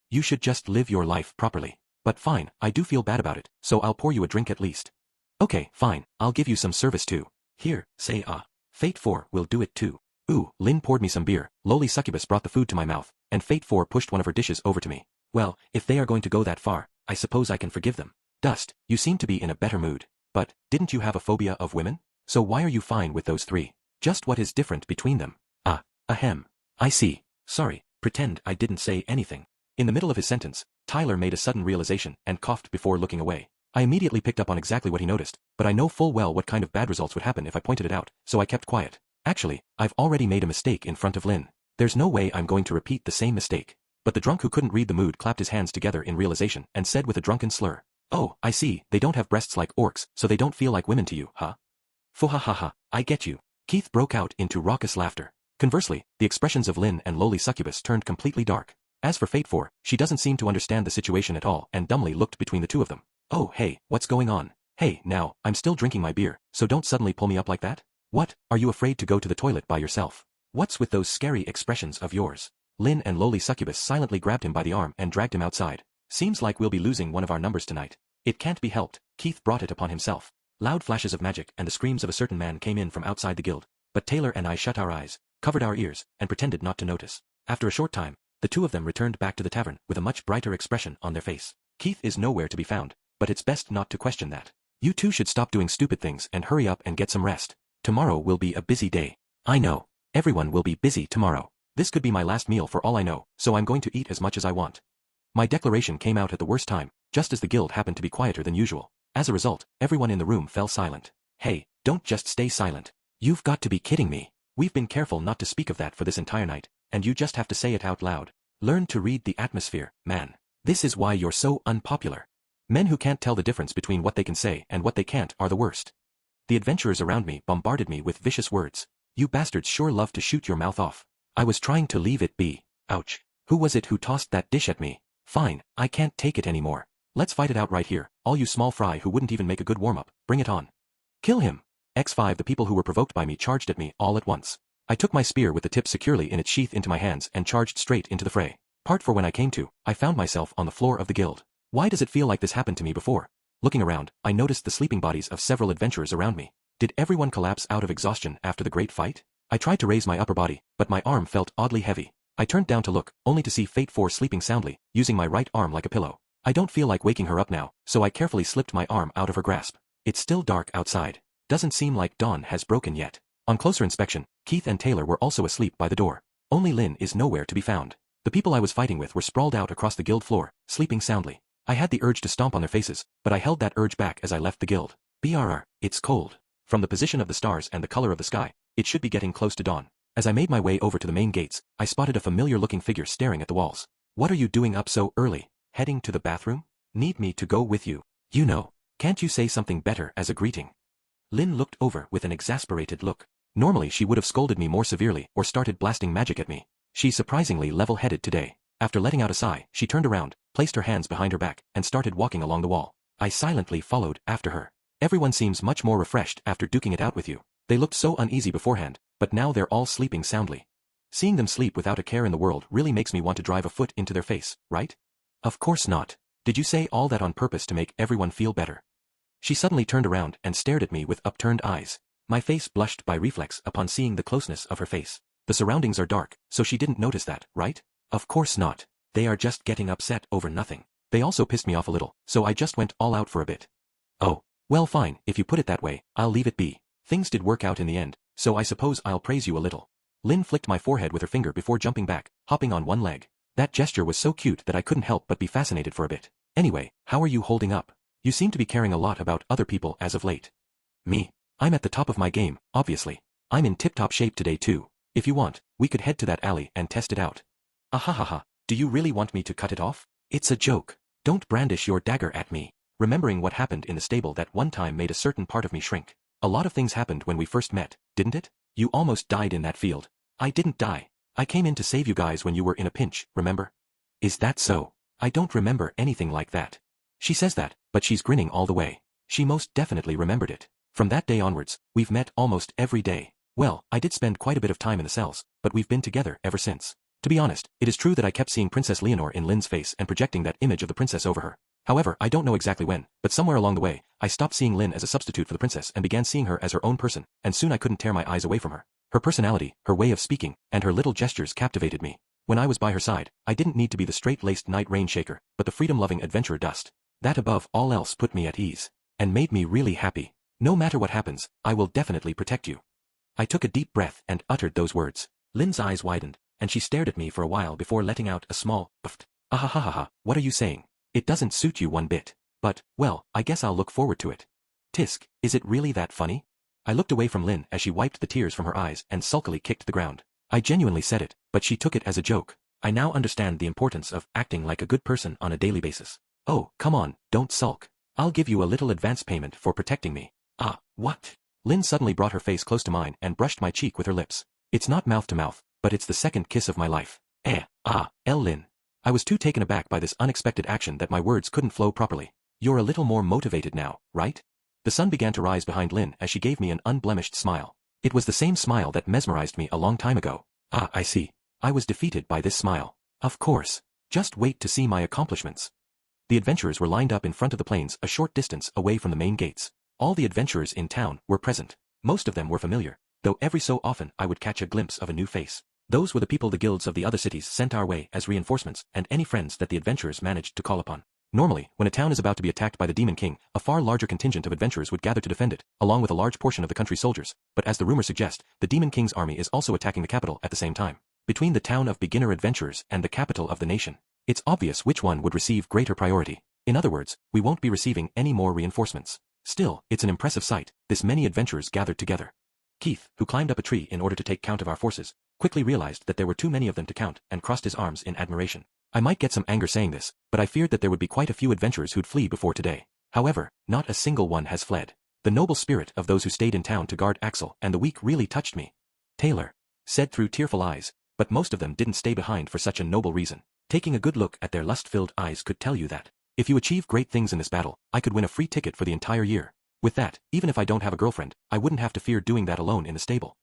You should just live your life properly. But fine, I do feel bad about it, so I'll pour you a drink at least. Okay, fine, I'll give you some service too. Here, say ah. Fate 4 will do it too. Ooh, Lynn poured me some beer, lowly succubus brought the food to my mouth, and Fate 4 pushed one of her dishes over to me. Well, if they are going to go that far, I suppose I can forgive them. Dust, you seem to be in a better mood. But, didn't you have a phobia of women? So why are you fine with those three? Just what is different between them? Ah, ahem. I see. Sorry, pretend I didn't say anything. In the middle of his sentence, Tyler made a sudden realization and coughed before looking away. I immediately picked up on exactly what he noticed, but I know full well what kind of bad results would happen if I pointed it out, so I kept quiet. Actually, I've already made a mistake in front of Lynn. There's no way I'm going to repeat the same mistake. But the drunk who couldn't read the mood clapped his hands together in realization and said with a drunken slur. Oh, I see, they don't have breasts like orcs, so they don't feel like women to you, huh? Fuhahaha, I get you. Keith broke out into raucous laughter. Conversely, the expressions of Lin and lowly succubus turned completely dark. As for Fate 4, she doesn't seem to understand the situation at all and dumbly looked between the two of them. Oh hey, what's going on? Hey, now, I'm still drinking my beer, so don't suddenly pull me up like that. What, are you afraid to go to the toilet by yourself? What's with those scary expressions of yours? Lin and lowly succubus silently grabbed him by the arm and dragged him outside. Seems like we'll be losing one of our numbers tonight. It can't be helped, Keith brought it upon himself. Loud flashes of magic and the screams of a certain man came in from outside the guild, but Taylor and I shut our eyes, covered our ears, and pretended not to notice. After a short time, the two of them returned back to the tavern with a much brighter expression on their face. Keith is nowhere to be found, but it's best not to question that. You two should stop doing stupid things and hurry up and get some rest. Tomorrow will be a busy day. I know. Everyone will be busy tomorrow. This could be my last meal for all I know, so I'm going to eat as much as I want. My declaration came out at the worst time, just as the guild happened to be quieter than usual. As a result, everyone in the room fell silent. Hey, don't just stay silent. You've got to be kidding me. We've been careful not to speak of that for this entire night, and you just have to say it out loud. Learn to read the atmosphere, man. This is why you're so unpopular. Men who can't tell the difference between what they can say and what they can't are the worst. The adventurers around me bombarded me with vicious words. You bastards sure love to shoot your mouth off. I was trying to leave it be. Ouch. Who was it who tossed that dish at me? Fine, I can't take it anymore. Let's fight it out right here, all you small fry who wouldn't even make a good warm-up, bring it on. Kill him. X5 The people who were provoked by me charged at me all at once. I took my spear with the tip securely in its sheath into my hands and charged straight into the fray. Part 4 When I came to, I found myself on the floor of the guild. Why does it feel like this happened to me before? Looking around, I noticed the sleeping bodies of several adventurers around me. Did everyone collapse out of exhaustion after the great fight? I tried to raise my upper body, but my arm felt oddly heavy. I turned down to look, only to see Fate 4 sleeping soundly, using my right arm like a pillow. I don't feel like waking her up now, so I carefully slipped my arm out of her grasp. It's still dark outside. Doesn't seem like dawn has broken yet. On closer inspection, Keith and Taylor were also asleep by the door. Only Lin is nowhere to be found. The people I was fighting with were sprawled out across the guild floor, sleeping soundly. I had the urge to stomp on their faces, but I held that urge back as I left the guild. BRR, it's cold. From the position of the stars and the color of the sky, it should be getting close to dawn. As I made my way over to the main gates, I spotted a familiar-looking figure staring at the walls. What are you doing up so early? Heading to the bathroom? Need me to go with you? You know, can't you say something better as a greeting? Lin looked over with an exasperated look. Normally she would have scolded me more severely or started blasting magic at me. She's surprisingly level-headed today. After letting out a sigh, she turned around, placed her hands behind her back, and started walking along the wall. I silently followed after her. Everyone seems much more refreshed after duking it out with you. They looked so uneasy beforehand, but now they're all sleeping soundly. Seeing them sleep without a care in the world really makes me want to drive a foot into their face, right? Of course not. Did you say all that on purpose to make everyone feel better? She suddenly turned around and stared at me with upturned eyes. My face blushed by reflex upon seeing the closeness of her face. The surroundings are dark, so she didn't notice that, right? Of course not. They are just getting upset over nothing. They also pissed me off a little, so I just went all out for a bit. Oh, well fine, if you put it that way, I'll leave it be. Things did work out in the end, so I suppose I'll praise you a little. Lin flicked my forehead with her finger before jumping back, hopping on one leg. That gesture was so cute that I couldn't help but be fascinated for a bit. Anyway, how are you holding up? You seem to be caring a lot about other people as of late. Me? I'm at the top of my game, obviously. I'm in tip-top shape today too. If you want, we could head to that alley and test it out. Ahahaha, do you really want me to cut it off? It's a joke. Don't brandish your dagger at me. Remembering what happened in the stable that one time made a certain part of me shrink. A lot of things happened when we first met, didn't it? You almost died in that field. I didn't die. I came in to save you guys when you were in a pinch, remember? Is that so? I don't remember anything like that. She says that, but she's grinning all the way. She most definitely remembered it. From that day onwards, we've met almost every day. Well, I did spend quite a bit of time in the cells, but we've been together ever since. To be honest, it is true that I kept seeing Princess Leonore in Lin's face and projecting that image of the princess over her. However, I don't know exactly when, but somewhere along the way, I stopped seeing Lin as a substitute for the princess and began seeing her as her own person, and soon I couldn't tear my eyes away from her. Her personality, her way of speaking, and her little gestures captivated me. When I was by her side, I didn't need to be the straight-laced night rain shaker, but the freedom-loving adventurer dust. That above all else put me at ease, and made me really happy. No matter what happens, I will definitely protect you. I took a deep breath and uttered those words. Lin's eyes widened, and she stared at me for a while before letting out a small, puffed. Ahahaha, what are you saying? It doesn't suit you one bit. But, well, I guess I'll look forward to it. Tisk, is it really that funny? I looked away from Lin as she wiped the tears from her eyes and sulkily kicked the ground. I genuinely said it, but she took it as a joke. I now understand the importance of acting like a good person on a daily basis. Oh, come on, don't sulk. I'll give you a little advance payment for protecting me. Ah, what? Lin suddenly brought her face close to mine and brushed my cheek with her lips. It's not mouth to mouth, but it's the second kiss of my life. Lin. I was too taken aback by this unexpected action that my words couldn't flow properly. You're a little more motivated now, right? The sun began to rise behind Lin as she gave me an unblemished smile. It was the same smile that mesmerized me a long time ago. I see. I was defeated by this smile. Of course. Just wait to see my accomplishments. The adventurers were lined up in front of the plains a short distance away from the main gates. All the adventurers in town were present. Most of them were familiar, though every so often I would catch a glimpse of a new face. Those were the people the guilds of the other cities sent our way as reinforcements and any friends that the adventurers managed to call upon. Normally, when a town is about to be attacked by the Demon King, a far larger contingent of adventurers would gather to defend it, along with a large portion of the country's soldiers, but as the rumors suggest, the Demon King's army is also attacking the capital at the same time. Between the town of beginner adventurers and the capital of the nation, it's obvious which one would receive greater priority. In other words, we won't be receiving any more reinforcements. Still, it's an impressive sight, this many adventurers gathered together. Keith, who climbed up a tree in order to take count of our forces, quickly realized that there were too many of them to count and crossed his arms in admiration. I might get some anger saying this, but I feared that there would be quite a few adventurers who'd flee before today. However, not a single one has fled. The noble spirit of those who stayed in town to guard Axel and the weak really touched me. Taylor said through tearful eyes, but most of them didn't stay behind for such a noble reason. Taking a good look at their lust-filled eyes could tell you that. If you achieve great things in this battle, I could win a free ticket for the entire year. With that, even if I don't have a girlfriend, I wouldn't have to fear doing that alone in the stable.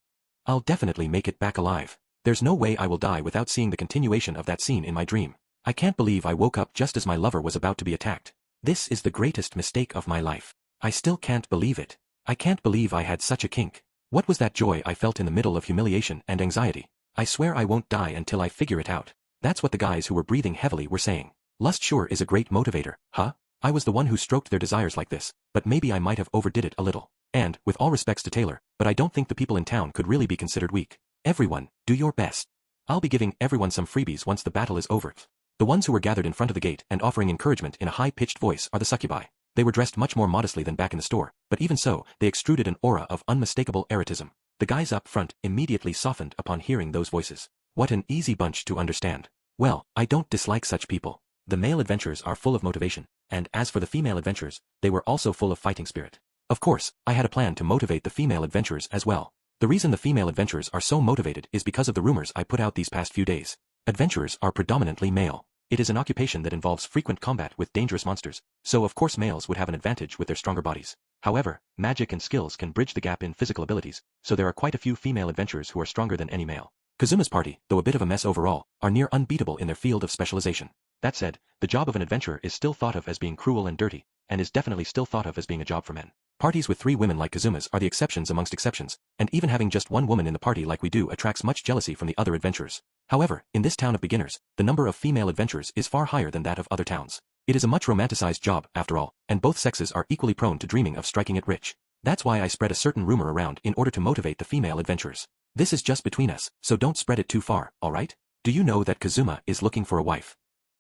I'll definitely make it back alive. There's no way I will die without seeing the continuation of that scene in my dream. I can't believe I woke up just as my lover was about to be attacked. This is the greatest mistake of my life. I still can't believe it. I can't believe I had such a kink. What was that joy I felt in the middle of humiliation and anxiety? I swear I won't die until I figure it out. That's what the guys who were breathing heavily were saying. Lust sure is a great motivator, huh? I was the one who stroked their desires like this, but maybe I might have overdid it a little. And, with all respects to Taylor, but I don't think the people in town could really be considered weak. Everyone, do your best. I'll be giving everyone some freebies once the battle is over. The ones who were gathered in front of the gate and offering encouragement in a high-pitched voice are the succubi. They were dressed much more modestly than back in the store, but even so, they extruded an aura of unmistakable erotism. The guys up front immediately softened upon hearing those voices. What an easy bunch to understand. Well, I don't dislike such people. The male adventurers are full of motivation, and as for the female adventurers, they were also full of fighting spirit. Of course, I had a plan to motivate the female adventurers as well. The reason the female adventurers are so motivated is because of the rumors I put out these past few days. Adventurers are predominantly male. It is an occupation that involves frequent combat with dangerous monsters, so of course males would have an advantage with their stronger bodies. However, magic and skills can bridge the gap in physical abilities, so there are quite a few female adventurers who are stronger than any male. Kazuma's party, though a bit of a mess overall, are near unbeatable in their field of specialization. That said, the job of an adventurer is still thought of as being cruel and dirty, and is definitely still thought of as being a job for men. Parties with 3 women like Kazuma's are the exceptions amongst exceptions, and even having just one woman in the party like we do attracts much jealousy from the other adventurers. However, in this town of beginners, the number of female adventurers is far higher than that of other towns. It is a much romanticized job, after all, and both sexes are equally prone to dreaming of striking it rich. That's why I spread a certain rumor around in order to motivate the female adventurers. This is just between us, so don't spread it too far, alright? Do you know that Kazuma is looking for a wife?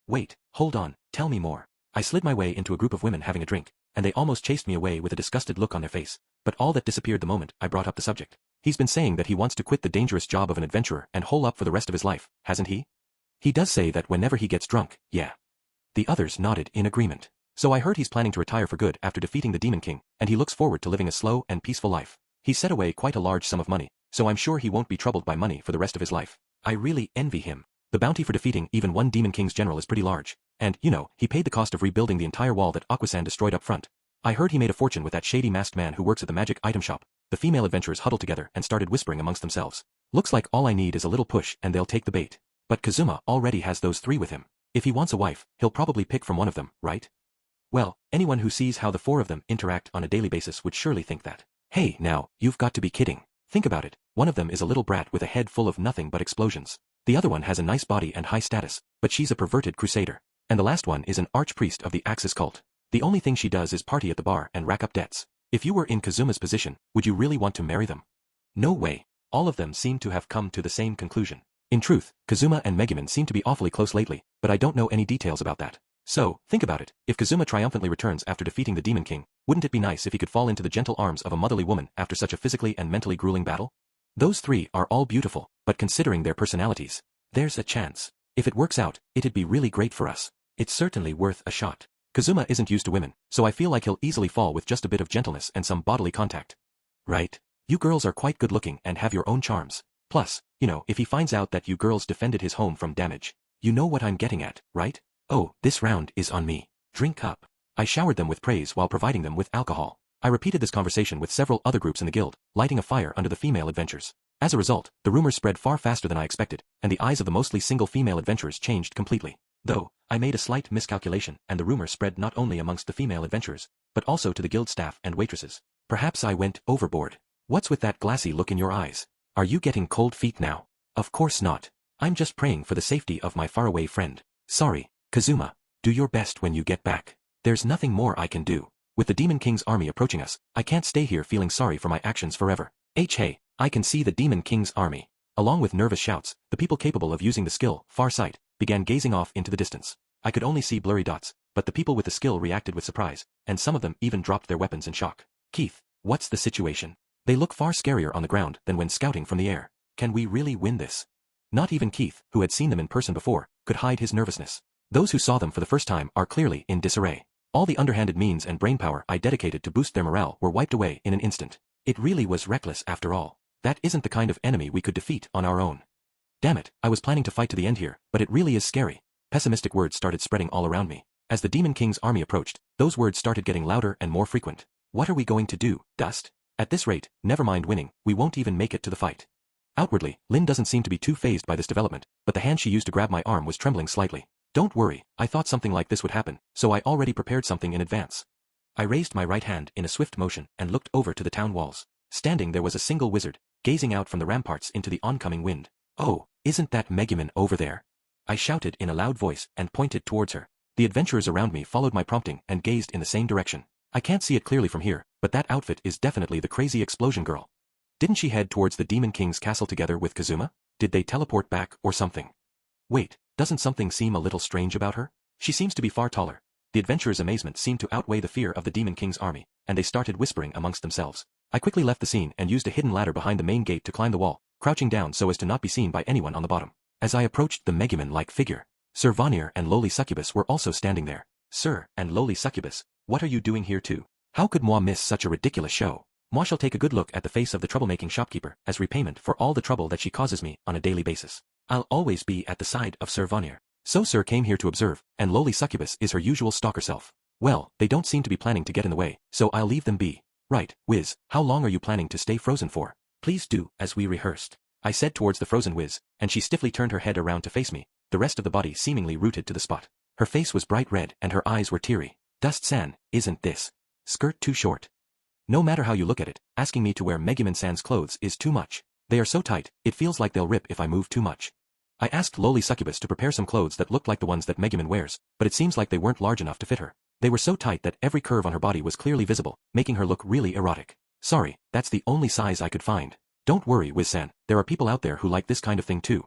Wait, hold on, tell me more. I slid my way into a group of women having a drink, and they almost chased me away with a disgusted look on their face, but all that disappeared the moment I brought up the subject. He's been saying that he wants to quit the dangerous job of an adventurer and hole up for the rest of his life, hasn't he? He does say that whenever he gets drunk, yeah. The others nodded in agreement. So I heard he's planning to retire for good after defeating the Demon King, and he looks forward to living a slow and peaceful life. He set away quite a large sum of money, so I'm sure he won't be troubled by money for the rest of his life. I really envy him. The bounty for defeating even one Demon King's general is pretty large, and, you know, he paid the cost of rebuilding the entire wall that Aquasan destroyed up front. I heard he made a fortune with that shady masked man who works at the magic item shop. The female adventurers huddled together and started whispering amongst themselves. Looks like all I need is a little push and they'll take the bait. But Kazuma already has those 3 with him. If he wants a wife, he'll probably pick from one of them, right? Well, anyone who sees how the 4 of them interact on a daily basis would surely think that. Hey, now, you've got to be kidding. Think about it. One of them is a little brat with a head full of nothing but explosions. The other one has a nice body and high status, but she's a perverted crusader. And the last one is an archpriest of the Axis cult. The only thing she does is party at the bar and rack up debts. If you were in Kazuma's position, would you really want to marry them? No way. All of them seem to have come to the same conclusion. In truth, Kazuma and Megumin seem to be awfully close lately, but I don't know any details about that. So, think about it. If Kazuma triumphantly returns after defeating the Demon King, wouldn't it be nice if he could fall into the gentle arms of a motherly woman after such a physically and mentally grueling battle? Those 3 are all beautiful, but considering their personalities, there's a chance. If it works out, it'd be really great for us. It's certainly worth a shot. Kazuma isn't used to women, so I feel like he'll easily fall with just a bit of gentleness and some bodily contact. Right? You girls are quite good looking and have your own charms. Plus, if he finds out that you girls defended his home from damage. You know what I'm getting at, right? Oh, this round is on me. Drink up. I showered them with praise while providing them with alcohol. I repeated this conversation with several other groups in the guild, lighting a fire under the female adventurers. As a result, the rumors spread far faster than I expected, and the eyes of the mostly single female adventurers changed completely. Though, I made a slight miscalculation, and the rumor spread not only amongst the female adventurers, but also to the guild staff and waitresses. Perhaps I went overboard. What's with that glassy look in your eyes? Are you getting cold feet now? Of course not. I'm just praying for the safety of my faraway friend. Sorry, Kazuma. Do your best when you get back. There's nothing more I can do. With the Demon King's army approaching us, I can't stay here feeling sorry for my actions forever. Hey, I can see the Demon King's army. Along with nervous shouts, the people capable of using the skill, Far Sight, began gazing off into the distance. I could only see blurry dots, but the people with the skill reacted with surprise, and some of them even dropped their weapons in shock. Keith, what's the situation? They look far scarier on the ground than when scouting from the air. Can we really win this? Not even Keith, who had seen them in person before, could hide his nervousness. Those who saw them for the first time are clearly in disarray. All the underhanded means and brainpower I dedicated to boost their morale were wiped away in an instant. It really was reckless after all. That isn't the kind of enemy we could defeat on our own. Damn it, I was planning to fight to the end here, but it really is scary. Pessimistic words started spreading all around me. As the Demon King's army approached, those words started getting louder and more frequent. What are we going to do, Dust? At this rate, never mind winning, we won't even make it to the fight. Outwardly, Lynn doesn't seem to be too fazed by this development, but the hand she used to grab my arm was trembling slightly. Don't worry, I thought something like this would happen, so I already prepared something in advance. I raised my right hand in a swift motion and looked over to the town walls. Standing there was a single wizard, gazing out from the ramparts into the oncoming wind. Oh, isn't that Megumin over there? I shouted in a loud voice and pointed towards her. The adventurers around me followed my prompting and gazed in the same direction. I can't see it clearly from here, but that outfit is definitely the crazy explosion girl. Didn't she head towards the Demon King's castle together with Kazuma? Did they teleport back or something? Wait, doesn't something seem a little strange about her? She seems to be far taller. The adventurers' amazement seemed to outweigh the fear of the Demon King's army, and they started whispering amongst themselves. I quickly left the scene and used a hidden ladder behind the main gate to climb the wall, crouching down so as to not be seen by anyone on the bottom. As I approached the Megumin-like figure, Sir Vanir and lowly Succubus were also standing there. Sir and lowly Succubus, what are you doing here too? How could moi miss such a ridiculous show? Moi shall take a good look at the face of the troublemaking shopkeeper as repayment for all the trouble that she causes me on a daily basis. I'll always be at the side of Sir Vanir. So Sir came here to observe, and lowly Succubus is her usual stalker self. Well, they don't seem to be planning to get in the way, so I'll leave them be. Right, Wiz, how long are you planning to stay frozen for? Please do, as we rehearsed. I said towards the frozen Wiz, and she stiffly turned her head around to face me, the rest of the body seemingly rooted to the spot. Her face was bright red and her eyes were teary. Dust-san, isn't this skirt too short? No matter how you look at it, asking me to wear Megumin-san's clothes is too much. They are so tight, it feels like they'll rip if I move too much. I asked lowly Succubus to prepare some clothes that looked like the ones that Megumin wears, but it seems like they weren't large enough to fit her. They were so tight that every curve on her body was clearly visible, making her look really erotic. Sorry, that's the only size I could find. Don't worry, Wiz-san, there are people out there who like this kind of thing too.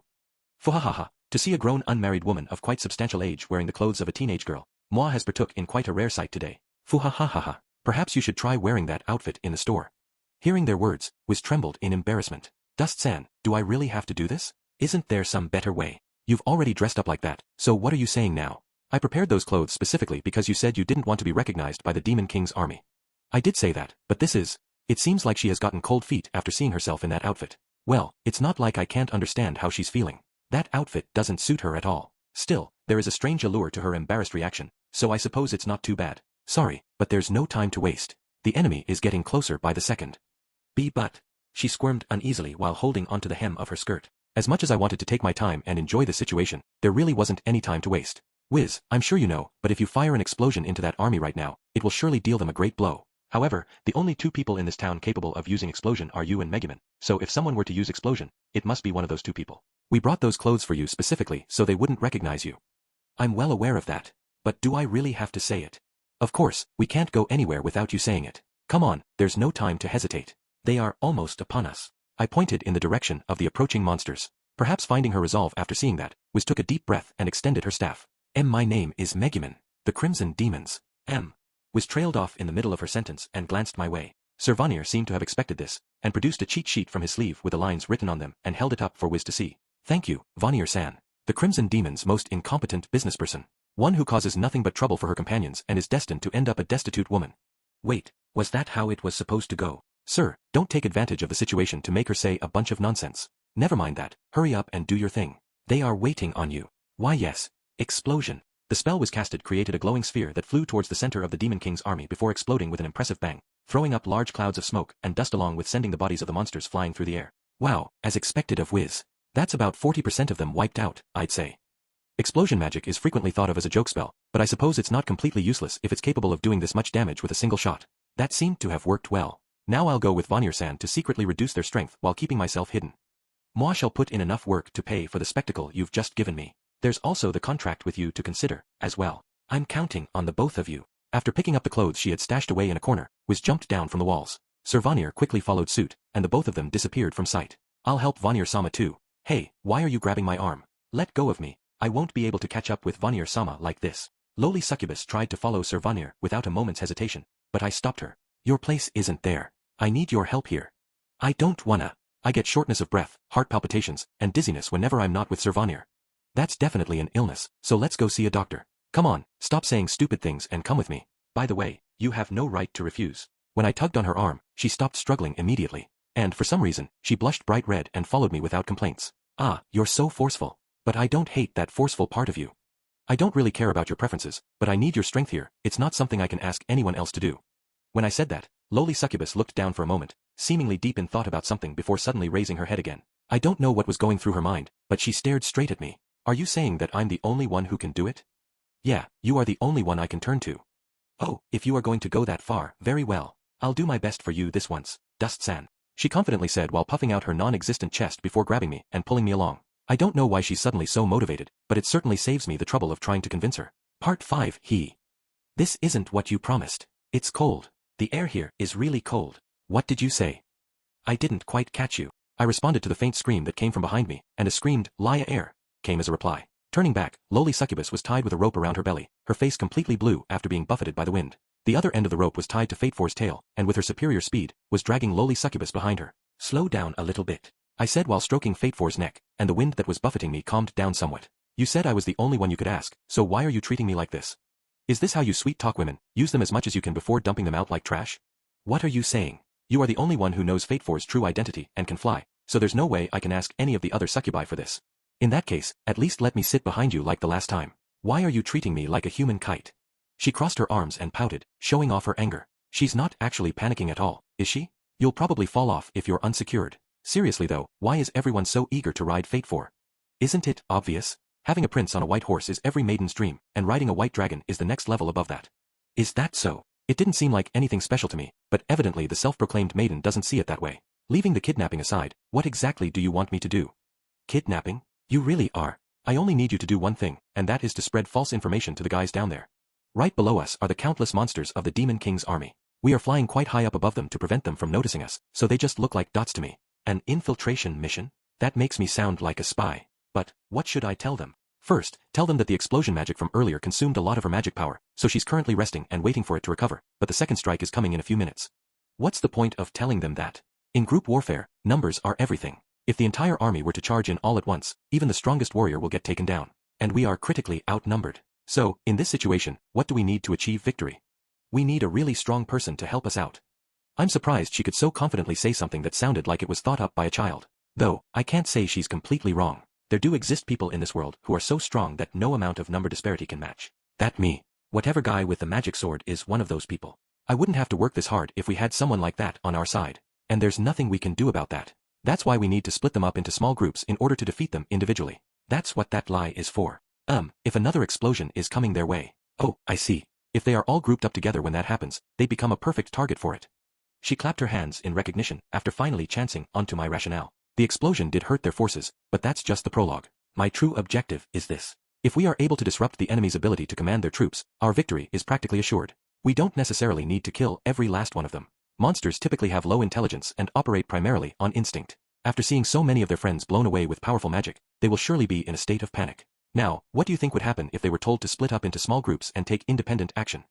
Fuhahaha, to see a grown unmarried woman of quite substantial age wearing the clothes of a teenage girl, moi has partook in quite a rare sight today. Fuhahaha, perhaps you should try wearing that outfit in the store. Hearing their words, Wiz trembled in embarrassment. Dust-san, do I really have to do this? Isn't there some better way? You've already dressed up like that, so what are you saying now? I prepared those clothes specifically because you said you didn't want to be recognized by the Demon King's army. I did say that, but this is... It seems like she has gotten cold feet after seeing herself in that outfit. Well, it's not like I can't understand how she's feeling. That outfit doesn't suit her at all. Still, there is a strange allure to her embarrassed reaction, so I suppose it's not too bad. Sorry, but there's no time to waste. The enemy is getting closer by the second. But... She squirmed uneasily while holding onto the hem of her skirt. As much as I wanted to take my time and enjoy the situation, there really wasn't any time to waste. Wiz, I'm sure you know, but if you fire an explosion into that army right now, it will surely deal them a great blow. However, the only two people in this town capable of using explosion are you and Megumin, so if someone were to use explosion, it must be one of those two people. We brought those clothes for you specifically so they wouldn't recognize you. I'm well aware of that. But do I really have to say it? Of course, we can't go anywhere without you saying it. Come on, there's no time to hesitate. They are almost upon us. I pointed in the direction of the approaching monsters. Perhaps finding her resolve after seeing that, Wiz took a deep breath and extended her staff. My name is Megumin. The Crimson Demons. Wiz trailed off in the middle of her sentence and glanced my way. Sir Vanir seemed to have expected this, and produced a cheat sheet from his sleeve with the lines written on them and held it up for Wiz to see. Thank you, Vanir-san. The Crimson Demon's most incompetent businessperson. One who causes nothing but trouble for her companions and is destined to end up a destitute woman. Wait, was that how it was supposed to go? Sir, don't take advantage of the situation to make her say a bunch of nonsense. Never mind that, hurry up and do your thing. They are waiting on you. Why yes. Explosion. The spell was casted created a glowing sphere that flew towards the center of the Demon King's army before exploding with an impressive bang, throwing up large clouds of smoke and dust along with sending the bodies of the monsters flying through the air. Wow, as expected of Wiz. That's about 40% of them wiped out, I'd say. Explosion magic is frequently thought of as a joke spell, but I suppose it's not completely useless if it's capable of doing this much damage with a single shot. That seemed to have worked well. Now I'll go with Vanir-san to secretly reduce their strength while keeping myself hidden. Moi shall put in enough work to pay for the spectacle you've just given me. There's also the contract with you to consider, as well. I'm counting on the both of you. After picking up the clothes she had stashed away in a corner, Wiz jumped down from the walls. Sir Vanir quickly followed suit, and the both of them disappeared from sight. I'll help Vanir-sama too. Hey, why are you grabbing my arm? Let go of me. I won't be able to catch up with Vanir-sama like this. Lowly Succubus tried to follow Sir Vanir without a moment's hesitation, but I stopped her. Your place isn't there. I need your help here. I don't wanna. I get shortness of breath, heart palpitations, and dizziness whenever I'm not with Sir Vanir. That's definitely an illness, so let's go see a doctor. Come on, stop saying stupid things and come with me. By the way, you have no right to refuse. When I tugged on her arm, she stopped struggling immediately. And for some reason, she blushed bright red and followed me without complaints. Ah, you're so forceful. But I don't hate that forceful part of you. I don't really care about your preferences, but I need your strength here. It's not something I can ask anyone else to do. When I said that, Lowly Succubus looked down for a moment, seemingly deep in thought about something before suddenly raising her head again. I don't know what was going through her mind, but she stared straight at me. Are you saying that I'm the only one who can do it? Yeah, you are the only one I can turn to. Oh, if you are going to go that far, very well. I'll do my best for you this once, Dust-san. She confidently said while puffing out her non-existent chest before grabbing me and pulling me along. I don't know why she's suddenly so motivated, but it certainly saves me the trouble of trying to convince her. Part 5. This isn't what you promised. It's cold. The air here is really cold. What did you say? I didn't quite catch you. I responded to the faint scream that came from behind me, and a screamed, Lia air, came as a reply. Turning back, Lowly Succubus was tied with a rope around her belly, her face completely blue after being buffeted by the wind. The other end of the rope was tied to Fate4's tail, and with her superior speed, was dragging Lowly Succubus behind her. Slow down a little bit, I said while stroking Fate4's neck, and the wind that was buffeting me calmed down somewhat. You said I was the only one you could ask, so why are you treating me like this? Is this how you sweet-talk women, use them as much as you can before dumping them out like trash? What are you saying? You are the only one who knows Fate4's true identity and can fly, so there's no way I can ask any of the other succubi for this. In that case, at least let me sit behind you like the last time. Why are you treating me like a human kite? She crossed her arms and pouted, showing off her anger. She's not actually panicking at all, is she? You'll probably fall off if you're unsecured. Seriously though, why is everyone so eager to ride Fate4? Isn't it obvious? Having a prince on a white horse is every maiden's dream, and riding a white dragon is the next level above that. Is that so? It didn't seem like anything special to me, but evidently the self-proclaimed maiden doesn't see it that way. Leaving the kidnapping aside, what exactly do you want me to do? Kidnapping? You really are. I only need you to do one thing, and that is to spread false information to the guys down there. Right below us are the countless monsters of the Demon King's army. We are flying quite high up above them to prevent them from noticing us, so they just look like dots to me. An infiltration mission? That makes me sound like a spy. But, what should I tell them? First, tell them that the explosion magic from earlier consumed a lot of her magic power, so she's currently resting and waiting for it to recover, but the second strike is coming in a few minutes. What's the point of telling them that? In group warfare, numbers are everything. If the entire army were to charge in all at once, even the strongest warrior will get taken down. And we are critically outnumbered. So, in this situation, what do we need to achieve victory? We need a really strong person to help us out. I'm surprised she could so confidently say something that sounded like it was thought up by a child. Though, I can't say she's completely wrong. There do exist people in this world who are so strong that no amount of number disparity can match. That me. Whatever guy with the magic sword is one of those people. I wouldn't have to work this hard if we had someone like that on our side. And there's nothing we can do about that. That's why we need to split them up into small groups in order to defeat them individually. That's what that lie is for. If another explosion is coming their way. Oh, I see. If they are all grouped up together when that happens, they become a perfect target for it. She clapped her hands in recognition after finally chancing onto my rationale. The explosion did hurt their forces, but that's just the prologue. My true objective is this. If we are able to disrupt the enemy's ability to command their troops, our victory is practically assured. We don't necessarily need to kill every last one of them. Monsters typically have low intelligence and operate primarily on instinct. After seeing so many of their friends blown away with powerful magic, they will surely be in a state of panic. Now, what do you think would happen if they were told to split up into small groups and take independent action?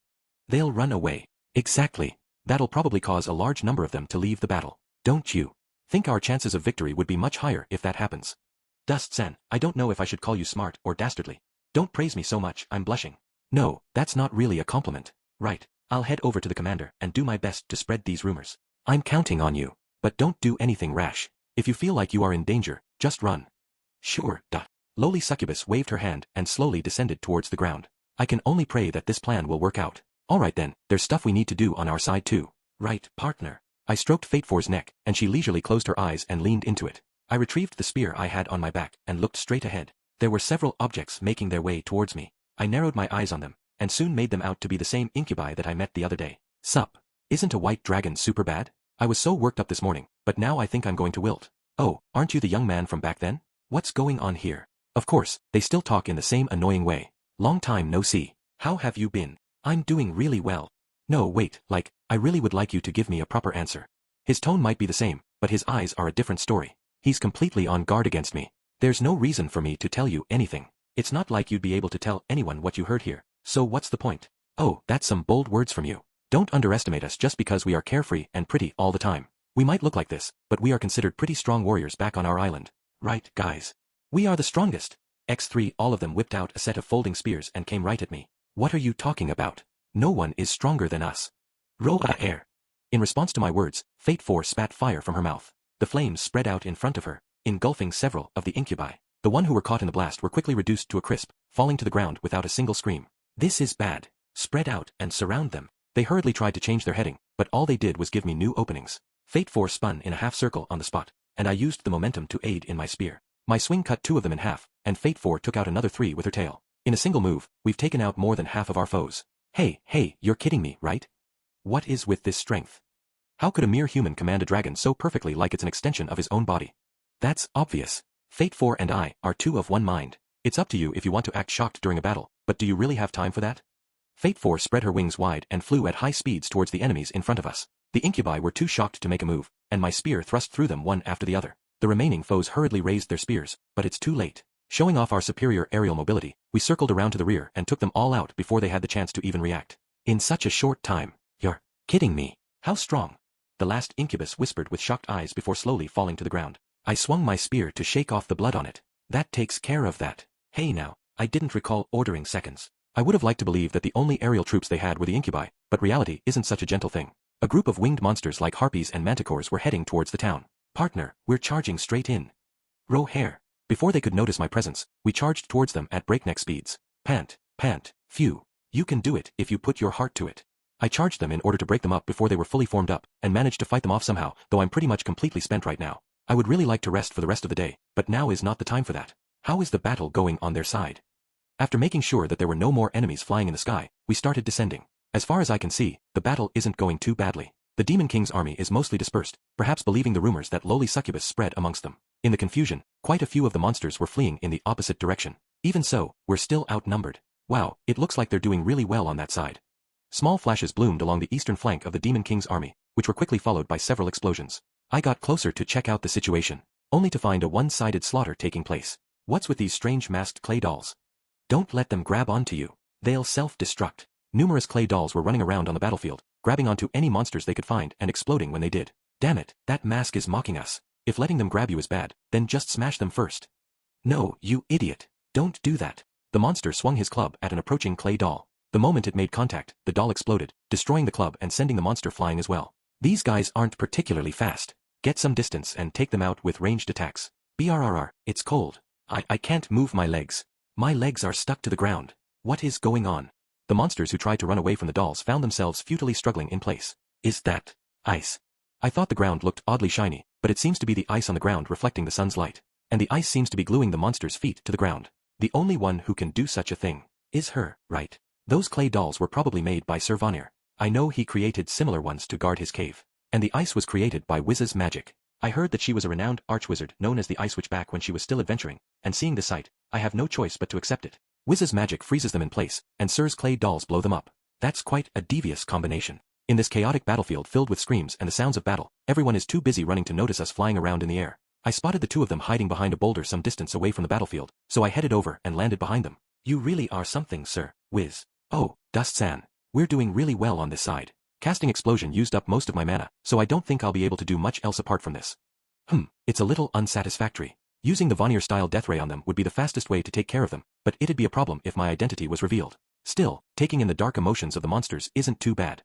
They'll run away. Exactly. That'll probably cause a large number of them to leave the battle. Don't you think our chances of victory would be much higher if that happens? Dust-san, I don't know if I should call you smart or dastardly. Don't praise me so much, I'm blushing. No, that's not really a compliment. Right, I'll head over to the commander and do my best to spread these rumors. I'm counting on you. But don't do anything rash. If you feel like you are in danger, just run. Sure, duh. Lowly succubus waved her hand and slowly descended towards the ground. I can only pray that this plan will work out. Alright then, there's stuff we need to do on our side too. Right, partner. I stroked Fate 4's neck, and she leisurely closed her eyes and leaned into it. I retrieved the spear I had on my back and looked straight ahead. There were several objects making their way towards me. I narrowed my eyes on them, and soon made them out to be the same incubi that I met the other day. Sup? Isn't a white dragon super bad? I was so worked up this morning, but now I think I'm going to wilt. Oh, aren't you the young man from back then? What's going on here? Of course, they still talk in the same annoying way. Long time no see. How have you been? I'm doing really well. No, wait, I really would like you to give me a proper answer. His tone might be the same, but his eyes are a different story. He's completely on guard against me. There's no reason for me to tell you anything. It's not like you'd be able to tell anyone what you heard here, so what's the point? Oh, that's some bold words from you. Don't underestimate us just because we are carefree and pretty all the time. We might look like this, but we are considered pretty strong warriors back on our island. Right, guys? We are the strongest. X3 all of them whipped out a set of folding spears and came right at me. What are you talking about? No one is stronger than us. Roll air. In response to my words, Fate 4 spat fire from her mouth. The flames spread out in front of her, engulfing several of the incubi. The one who were caught in the blast were quickly reduced to a crisp, falling to the ground without a single scream. This is bad. Spread out and surround them. They hurriedly tried to change their heading, but all they did was give me new openings. Fate 4 spun in a half circle on the spot, and I used the momentum to aid in my spear. My swing cut 2 of them in half, and Fate 4 took out another 3 with her tail. In a single move, we've taken out more than half of our foes. Hey, you're kidding me, right? What is with this strength? How could a mere human command a dragon so perfectly like it's an extension of his own body? That's obvious. Fate 4 and I are two of one mind. It's up to you if you want to act shocked during a battle, but do you really have time for that? Fate 4 spread her wings wide and flew at high speeds towards the enemies in front of us. The incubi were too shocked to make a move, and my spear thrust through them one after the other. The remaining foes hurriedly raised their spears, but it's too late. Showing off our superior aerial mobility, we circled around to the rear and took them all out before they had the chance to even react. In such a short time. You're kidding me. How strong? The last incubus whispered with shocked eyes before slowly falling to the ground. I swung my spear to shake off the blood on it. That takes care of that. Hey now, I didn't recall ordering seconds. I would have liked to believe that the only aerial troops they had were the incubi, but reality isn't such a gentle thing. A group of winged monsters like harpies and manticores were heading towards the town. Partner, we're charging straight in. Row hair. Before they could notice my presence, we charged towards them at breakneck speeds. Pant, phew. You can do it if you put your heart to it. I charged them in order to break them up before they were fully formed up, and managed to fight them off somehow, though I'm pretty much completely spent right now. I would really like to rest for the rest of the day, but now is not the time for that. How is the battle going on their side? After making sure that there were no more enemies flying in the sky, we started descending. As far as I can see, the battle isn't going too badly. The Demon King's army is mostly dispersed, perhaps believing the rumors that lowly succubus spread amongst them. In the confusion, quite a few of the monsters were fleeing in the opposite direction. Even so, we're still outnumbered. Wow, it looks like they're doing really well on that side. Small flashes bloomed along the eastern flank of the Demon King's army, which were quickly followed by several explosions. I got closer to check out the situation, only to find a one-sided slaughter taking place. What's with these strange masked clay dolls? Don't let them grab onto you. They'll self-destruct. Numerous clay dolls were running around on the battlefield, grabbing onto any monsters they could find and exploding when they did. Damn it, that mask is mocking us. If letting them grab you is bad, then just smash them first. No, you idiot. Don't do that. The monster swung his club at an approaching clay doll. The moment it made contact, the doll exploded, destroying the club and sending the monster flying as well. These guys aren't particularly fast. Get some distance and take them out with ranged attacks. BRRR, it's cold. I can't move my legs. My legs are stuck to the ground. What is going on? The monsters who tried to run away from the dolls found themselves futilely struggling in place. Is that ice? I thought the ground looked oddly shiny, but it seems to be the ice on the ground reflecting the sun's light. And the ice seems to be gluing the monster's feet to the ground. The only one who can do such a thing is her, right? Those clay dolls were probably made by Sir Vanir. I know he created similar ones to guard his cave. And the ice was created by Wiz's magic. I heard that she was a renowned archwizard known as the Ice Witch back when she was still adventuring, and seeing the sight, I have no choice but to accept it. Wiz's magic freezes them in place, and Sir's clay dolls blow them up. That's quite a devious combination. In this chaotic battlefield filled with screams and the sounds of battle, everyone is too busy running to notice us flying around in the air. I spotted the two of them hiding behind a boulder some distance away from the battlefield, so I headed over and landed behind them. You really are something, Sir Wiz. Oh, Dust-san. We're doing really well on this side. Casting Explosion used up most of my mana, so I don't think I'll be able to do much else apart from this. It's a little unsatisfactory. Using the Vanir-style Death Ray on them would be the fastest way to take care of them, but it'd be a problem if my identity was revealed. Still, taking in the dark emotions of the monsters isn't too bad.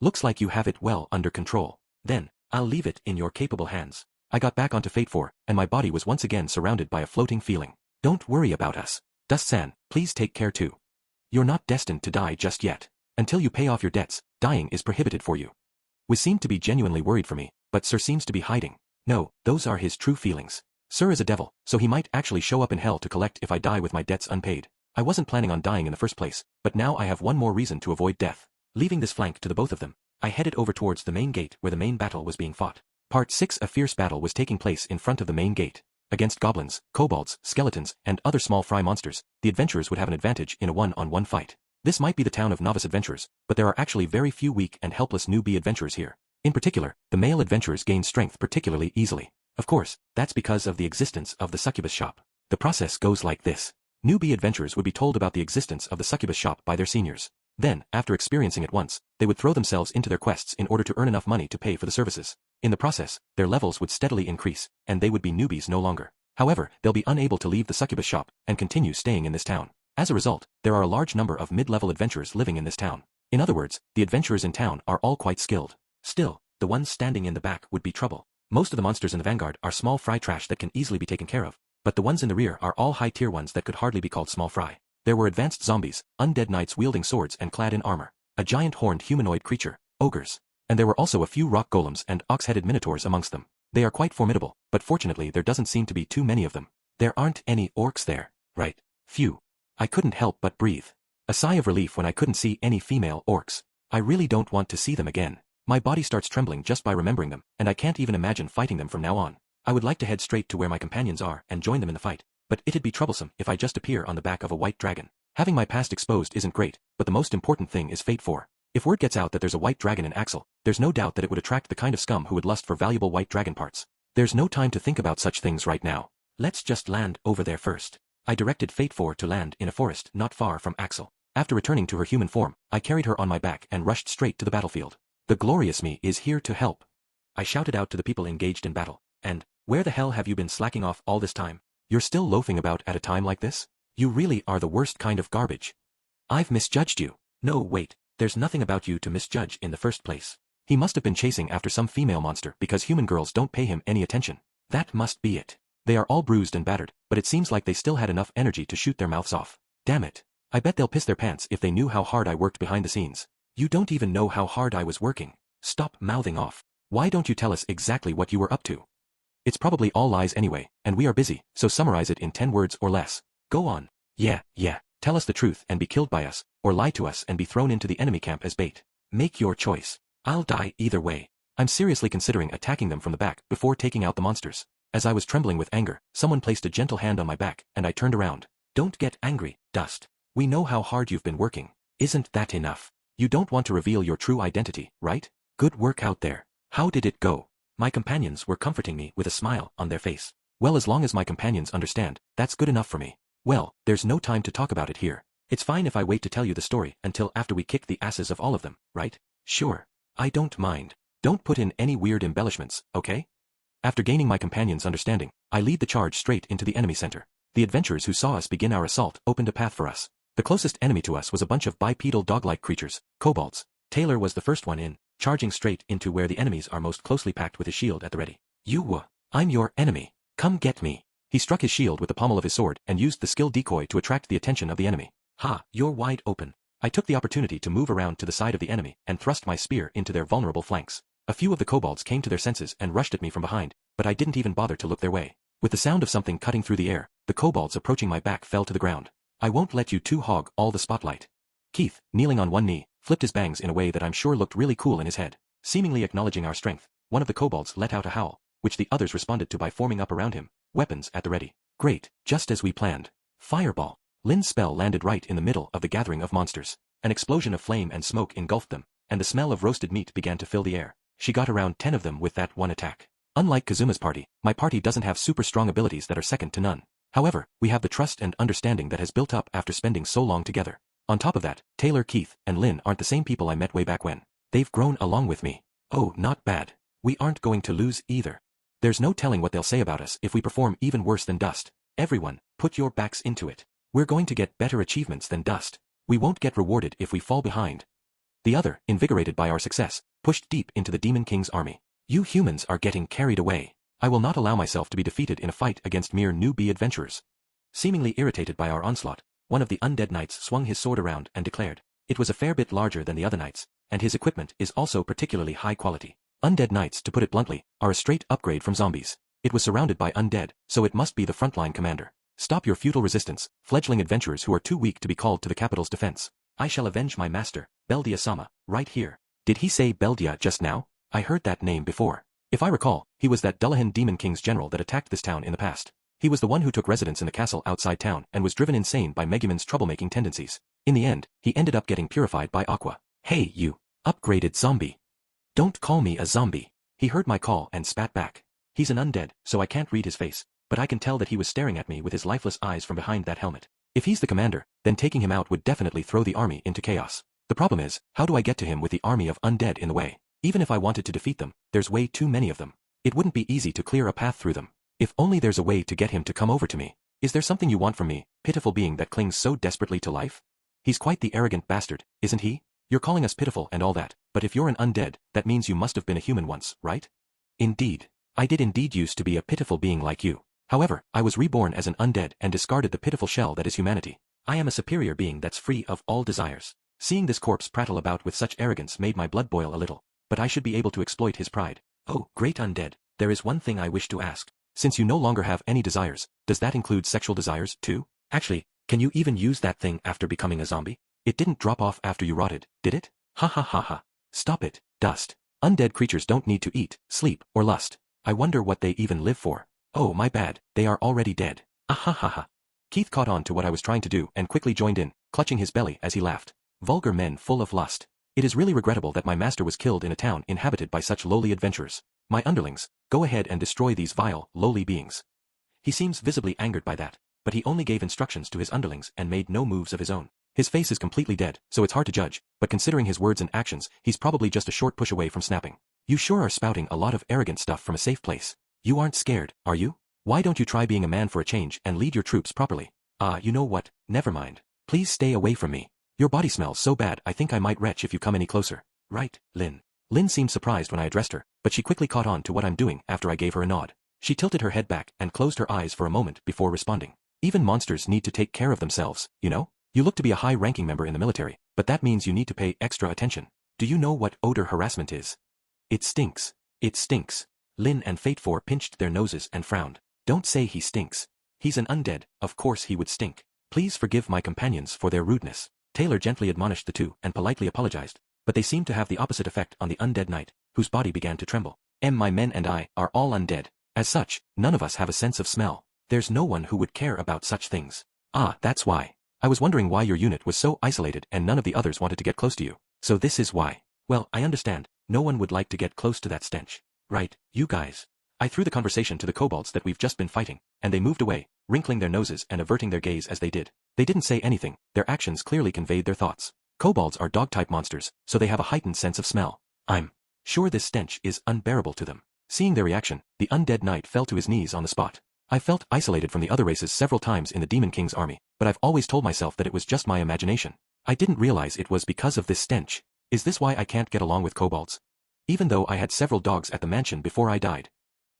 Looks like you have it well under control. Then, I'll leave it in your capable hands. I got back onto Fate 4, and my body was once again surrounded by a floating feeling. Don't worry about us. Dust-san, please take care too. You're not destined to die just yet. Until you pay off your debts, dying is prohibited for you. Wiz seemed to be genuinely worried for me, but Sir seems to be hiding. No, those are his true feelings. Sir is a devil, so he might actually show up in hell to collect if I die with my debts unpaid. I wasn't planning on dying in the first place, but now I have one more reason to avoid death. Leaving this flank to the both of them, I headed over towards the main gate where the main battle was being fought. Part 6. A fierce battle was taking place in front of the main gate. Against goblins, kobolds, skeletons, and other small fry monsters, the adventurers would have an advantage in a one-on-one fight. This might be the town of novice adventurers, but there are actually very few weak and helpless newbie adventurers here. In particular, the male adventurers gain strength particularly easily. Of course, that's because of the existence of the succubus shop. The process goes like this. Newbie adventurers would be told about the existence of the succubus shop by their seniors. Then, after experiencing it once, they would throw themselves into their quests in order to earn enough money to pay for the services. In the process, their levels would steadily increase, and they would be newbies no longer. However, they'll be unable to leave the succubus shop and continue staying in this town. As a result, there are a large number of mid-level adventurers living in this town. In other words, the adventurers in town are all quite skilled. Still, the ones standing in the back would be trouble. Most of the monsters in the vanguard are small fry trash that can easily be taken care of, but the ones in the rear are all high-tier ones that could hardly be called small fry. There were advanced zombies, undead knights wielding swords and clad in armor, a giant horned humanoid creature, ogres, and there were also a few rock golems and ox-headed minotaurs amongst them. They are quite formidable, but fortunately there doesn't seem to be too many of them. There aren't any orcs there, right? Phew. I couldn't help but breathe. A sigh of relief when I couldn't see any female orcs. I really don't want to see them again. My body starts trembling just by remembering them, and I can't even imagine fighting them from now on. I would like to head straight to where my companions are and join them in the fight, but it'd be troublesome if I just appear on the back of a white dragon. Having my past exposed isn't great, but the most important thing is Fate 4. If word gets out that there's a white dragon in Axel, there's no doubt that it would attract the kind of scum who would lust for valuable white dragon parts. There's no time to think about such things right now. Let's just land over there first. I directed Fate 4 to land in a forest not far from Axel. After returning to her human form, I carried her on my back and rushed straight to the battlefield. The glorious me is here to help. I shouted out to the people engaged in battle. And, where the hell have you been slacking off all this time? You're still loafing about at a time like this? You really are the worst kind of garbage. I've misjudged you. No, wait, there's nothing about you to misjudge in the first place. He must have been chasing after some female monster because human girls don't pay him any attention. That must be it. They are all bruised and battered, but it seems like they still had enough energy to shoot their mouths off. Damn it. I bet they'll piss their pants if they knew how hard I worked behind the scenes. You don't even know how hard I was working. Stop mouthing off. Why don't you tell us exactly what you were up to? It's probably all lies anyway, and we are busy, so summarize it in 10 words or less. Go on. Yeah, tell us the truth and be killed by us, or lie to us and be thrown into the enemy camp as bait. Make your choice. I'll die either way. I'm seriously considering attacking them from the back before taking out the monsters. As I was trembling with anger, someone placed a gentle hand on my back, and I turned around. Don't get angry, Dust. We know how hard you've been working. Isn't that enough? You don't want to reveal your true identity, right? Good work out there. How did it go? My companions were comforting me with a smile on their face. Well, as long as my companions understand, that's good enough for me. Well, there's no time to talk about it here. It's fine if I wait to tell you the story until after we kick the asses of all of them, right? Sure. I don't mind. Don't put in any weird embellishments, okay? After gaining my companions' understanding, I lead the charge straight into the enemy center. The adventurers who saw us begin our assault opened a path for us. The closest enemy to us was a bunch of bipedal dog-like creatures, kobolds. Taylor was the first one in, charging straight into where the enemies are most closely packed with his shield at the ready. I'm your enemy. Come get me. He struck his shield with the pommel of his sword and used the skill decoy to attract the attention of the enemy. Ha, you're wide open. I took the opportunity to move around to the side of the enemy and thrust my spear into their vulnerable flanks. A few of the kobolds came to their senses and rushed at me from behind, but I didn't even bother to look their way. With the sound of something cutting through the air, the kobolds approaching my back fell to the ground. I won't let you two hog all the spotlight. Keith, kneeling on one knee, flipped his bangs in a way that I'm sure looked really cool in his head. Seemingly acknowledging our strength, one of the kobolds let out a howl, which the others responded to by forming up around him, weapons at the ready. Great, just as we planned. Fireball. Lynn's spell landed right in the middle of the gathering of monsters. An explosion of flame and smoke engulfed them, and the smell of roasted meat began to fill the air. She got around 10 of them with that one attack. Unlike Kazuma's party, my party doesn't have super strong abilities that are second to none. However, we have the trust and understanding that has built up after spending so long together. On top of that, Taylor, Keith, and Lynn aren't the same people I met way back when. They've grown along with me. Oh, not bad. We aren't going to lose either. There's no telling what they'll say about us if we perform even worse than Dust. Everyone, put your backs into it. We're going to get better achievements than Dust. We won't get rewarded if we fall behind. The other, invigorated by our success, pushed deep into the Demon King's army. You humans are getting carried away. I will not allow myself to be defeated in a fight against mere newbie adventurers. Seemingly irritated by our onslaught, one of the undead knights swung his sword around and declared, "It was a fair bit larger than the other knights, and his equipment is also particularly high quality. Undead knights, to put it bluntly, are a straight upgrade from zombies. It was surrounded by undead, so it must be the frontline commander. Stop your futile resistance, fledgling adventurers who are too weak to be called to the capital's defense. I shall avenge my master, Beldia-sama, right here." Did he say Beldia just now? I heard that name before. If I recall, he was that Dullahan Demon King's general that attacked this town in the past. He was the one who took residence in the castle outside town and was driven insane by Megumin's troublemaking tendencies. In the end, he ended up getting purified by Aqua. "Hey you, upgraded zombie. Don't call me a zombie." He heard my call and spat back. He's an undead, so I can't read his face, but I can tell that he was staring at me with his lifeless eyes from behind that helmet. If he's the commander, then taking him out would definitely throw the army into chaos. The problem is, how do I get to him with the army of undead in the way? Even if I wanted to defeat them, there's way too many of them. It wouldn't be easy to clear a path through them. If only there's a way to get him to come over to me. Is there something you want from me, pitiful being that clings so desperately to life? He's quite the arrogant bastard, isn't he? You're calling us pitiful and all that, but if you're an undead, that means you must have been a human once, right? Indeed. I did indeed used to be a pitiful being like you. However, I was reborn as an undead and discarded the pitiful shell that is humanity. I am a superior being that's free of all desires. Seeing this corpse prattle about with such arrogance made my blood boil a little, but I should be able to exploit his pride. "Oh, great undead, there is one thing I wish to ask. Since you no longer have any desires, does that include sexual desires, too? Actually, can you even use that thing after becoming a zombie? It didn't drop off after you rotted, did it? Ha ha ha ha. Stop it, dust. Undead creatures don't need to eat, sleep, or lust. I wonder what they even live for. Oh my bad, they are already dead. Ah ha ha ha." Keith caught on to what I was trying to do and quickly joined in, clutching his belly as he laughed. Vulgar men full of lust. It is really regrettable that my master was killed in a town inhabited by such lowly adventurers. My underlings, go ahead and destroy these vile, lowly beings. He seems visibly angered by that, but he only gave instructions to his underlings and made no moves of his own. His face is completely dead, so it's hard to judge, but considering his words and actions, he's probably just a short push away from snapping. You sure are spouting a lot of arrogant stuff from a safe place. You aren't scared, are you? Why don't you try being a man for a change and lead your troops properly? You know what, never mind. Please stay away from me. Your body smells so bad I think I might retch if you come any closer. Right, Lynn. Lynn seemed surprised when I addressed her, but she quickly caught on to what I'm doing after I gave her a nod. She tilted her head back and closed her eyes for a moment before responding. Even monsters need to take care of themselves, you know? You look to be a high-ranking member in the military, but that means you need to pay extra attention. Do you know what odor harassment is? It stinks. It stinks. Lynn and Fate 4 pinched their noses and frowned. Don't say he stinks. He's an undead, of course he would stink. Please forgive my companions for their rudeness. Taylor gently admonished the two and politely apologized, but they seemed to have the opposite effect on the undead knight, whose body began to tremble. My men and I are all undead. As such, none of us have a sense of smell. There's no one who would care about such things. Ah, that's why. I was wondering why your unit was so isolated and none of the others wanted to get close to you. So this is why. Well, I understand. No one would like to get close to that stench. Right, you guys. I threw the conversation to the kobolds that we've just been fighting, and they moved away, wrinkling their noses and averting their gaze as they did. They didn't say anything, their actions clearly conveyed their thoughts. Kobolds are dog-type monsters, so they have a heightened sense of smell. I'm sure this stench is unbearable to them. Seeing their reaction, the undead knight fell to his knees on the spot. I felt isolated from the other races several times in the Demon King's army, but I've always told myself that it was just my imagination. I didn't realize it was because of this stench. Is this why I can't get along with kobolds? Even though I had several dogs at the mansion before I died.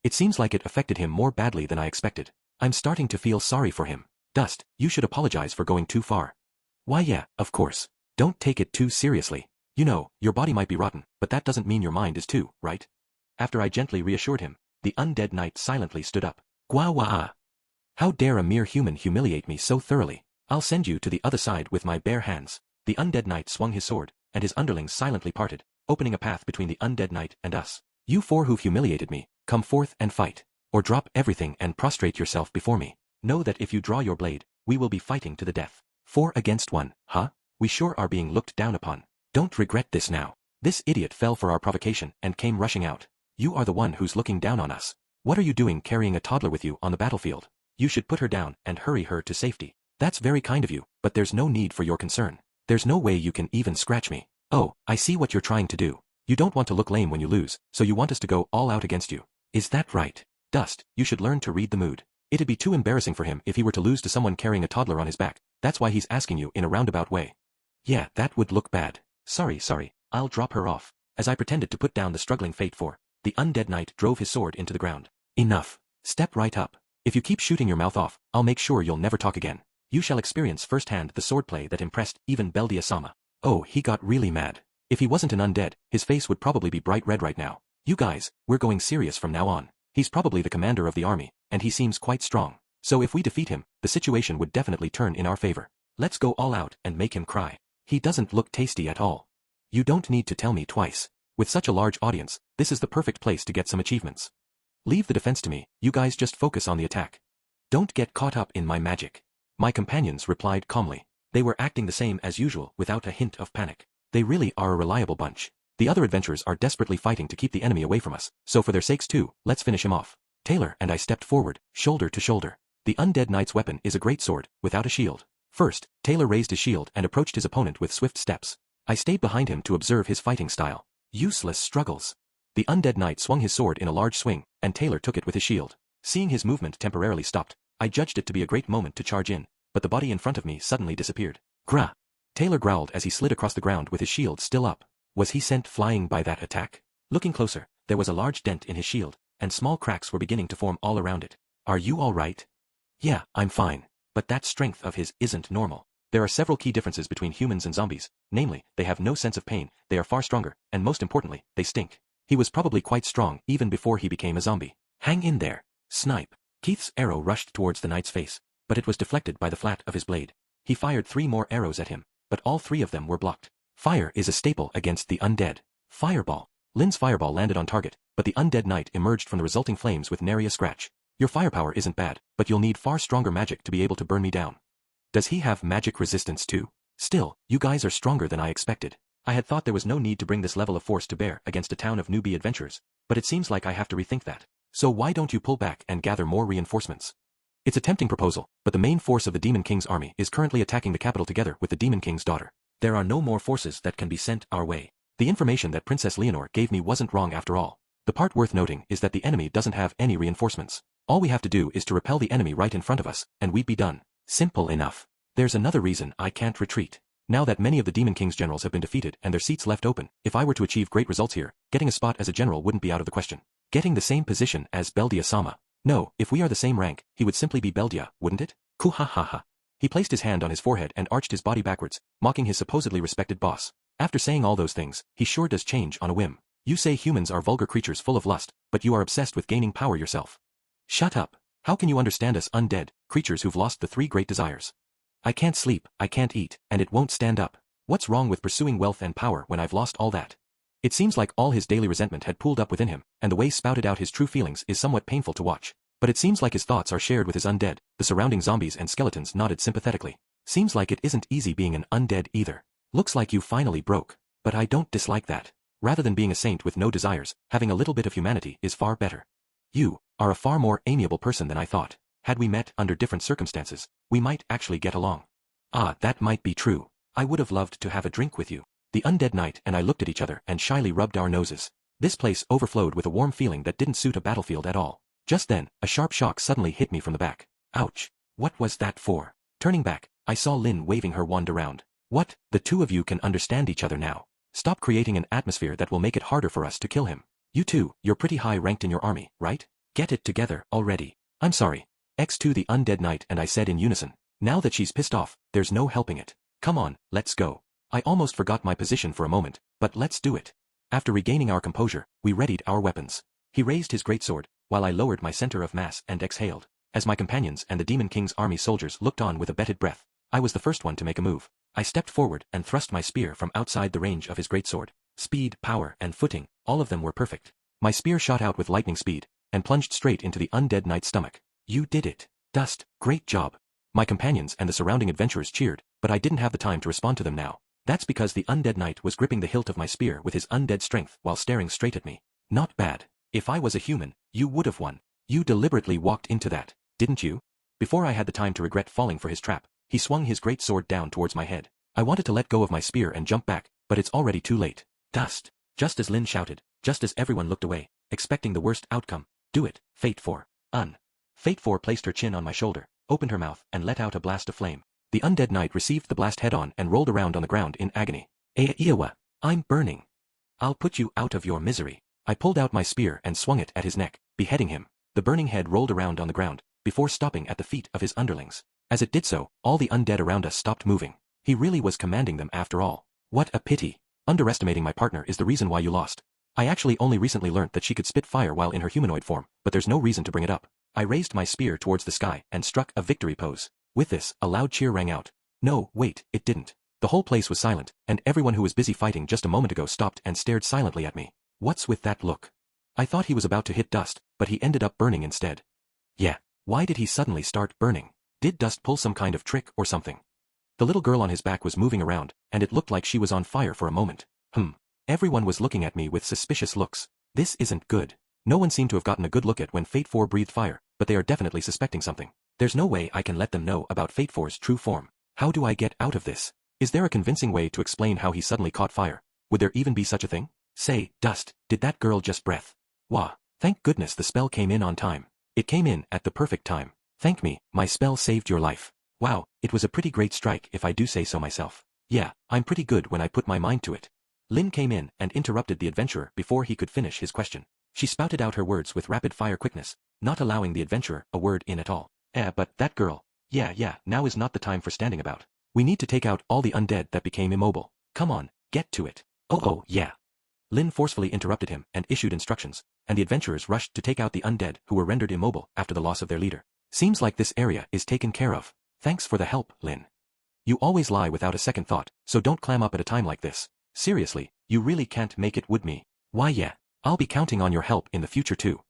It seems like it affected him more badly than I expected. I'm starting to feel sorry for him. Dust, you should apologize for going too far. Why yeah, of course. Don't take it too seriously. You know, your body might be rotten, but that doesn't mean your mind is too, right? After I gently reassured him, the undead knight silently stood up. Gwa-wah! How dare a mere human humiliate me so thoroughly? I'll send you to the other side with my bare hands. The undead knight swung his sword, and his underlings silently parted, opening a path between the undead knight and us. You four who've humiliated me, come forth and fight. Or drop everything and prostrate yourself before me. Know that if you draw your blade, we will be fighting to the death. 4 against 1, huh? We sure are being looked down upon. Don't regret this now. This idiot fell for our provocation and came rushing out. You are the one who's looking down on us. What are you doing carrying a toddler with you on the battlefield? You should put her down and hurry her to safety. That's very kind of you, but there's no need for your concern. There's no way you can even scratch me. Oh, I see what you're trying to do. You don't want to look lame when you lose, so you want us to go all out against you. Is that right? Dust, you should learn to read the mood. It'd be too embarrassing for him if he were to lose to someone carrying a toddler on his back. That's why he's asking you in a roundabout way. Yeah, that would look bad. Sorry, I'll drop her off. As I pretended to put down the struggling Fate 4, the undead knight drove his sword into the ground. Enough. Step right up. If you keep shooting your mouth off, I'll make sure you'll never talk again. You shall experience firsthand the swordplay that impressed even Beldia-sama. Oh, he got really mad. If he wasn't an undead, his face would probably be bright red right now. You guys, we're going serious from now on. He's probably the commander of the army, and he seems quite strong. So if we defeat him, the situation would definitely turn in our favor. Let's go all out and make him cry. He doesn't look tasty at all. You don't need to tell me twice. With such a large audience, this is the perfect place to get some achievements. Leave the defense to me, you guys just focus on the attack. Don't get caught up in my magic. My companions replied calmly. They were acting the same as usual without a hint of panic. They really are a reliable bunch. The other adventurers are desperately fighting to keep the enemy away from us, so for their sakes too, let's finish him off. Taylor and I stepped forward, shoulder to shoulder. The undead knight's weapon is a great sword, without a shield. First, Taylor raised his shield and approached his opponent with swift steps. I stayed behind him to observe his fighting style. Useless struggles. The undead knight swung his sword in a large swing, and Taylor took it with his shield. Seeing his movement temporarily stopped, I judged it to be a great moment to charge in, but the body in front of me suddenly disappeared. Grah! Taylor growled as he slid across the ground with his shield still up. Was he sent flying by that attack? Looking closer, there was a large dent in his shield, and small cracks were beginning to form all around it. Are you all right? Yeah, I'm fine. But that strength of his isn't normal. There are several key differences between humans and zombies, namely, they have no sense of pain, they are far stronger, and most importantly, they stink. He was probably quite strong even before he became a zombie. Hang in there. Snipe. Keith's arrow rushed towards the knight's face, but it was deflected by the flat of his blade. He fired 3 more arrows at him, but all 3 of them were blocked. Fire is a staple against the undead. Fireball. Lynn's fireball landed on target, but the undead knight emerged from the resulting flames with nary a scratch. Your firepower isn't bad, but you'll need far stronger magic to be able to burn me down. Does he have magic resistance too? Still, you guys are stronger than I expected. I had thought there was no need to bring this level of force to bear against a town of newbie adventurers, but it seems like I have to rethink that. So why don't you pull back and gather more reinforcements? It's a tempting proposal, but the main force of the Demon King's army is currently attacking the capital together with the Demon King's daughter. There are no more forces that can be sent our way. The information that Princess Leonore gave me wasn't wrong after all. The part worth noting is that the enemy doesn't have any reinforcements. All we have to do is to repel the enemy right in front of us, and we'd be done. Simple enough. There's another reason I can't retreat. Now that many of the Demon King's generals have been defeated and their seats left open, if I were to achieve great results here, getting a spot as a general wouldn't be out of the question. Getting the same position as Beldia-sama. No, if we are the same rank, he would simply be Beldia, wouldn't it? Kuhahaha. He placed his hand on his forehead and arched his body backwards, mocking his supposedly respected boss. After saying all those things, he sure does change on a whim. You say humans are vulgar creatures full of lust, but you are obsessed with gaining power yourself. Shut up. How can you understand us undead, creatures who've lost the 3 great desires? I can't sleep, I can't eat, and it won't stand up. What's wrong with pursuing wealth and power when I've lost all that? It seems like all his daily resentment had pooled up within him, and the way he spouted out his true feelings is somewhat painful to watch. But it seems like his thoughts are shared with his undead. The surrounding zombies and skeletons nodded sympathetically. Seems like it isn't easy being an undead either. Looks like you finally broke. But I don't dislike that. Rather than being a saint with no desires, having a little bit of humanity is far better. You are a far more amiable person than I thought. Had we met under different circumstances, we might actually get along. Ah, that might be true. I would have loved to have a drink with you. The undead knight and I looked at each other and shyly rubbed our noses. This place overflowed with a warm feeling that didn't suit a battlefield at all. Just then, a sharp shock suddenly hit me from the back. Ouch. What was that for? Turning back, I saw Lynn waving her wand around. What? The 2 of you can understand each other now. Stop creating an atmosphere that will make it harder for us to kill him. You two, you're pretty high ranked in your army, right? Get it together already. I'm sorry. X2 the undead knight and I said in unison. Now that she's pissed off, there's no helping it. Come on, let's go. I almost forgot my position for a moment, but let's do it. After regaining our composure, we readied our weapons. He raised his greatsword, while I lowered my center of mass and exhaled. As my companions and the Demon King's army soldiers looked on with a bated breath, I was the first one to make a move. I stepped forward and thrust my spear from outside the range of his greatsword. Speed, power, and footing, all of them were perfect. My spear shot out with lightning speed, and plunged straight into the undead knight's stomach. You did it. Dust, great job. My companions and the surrounding adventurers cheered, but I didn't have the time to respond to them now. That's because the undead knight was gripping the hilt of my spear with his undead strength while staring straight at me. Not bad. If I was a human, you would have won. You deliberately walked into that, didn't you? Before I had the time to regret falling for his trap, he swung his great sword down towards my head. I wanted to let go of my spear and jump back, but it's already too late. Dust. Just as Lynn shouted, just as everyone looked away, expecting the worst outcome. Do it, Fate 4. Fate 4 placed her chin on my shoulder, opened her mouth and let out a blast of flame. The undead knight received the blast head-on and rolled around on the ground in agony. Eewa, I'm burning. I'll put you out of your misery. I pulled out my spear and swung it at his neck, beheading him. The burning head rolled around on the ground, before stopping at the feet of his underlings. As it did so, all the undead around us stopped moving. He really was commanding them after all. What a pity. Underestimating my partner is the reason why you lost. I actually only recently learnt that she could spit fire while in her humanoid form, but there's no reason to bring it up. I raised my spear towards the sky and struck a victory pose. With this, a loud cheer rang out. No, wait, it didn't. The whole place was silent, and everyone who was busy fighting just a moment ago stopped and stared silently at me. What's with that look? I thought he was about to hit dust, but he ended up burning instead. Yeah, why did he suddenly start burning? Did Dust pull some kind of trick or something? The little girl on his back was moving around, and it looked like she was on fire for a moment. Everyone was looking at me with suspicious looks. This isn't good. No one seemed to have gotten a good look at when Fate 4 breathed fire, but they are definitely suspecting something. There's no way I can let them know about Fate 4's true form. How do I get out of this? Is there a convincing way to explain how he suddenly caught fire? Would there even be such a thing? Say, Dust, did that girl just breath? Wah, thank goodness the spell came in on time. It came in at the perfect time. Thank me, my spell saved your life. Wow, it was a pretty great strike if I do say so myself. Yeah, I'm pretty good when I put my mind to it. Lin came in and interrupted the adventurer before he could finish his question. She spouted out her words with rapid-fire quickness, not allowing the adventurer a word in at all. But that girl. Yeah, now is not the time for standing about. We need to take out all the undead that became immobile. Come on, get to it. Oh, yeah. Lin forcefully interrupted him and issued instructions, and the adventurers rushed to take out the undead who were rendered immobile after the loss of their leader. Seems like this area is taken care of. Thanks for the help, Lin. You always lie without a second thought, so don't clam up at a time like this. Seriously, you really can't make it, would me? Why yeah, I'll be counting on your help in the future too.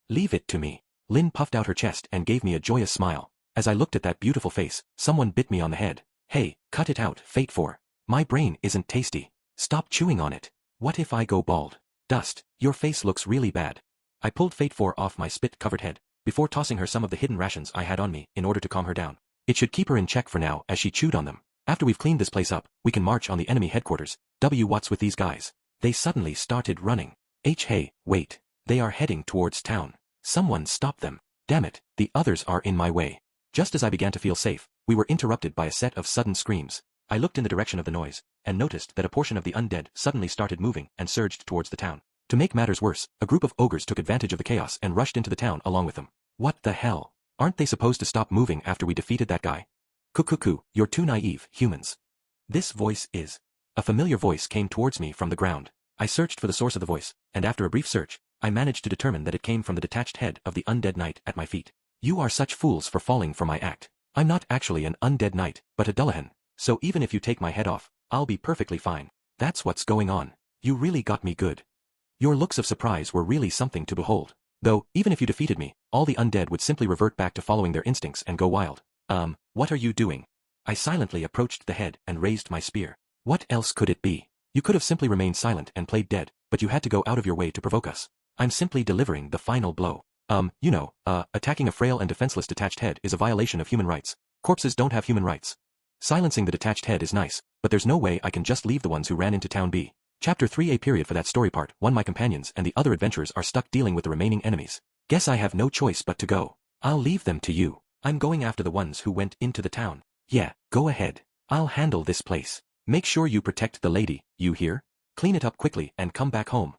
Leave it to me. Lin puffed out her chest and gave me a joyous smile. As I looked at that beautiful face, someone bit me on the head. Hey, cut it out, Fate 4. My brain isn't tasty. Stop chewing on it. What if I go bald? Dust, your face looks really bad. I pulled Fate 4 off my spit-covered head, before tossing her some of the hidden rations I had on me in order to calm her down. It should keep her in check for now as she chewed on them. After we've cleaned this place up, we can march on the enemy headquarters. What's with these guys? They suddenly started running. Hey, wait. They are heading towards town. Someone stop them. Damn it, the others are in my way. Just as I began to feel safe, we were interrupted by a set of sudden screams. I looked in the direction of the noise, and noticed that a portion of the undead suddenly started moving and surged towards the town. To make matters worse, a group of ogres took advantage of the chaos and rushed into the town along with them. What the hell? Aren't they supposed to stop moving after we defeated that guy? Cuckoo, you're too naive, humans. This voice is... A familiar voice came towards me from the ground. I searched for the source of the voice, and after a brief search, I managed to determine that it came from the detached head of the undead knight at my feet. You are such fools for falling for my act. I'm not actually an undead knight, but a Dullahan, so even if you take my head off, I'll be perfectly fine. That's what's going on. You really got me good. Your looks of surprise were really something to behold. Though, even if you defeated me, all the undead would simply revert back to following their instincts and go wild. What are you doing? I silently approached the head and raised my spear. What else could it be? You could have simply remained silent and played dead, but you had to go out of your way to provoke us. I'm simply delivering the final blow. Attacking a frail and defenseless detached head is a violation of human rights. Corpses don't have human rights. Silencing the detached head is nice, but there's no way I can just leave the ones who ran into town be. Chapter 3A period for that story part 1. My companions and the other adventurers are stuck dealing with the remaining enemies. Guess I have no choice but to go. I'll leave them to you. I'm going after the ones who went into the town. Yeah, go ahead. I'll handle this place. Make sure you protect the lady, you hear? Clean it up quickly and come back home.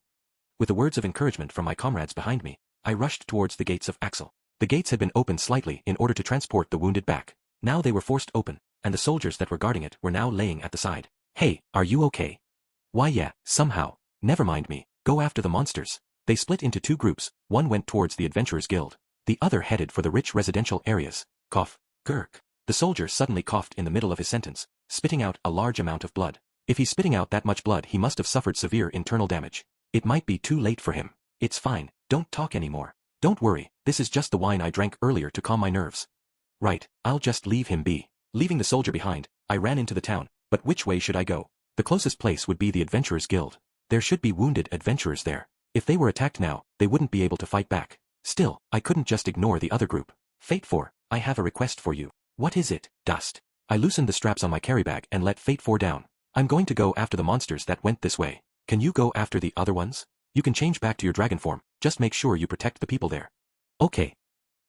With the words of encouragement from my comrades behind me, I rushed towards the gates of Axel. The gates had been opened slightly in order to transport the wounded back. Now they were forced open, and the soldiers that were guarding it were now laying at the side. Hey, are you okay? Why yeah, somehow. Never mind me, go after the monsters. They split into two groups, one went towards the Adventurers Guild. The other headed for the rich residential areas. Cough. Gurk. The soldier suddenly coughed in the middle of his sentence, spitting out a large amount of blood. If he's spitting out that much blood he must have suffered severe internal damage. It might be too late for him. It's fine, don't talk anymore. Don't worry, this is just the wine I drank earlier to calm my nerves. Right, I'll just leave him be. Leaving the soldier behind, I ran into the town, but which way should I go? The closest place would be the Adventurers Guild. There should be wounded adventurers there. If they were attacked now, they wouldn't be able to fight back. Still, I couldn't just ignore the other group. Fate 4, I have a request for you. What is it, Dust? I loosened the straps on my carry bag and let Fate 4 down. I'm going to go after the monsters that went this way. Can you go after the other ones? You can change back to your dragon form, just make sure you protect the people there. Okay.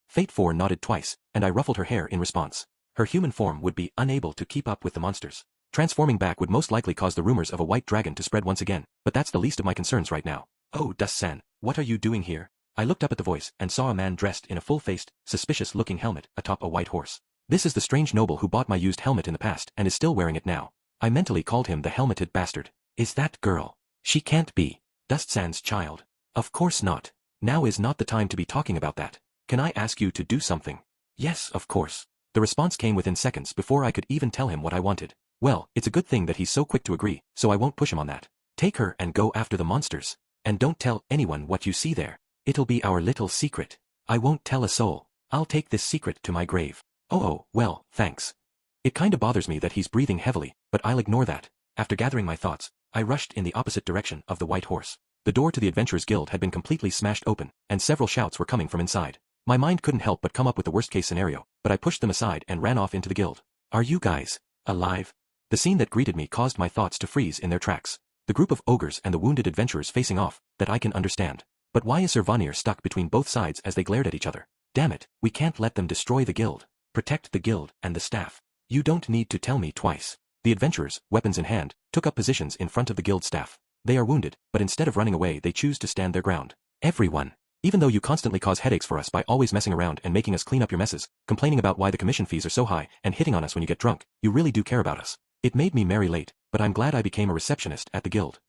Fate 4 nodded twice, and I ruffled her hair in response. Her human form would be unable to keep up with the monsters. Transforming back would most likely cause the rumors of a white dragon to spread once again, but that's the least of my concerns right now. Oh, Dust-san, what are you doing here? I looked up at the voice and saw a man dressed in a full-faced, suspicious-looking helmet atop a white horse. This is the strange noble who bought my used helmet in the past and is still wearing it now. I mentally called him the helmeted bastard. Is that girl? She can't be Dust-san's child. Of course not. Now is not the time to be talking about that. Can I ask you to do something? Yes, of course. The response came within seconds before I could even tell him what I wanted. Well, it's a good thing that he's so quick to agree, so I won't push him on that. Take her and go after the monsters. And don't tell anyone what you see there. It'll be our little secret. I won't tell a soul. I'll take this secret to my grave. Oh, well, thanks. It kinda bothers me that he's breathing heavily, but I'll ignore that. After gathering my thoughts, I rushed in the opposite direction of the white horse. The door to the Adventurers Guild had been completely smashed open, and several shouts were coming from inside. My mind couldn't help but come up with the worst-case scenario, but I pushed them aside and ran off into the guild. Are you guys alive? The scene that greeted me caused my thoughts to freeze in their tracks. The group of ogres and the wounded adventurers facing off, that I can understand. But why is Sir Vanir stuck between both sides as they glared at each other? Damn it, we can't let them destroy the guild. Protect the guild and the staff. You don't need to tell me twice. The adventurers, weapons in hand, took up positions in front of the guild staff. They are wounded, but instead of running away they choose to stand their ground. Everyone. Even though you constantly cause headaches for us by always messing around and making us clean up your messes, complaining about why the commission fees are so high, and hitting on us when you get drunk, you really do care about us. It made me merry late, but I'm glad I became a receptionist at the guild.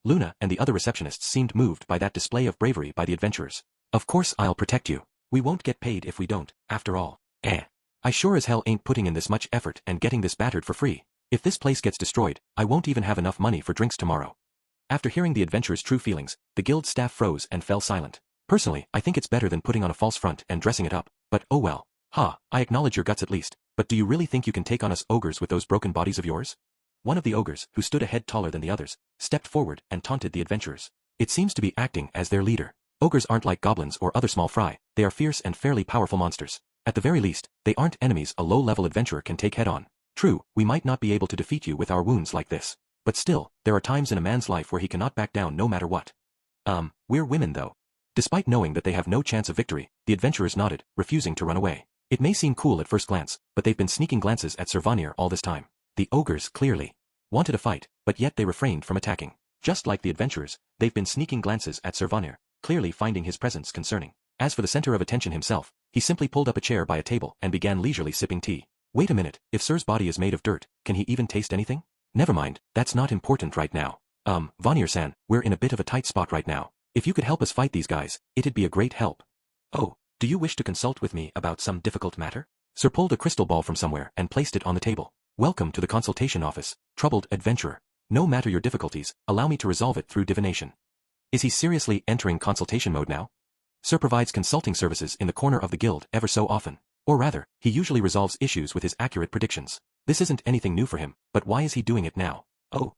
Luna and the other receptionists seemed moved by that display of bravery by the adventurers. Of course I'll protect you. We won't get paid if we don't, after all. I sure as hell ain't putting in this much effort and getting this battered for free. If this place gets destroyed, I won't even have enough money for drinks tomorrow. After hearing the adventurers' true feelings, the guild staff froze and fell silent. Personally, I think it's better than putting on a false front and dressing it up, but oh well. I acknowledge your guts at least, but do you really think you can take on us ogres with those broken bodies of yours? One of the ogres, who stood a head taller than the others, stepped forward and taunted the adventurers. It seems to be acting as their leader. Ogres aren't like goblins or other small fry, they are fierce and fairly powerful monsters. At the very least, they aren't enemies a low-level adventurer can take head-on. True, we might not be able to defeat you with our wounds like this. But still, there are times in a man's life where he cannot back down no matter what. We're women though. Despite knowing that they have no chance of victory, the adventurers nodded, refusing to run away. It may seem cool at first glance, but they've been sneaking glances at Sir Vanir all this time. The ogres clearly wanted a fight, but yet they refrained from attacking. Just like the adventurers, they've been sneaking glances at Sir Vanir, clearly finding his presence concerning. As for the center of attention himself, he simply pulled up a chair by a table and began leisurely sipping tea. Wait a minute, if Sir's body is made of dirt, can he even taste anything? Never mind, that's not important right now. Vanir-san, we're in a bit of a tight spot right now. If you could help us fight these guys, it'd be a great help. Oh, do you wish to consult with me about some difficult matter? Sir pulled a crystal ball from somewhere and placed it on the table. Welcome to the consultation office, troubled adventurer. No matter your difficulties, allow me to resolve it through divination. Is he seriously entering consultation mode now? Sir provides consulting services in the corner of the guild ever so often. Or rather, he usually resolves issues with his accurate predictions. This isn't anything new for him, but why is he doing it now? Oh,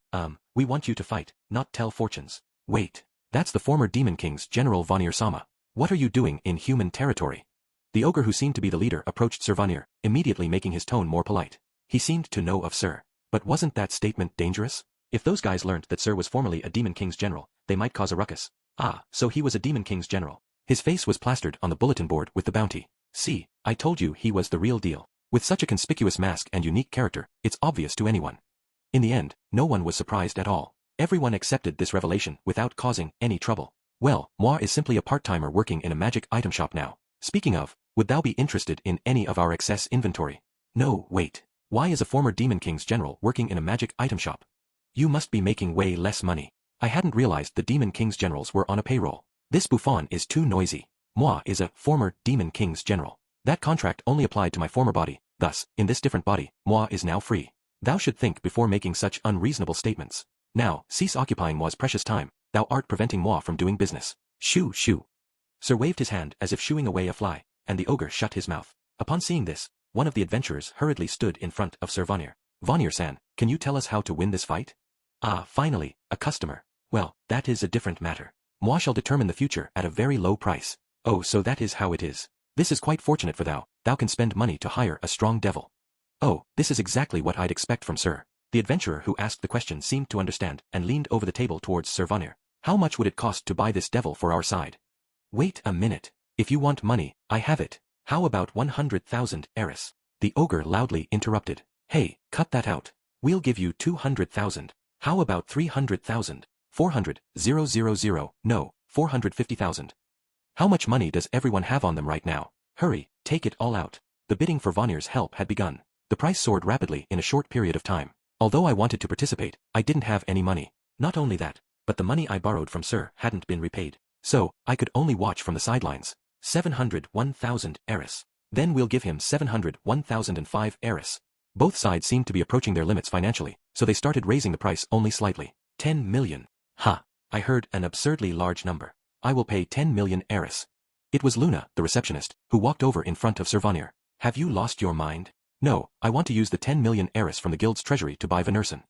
we want you to fight, not tell fortunes. Wait, that's the former Demon King's General Vanir-sama. What are you doing in human territory? The ogre who seemed to be the leader approached Sir Vanir, immediately making his tone more polite. He seemed to know of Sir. But wasn't that statement dangerous? If those guys learned that Sir was formerly a Demon King's general, they might cause a ruckus. So he was a Demon King's general. His face was plastered on the bulletin board with the bounty. See, I told you he was the real deal. With such a conspicuous mask and unique character, it's obvious to anyone. In the end, no one was surprised at all. Everyone accepted this revelation without causing any trouble. Well, moi is simply a part-timer working in a magic item shop now. Speaking of, would thou be interested in any of our excess inventory? No, wait. Why is a former Demon King's general working in a magic item shop? You must be making way less money. I hadn't realized the Demon King's generals were on a payroll. This bouffon is too noisy. Moi is a former Demon King's general. That contract only applied to my former body, thus, in this different body, moi is now free. Thou should think before making such unreasonable statements. Now, cease occupying moi's precious time, thou art preventing moi from doing business. Shoo, shoo. Sir waved his hand as if shooing away a fly, and the ogre shut his mouth. Upon seeing this, one of the adventurers hurriedly stood in front of Sir Vanir. Vanir-san, can you tell us how to win this fight? Finally, a customer. Well, that is a different matter. Moi shall determine the future at a very low price. Oh, so that is how it is. This is quite fortunate for thou can spend money to hire a strong devil. Oh, this is exactly what I'd expect from Sir. The adventurer who asked the question seemed to understand and leaned over the table towards Sir Vanir. How much would it cost to buy this devil for our side? Wait a minute. If you want money, I have it. How about 100,000 heiress? The ogre loudly interrupted. Hey, cut that out. We'll give you 200,000. How about 300,000? 400,000, no, 450,000. How much money does everyone have on them right now? Hurry, take it all out. The bidding for Vonier's help had begun. The price soared rapidly in a short period of time. Although I wanted to participate, I didn't have any money. Not only that, but the money I borrowed from Sir hadn't been repaid. So, I could only watch from the sidelines. 701,000 heiress. Then we'll give him 701,005 heiress. Both sides seemed to be approaching their limits financially, so they started raising the price only slightly. 10 million. Ha! I heard an absurdly large number. I will pay 10 million heiress. It was Luna, the receptionist, who walked over in front of Sir Vonier. Have you lost your mind? No, I want to use the 10 million heiress from the guild's treasury to buy Venerson.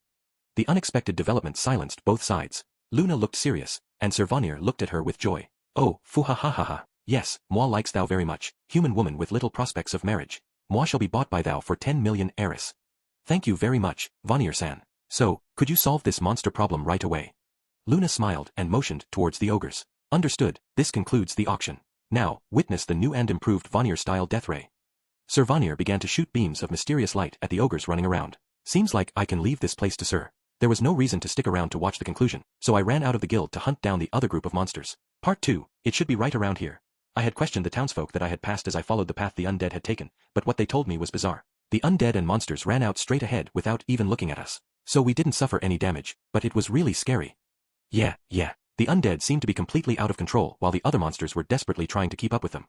The unexpected development silenced both sides. Luna looked serious, and Sir Vonier looked at her with joy. Oh, fuhahahaha. Yes, moi likes thou very much, human woman with little prospects of marriage. Moi shall be bought by thou for 10 million heiress. Thank you very much, Vonier-san. So, could you solve this monster problem right away? Luna smiled and motioned towards the ogres. Understood, this concludes the auction. Now, witness the new and improved Vonier-style death ray. Sir Vonier began to shoot beams of mysterious light at the ogres running around. Seems like I can leave this place to Sir. There was no reason to stick around to watch the conclusion, so I ran out of the guild to hunt down the other group of monsters. Part 2, it should be right around here. I had questioned the townsfolk that I had passed as I followed the path the undead had taken, but what they told me was bizarre. The undead and monsters ran out straight ahead without even looking at us. So we didn't suffer any damage, but it was really scary. Yeah. The undead seemed to be completely out of control while the other monsters were desperately trying to keep up with them.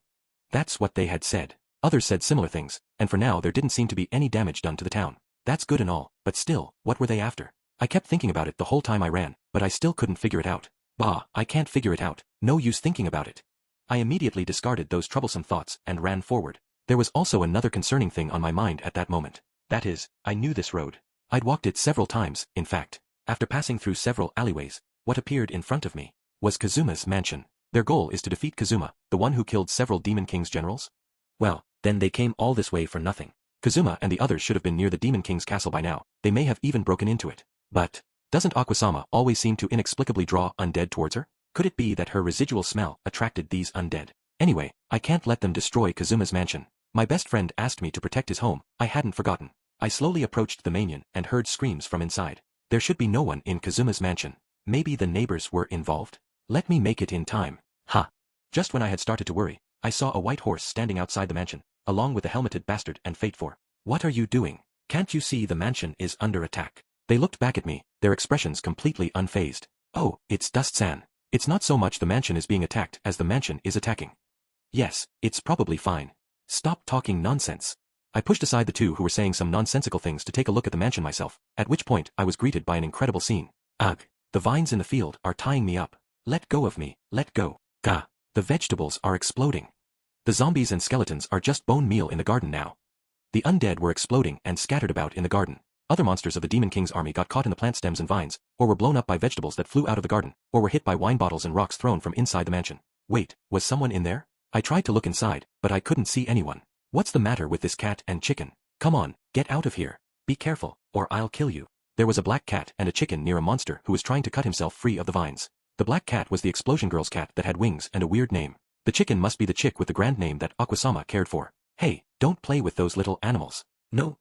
That's what they had said. Others said similar things, and for now there didn't seem to be any damage done to the town. That's good and all, but still, what were they after? I kept thinking about it the whole time I ran, but I still couldn't figure it out. Bah, I can't figure it out, no use thinking about it. I immediately discarded those troublesome thoughts and ran forward. There was also another concerning thing on my mind at that moment. That is, I knew this road. I'd walked it several times, in fact. After passing through several alleyways, what appeared in front of me was Kazuma's mansion. Their goal is to defeat Kazuma, the one who killed several Demon King's generals? Well, then they came all this way for nothing. Kazuma and the others should have been near the Demon King's castle by now. They may have even broken into it. But, doesn't Aquasama always seem to inexplicably draw undead towards her? Could it be that her residual smell attracted these undead? Anyway, I can't let them destroy Kazuma's mansion. My best friend asked me to protect his home. I hadn't forgotten. I slowly approached the mansion and heard screams from inside. There should be no one in Kazuma's mansion. Maybe the neighbors were involved? Let me make it in time. Ha! Just when I had started to worry, I saw a white horse standing outside the mansion, along with the helmeted bastard and Fate 4. What are you doing? Can't you see the mansion is under attack? They looked back at me, their expressions completely unfazed. Oh, it's Dust-san. It's not so much the mansion is being attacked as the mansion is attacking. Yes, it's probably fine. Stop talking nonsense. I pushed aside the two who were saying some nonsensical things to take a look at the mansion myself, at which point I was greeted by an incredible scene. Ugh. The vines in the field are tying me up. Let go of me, let go. Gah. The vegetables are exploding. The zombies and skeletons are just bone meal in the garden now. The undead were exploding and scattered about in the garden. Other monsters of the Demon King's army got caught in the plant stems and vines, or were blown up by vegetables that flew out of the garden, or were hit by wine bottles and rocks thrown from inside the mansion. Wait, was someone in there? I tried to look inside, but I couldn't see anyone. What's the matter with this cat and chicken? Come on, get out of here. Be careful, or I'll kill you. There was a black cat and a chicken near a monster who was trying to cut himself free of the vines. The black cat was the explosion girl's cat that had wings and a weird name. The chicken must be the chick with the grand name that Aquasama cared for. Hey, don't play with those little animals. No.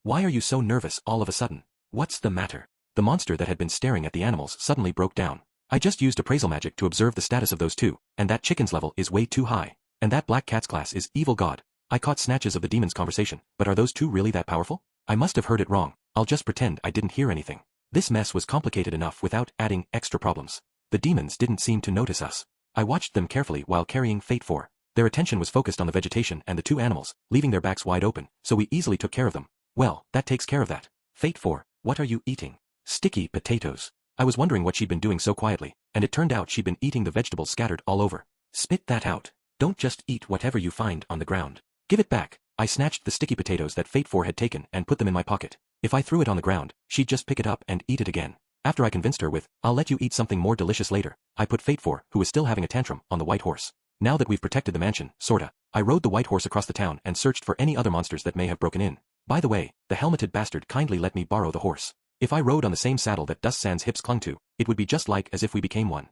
Why are you so nervous all of a sudden? What's the matter? The monster that had been staring at the animals suddenly broke down. I just used appraisal magic to observe the status of those two, and that chicken's level is way too high. And that black cat's class is evil god. I caught snatches of the demon's conversation, but are those two really that powerful? I must have heard it wrong. I'll just pretend I didn't hear anything. This mess was complicated enough without adding extra problems. The demons didn't seem to notice us. I watched them carefully while carrying Fate 4. Their attention was focused on the vegetation and the two animals, leaving their backs wide open, so we easily took care of them. Well, that takes care of that. Fate 4, what are you eating? Sticky potatoes. I was wondering what she'd been doing so quietly, and it turned out she'd been eating the vegetables scattered all over. Spit that out. Don't just eat whatever you find on the ground. Give it back. I snatched the sticky potatoes that Fate 4 had taken and put them in my pocket. If I threw it on the ground, she'd just pick it up and eat it again. After I convinced her with, I'll let you eat something more delicious later, I put Fate 4, who was still having a tantrum, on the white horse. Now that we've protected the mansion, sorta, I rode the white horse across the town and searched for any other monsters that may have broken in. By the way, the helmeted bastard kindly let me borrow the horse. If I rode on the same saddle that Dust-san's hips clung to, it would be just like as if we became one.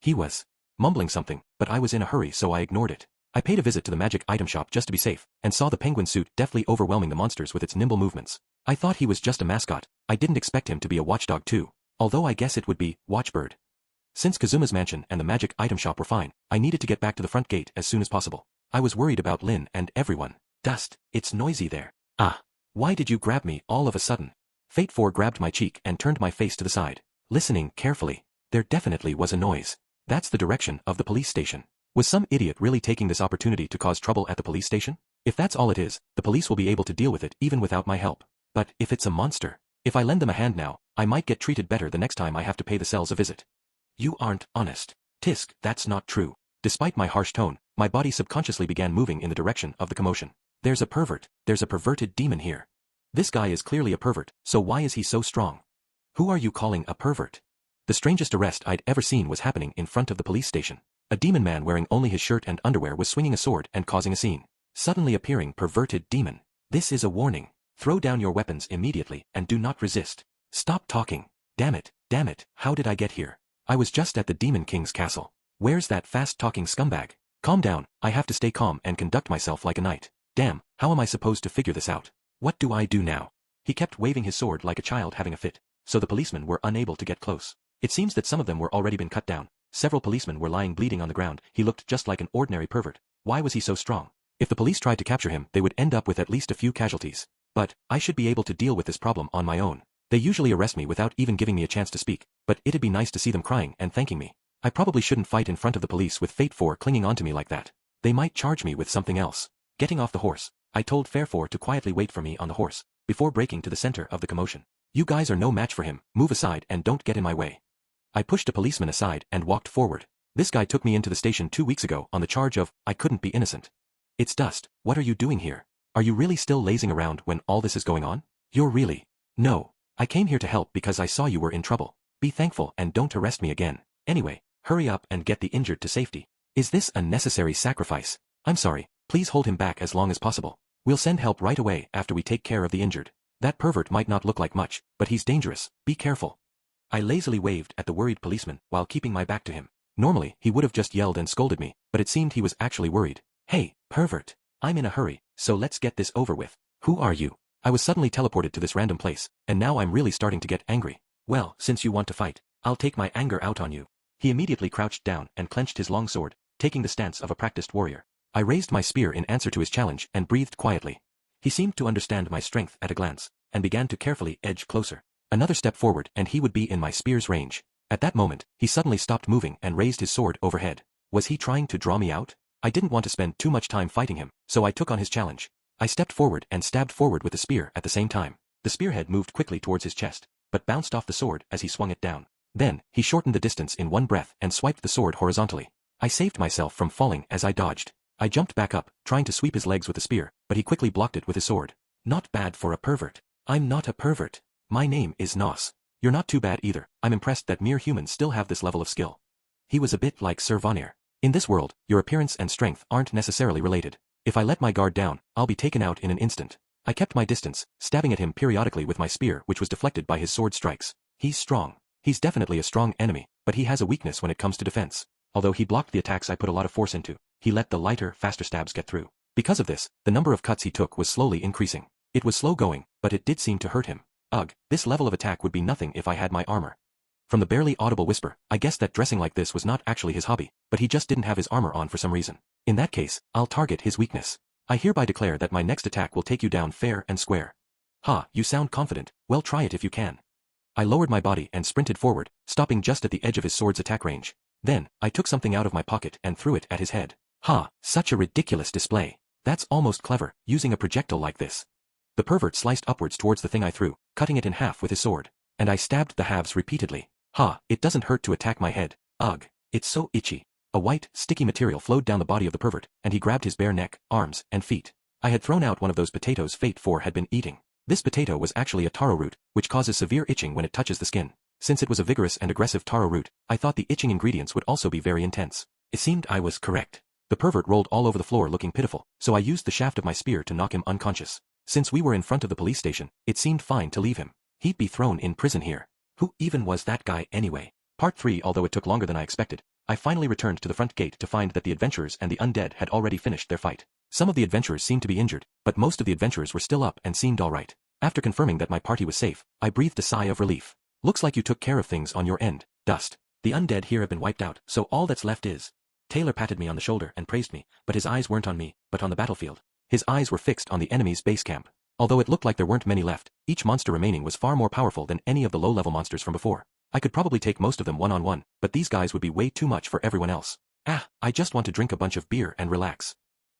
He was mumbling something, but I was in a hurry so I ignored it. I paid a visit to the magic item shop just to be safe, and saw the penguin suit deftly overwhelming the monsters with its nimble movements. I thought he was just a mascot. I didn't expect him to be a watchdog too. Although I guess it would be, watchbird. Since Kazuma's mansion and the magic item shop were fine, I needed to get back to the front gate as soon as possible. I was worried about Lin and everyone. Dust, it's noisy there. Ah. Why did you grab me all of a sudden? Fate 4 grabbed my cheek and turned my face to the side. Listening carefully, there definitely was a noise. That's the direction of the police station. Was some idiot really taking this opportunity to cause trouble at the police station? If that's all it is, the police will be able to deal with it even without my help. But if it's a monster, if I lend them a hand now, I might get treated better the next time I have to pay the cells a visit. You aren't honest. Tisk, that's not true. Despite my harsh tone, my body subconsciously began moving in the direction of the commotion. There's a perverted demon here. This guy is clearly a pervert, so why is he so strong? Who are you calling a pervert? The strangest arrest I'd ever seen was happening in front of the police station. A demon man wearing only his shirt and underwear was swinging a sword and causing a scene. Suddenly appearing perverted demon. This is a warning. Throw down your weapons immediately and do not resist. Stop talking. Damn it, how did I get here? I was just at the Demon King's castle. Where's that fast-talking scumbag? Calm down, I have to stay calm and conduct myself like a knight. Damn, how am I supposed to figure this out? What do I do now? He kept waving his sword like a child having a fit, so the policemen were unable to get close. It seems that some of them were already been cut down. Several policemen were lying bleeding on the ground. He looked just like an ordinary pervert. Why was he so strong? If the police tried to capture him, they would end up with at least a few casualties. But I should be able to deal with this problem on my own. They usually arrest me without even giving me a chance to speak, but it'd be nice to see them crying and thanking me. I probably shouldn't fight in front of the police with Fate 4 clinging onto me like that. They might charge me with something else. Getting off the horse, I told Fair 4 to quietly wait for me on the horse, before breaking to the center of the commotion. You guys are no match for him, move aside and don't get in my way. I pushed a policeman aside and walked forward. This guy took me into the station 2 weeks ago on the charge of, I couldn't be innocent. It's Dust, what are you doing here? Are you really still lazing around when all this is going on? You're really? No. I came here to help because I saw you were in trouble. Be thankful and don't arrest me again. Anyway, hurry up and get the injured to safety. Is this a necessary sacrifice? I'm sorry, please hold him back as long as possible. We'll send help right away after we take care of the injured. That pervert might not look like much, but he's dangerous, be careful. I lazily waved at the worried policeman while keeping my back to him. Normally, he would have just yelled and scolded me, but it seemed he was actually worried. Hey, pervert. I'm in a hurry, so let's get this over with. Who are you? I was suddenly teleported to this random place, and now I'm really starting to get angry. Well, since you want to fight, I'll take my anger out on you. He immediately crouched down and clenched his long sword, taking the stance of a practiced warrior. I raised my spear in answer to his challenge and breathed quietly. He seemed to understand my strength at a glance, and began to carefully edge closer. Another step forward and he would be in my spear's range. At that moment, he suddenly stopped moving and raised his sword overhead. Was he trying to draw me out? I didn't want to spend too much time fighting him, so I took on his challenge. I stepped forward and stabbed forward with the spear at the same time. The spearhead moved quickly towards his chest, but bounced off the sword as he swung it down. Then, he shortened the distance in one breath and swiped the sword horizontally. I saved myself from falling as I dodged. I jumped back up, trying to sweep his legs with the spear, but he quickly blocked it with his sword. Not bad for a pervert. I'm not a pervert. My name is Nos. You're not too bad either. I'm impressed that mere humans still have this level of skill. He was a bit like Sir Vonir. In this world, your appearance and strength aren't necessarily related. If I let my guard down, I'll be taken out in an instant. I kept my distance, stabbing at him periodically with my spear which was deflected by his sword strikes. He's strong. He's definitely a strong enemy, but he has a weakness when it comes to defense. Although he blocked the attacks I put a lot of force into, he let the lighter, faster stabs get through. Because of this, the number of cuts he took was slowly increasing. It was slow going, but it did seem to hurt him. Ugh, this level of attack would be nothing if I had my armor. From the barely audible whisper, I guessed that dressing like this was not actually his hobby, but he just didn't have his armor on for some reason. In that case, I'll target his weakness. I hereby declare that my next attack will take you down fair and square. Ha, you sound confident, well try it if you can. I lowered my body and sprinted forward, stopping just at the edge of his sword's attack range. Then, I took something out of my pocket and threw it at his head. Ha, such a ridiculous display. That's almost clever, using a projectile like this. The pervert sliced upwards towards the thing I threw, cutting it in half with his sword. And I stabbed the halves repeatedly. Ha, it doesn't hurt to attack my head. Ugh, it's so itchy. A white, sticky material flowed down the body of the pervert, and he grabbed his bare neck, arms, and feet. I had thrown out one of those potatoes Fate 4 had been eating. This potato was actually a taro root, which causes severe itching when it touches the skin. Since it was a vigorous and aggressive taro root, I thought the itching ingredients would also be very intense. It seemed I was correct. The pervert rolled all over the floor looking pitiful, so I used the shaft of my spear to knock him unconscious. Since we were in front of the police station, it seemed fine to leave him. He'd be thrown in prison here. Who even was that guy anyway? Part 3. Although it took longer than I expected, I finally returned to the front gate to find that the adventurers and the undead had already finished their fight. Some of the adventurers seemed to be injured, but most of the adventurers were still up and seemed alright. After confirming that my party was safe, I breathed a sigh of relief. Looks like you took care of things on your end, Dust. The undead here have been wiped out, so all that's left is... Taylor patted me on the shoulder and praised me, but his eyes weren't on me, but on the battlefield. His eyes were fixed on the enemy's base camp. Although it looked like there weren't many left, each monster remaining was far more powerful than any of the low-level monsters from before. I could probably take most of them one-on-one, but these guys would be way too much for everyone else. I just want to drink a bunch of beer and relax.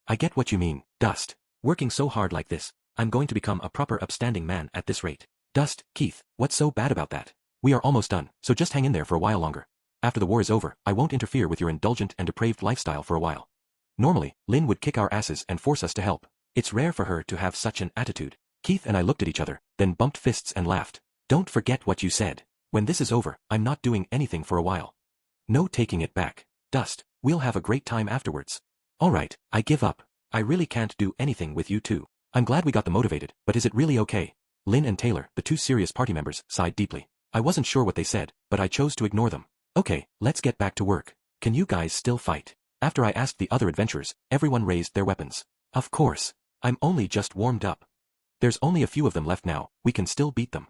I get what you mean, Dust. Working so hard like this, I'm going to become a proper upstanding man at this rate. Dust, Keith, what's so bad about that? We are almost done, so just hang in there for a while longer. After the war is over, I won't interfere with your indulgent and depraved lifestyle for a while. Normally, Lynn would kick our asses and force us to help. It's rare for her to have such an attitude. Keith and I looked at each other, then bumped fists and laughed. Don't forget what you said. When this is over, I'm not doing anything for a while. No taking it back. Dust, we'll have a great time afterwards. Alright, I give up. I really can't do anything with you two. I'm glad we got them motivated, but is it really okay? Lynn and Taylor, the two serious party members, sighed deeply. I wasn't sure what they said, but I chose to ignore them. Okay, let's get back to work. Can you guys still fight? After I asked the other adventurers, everyone raised their weapons. Of course. I'm only just warmed up. There's only a few of them left now, we can still beat them.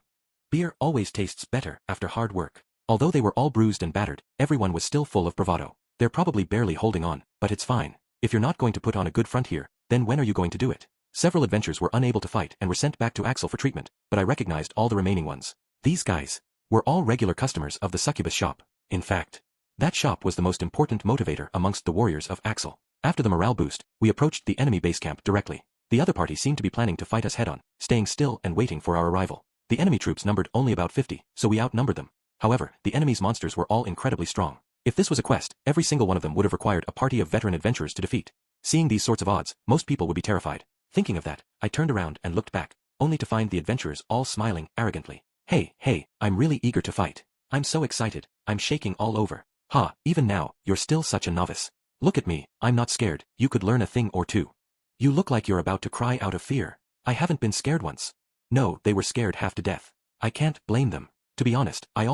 Beer always tastes better after hard work. Although they were all bruised and battered, everyone was still full of bravado. They're probably barely holding on, but it's fine. If you're not going to put on a good front here, then when are you going to do it? Several adventurers were unable to fight and were sent back to Axel for treatment, but I recognized all the remaining ones. These guys were all regular customers of the succubus shop. In fact, that shop was the most important motivator amongst the warriors of Axel. After the morale boost, we approached the enemy base camp directly. The other party seemed to be planning to fight us head-on, staying still and waiting for our arrival. The enemy troops numbered only about 50, so we outnumbered them. However, the enemy's monsters were all incredibly strong. If this was a quest, every single one of them would have required a party of veteran adventurers to defeat. Seeing these sorts of odds, most people would be terrified. Thinking of that, I turned around and looked back, only to find the adventurers all smiling arrogantly. Hey, I'm really eager to fight. I'm so excited, I'm shaking all over. Ha, even now, you're still such a novice. Look at me, I'm not scared, you could learn a thing or two. You look like you're about to cry out of fear. I haven't been scared once. No, they were scared half to death. I can't blame them. To be honest, I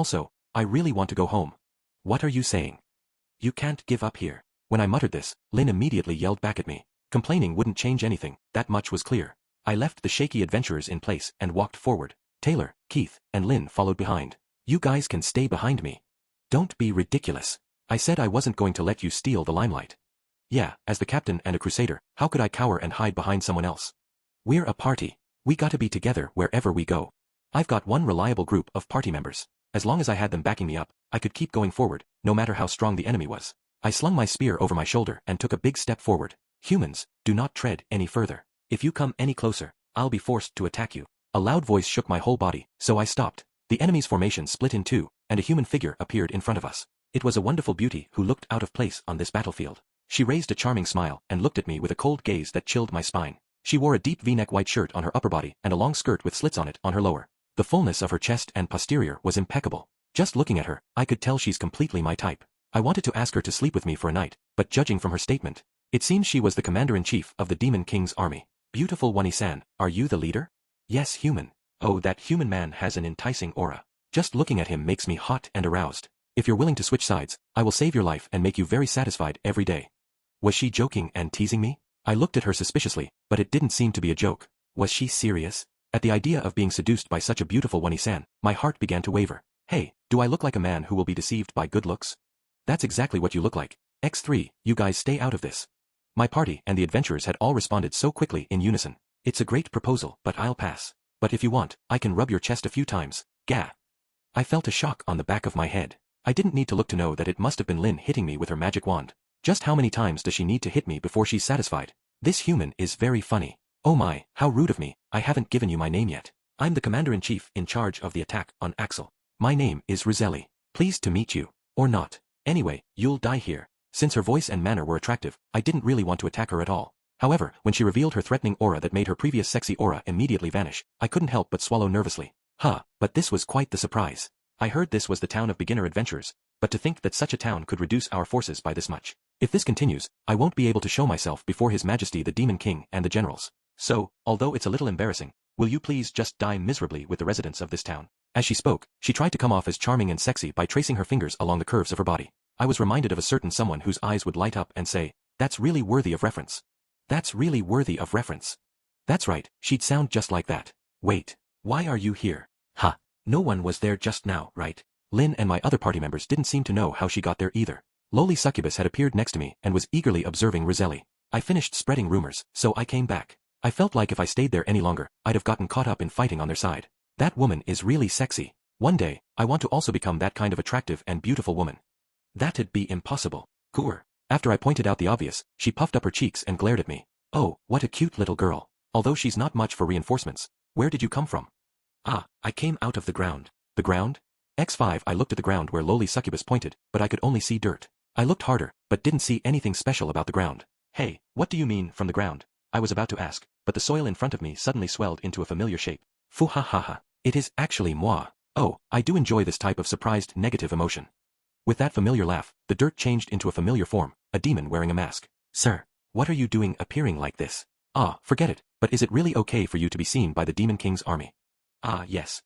really want to go home. What are you saying? You can't give up here. When I muttered this, Lynn immediately yelled back at me. Complaining wouldn't change anything, that much was clear. I left the shaky adventurers in place and walked forward. Taylor, Keith, and Lynn followed behind. You guys can stay behind me. Don't be ridiculous. I said I wasn't going to let you steal the limelight. Yeah, as the captain and a crusader, how could I cower and hide behind someone else? We're a party. We gotta be together wherever we go. I've got one reliable group of party members. As long as I had them backing me up, I could keep going forward, no matter how strong the enemy was. I slung my spear over my shoulder and took a big step forward. Humans, do not tread any further. If you come any closer, I'll be forced to attack you. A loud voice shook my whole body, so I stopped. The enemy's formation split in two, and a human figure appeared in front of us. It was a wonderful beauty who looked out of place on this battlefield. She raised a charming smile and looked at me with a cold gaze that chilled my spine. She wore a deep V-neck white shirt on her upper body and a long skirt with slits on it on her lower. The fullness of her chest and posterior was impeccable. Just looking at her, I could tell she's completely my type. I wanted to ask her to sleep with me for a night, but judging from her statement, it seems she was the commander-in-chief of the Demon King's army. Beautiful Wani-san, are you the leader? Yes, human. Oh, that human man has an enticing aura. Just looking at him makes me hot and aroused. If you're willing to switch sides, I will save your life and make you very satisfied every day. Was she joking and teasing me? I looked at her suspiciously, but it didn't seem to be a joke. Was she serious? At the idea of being seduced by such a beautiful Wani-san, my heart began to waver. Hey, do I look like a man who will be deceived by good looks? That's exactly what you look like. X3, you guys stay out of this. My party and the adventurers had all responded so quickly in unison. It's a great proposal, but I'll pass. But if you want, I can rub your chest a few times. Gah. I felt a shock on the back of my head. I didn't need to look to know that it must have been Lynn hitting me with her magic wand. Just how many times does she need to hit me before she's satisfied? This human is very funny. Oh my, how rude of me, I haven't given you my name yet. I'm the commander-in-chief in charge of the attack on Axel. My name is Roselli. Pleased to meet you. Or not. Anyway, you'll die here. Since her voice and manner were attractive, I didn't really want to attack her at all. However, when she revealed her threatening aura that made her previous sexy aura immediately vanish, I couldn't help but swallow nervously. But this was quite the surprise. I heard this was the town of beginner adventurers, but to think that such a town could reduce our forces by this much. If this continues, I won't be able to show myself before His Majesty the Demon King and the generals. So, although it's a little embarrassing, will you please just die miserably with the residents of this town? As she spoke, she tried to come off as charming and sexy by tracing her fingers along the curves of her body. I was reminded of a certain someone whose eyes would light up and say, "That's really worthy of reference. That's really worthy of reference." That's right, she'd sound just like that. Wait, why are you here? No one was there just now, right? Lin and my other party members didn't seem to know how she got there either. Lowly succubus had appeared next to me and was eagerly observing Roselli. I finished spreading rumors, so I came back. I felt like if I stayed there any longer, I'd have gotten caught up in fighting on their side. That woman is really sexy. One day, I want to also become that kind of attractive and beautiful woman. That'd be impossible. Coor. After I pointed out the obvious, she puffed up her cheeks and glared at me. Oh, what a cute little girl. Although she's not much for reinforcements. Where did you come from? Ah, I came out of the ground. The ground? X5. I looked at the ground where lowly succubus pointed, but I could only see dirt. I looked harder, but didn't see anything special about the ground. Hey, what do you mean, from the ground? I was about to ask, but the soil in front of me suddenly swelled into a familiar shape. Foo ha ha ha. It is actually moi. Oh, I do enjoy this type of surprised negative emotion. With that familiar laugh, the dirt changed into a familiar form, a demon wearing a mask. Sir, what are you doing appearing like this? Ah, forget it, but is it really okay for you to be seen by the Demon King's army? Ah yes.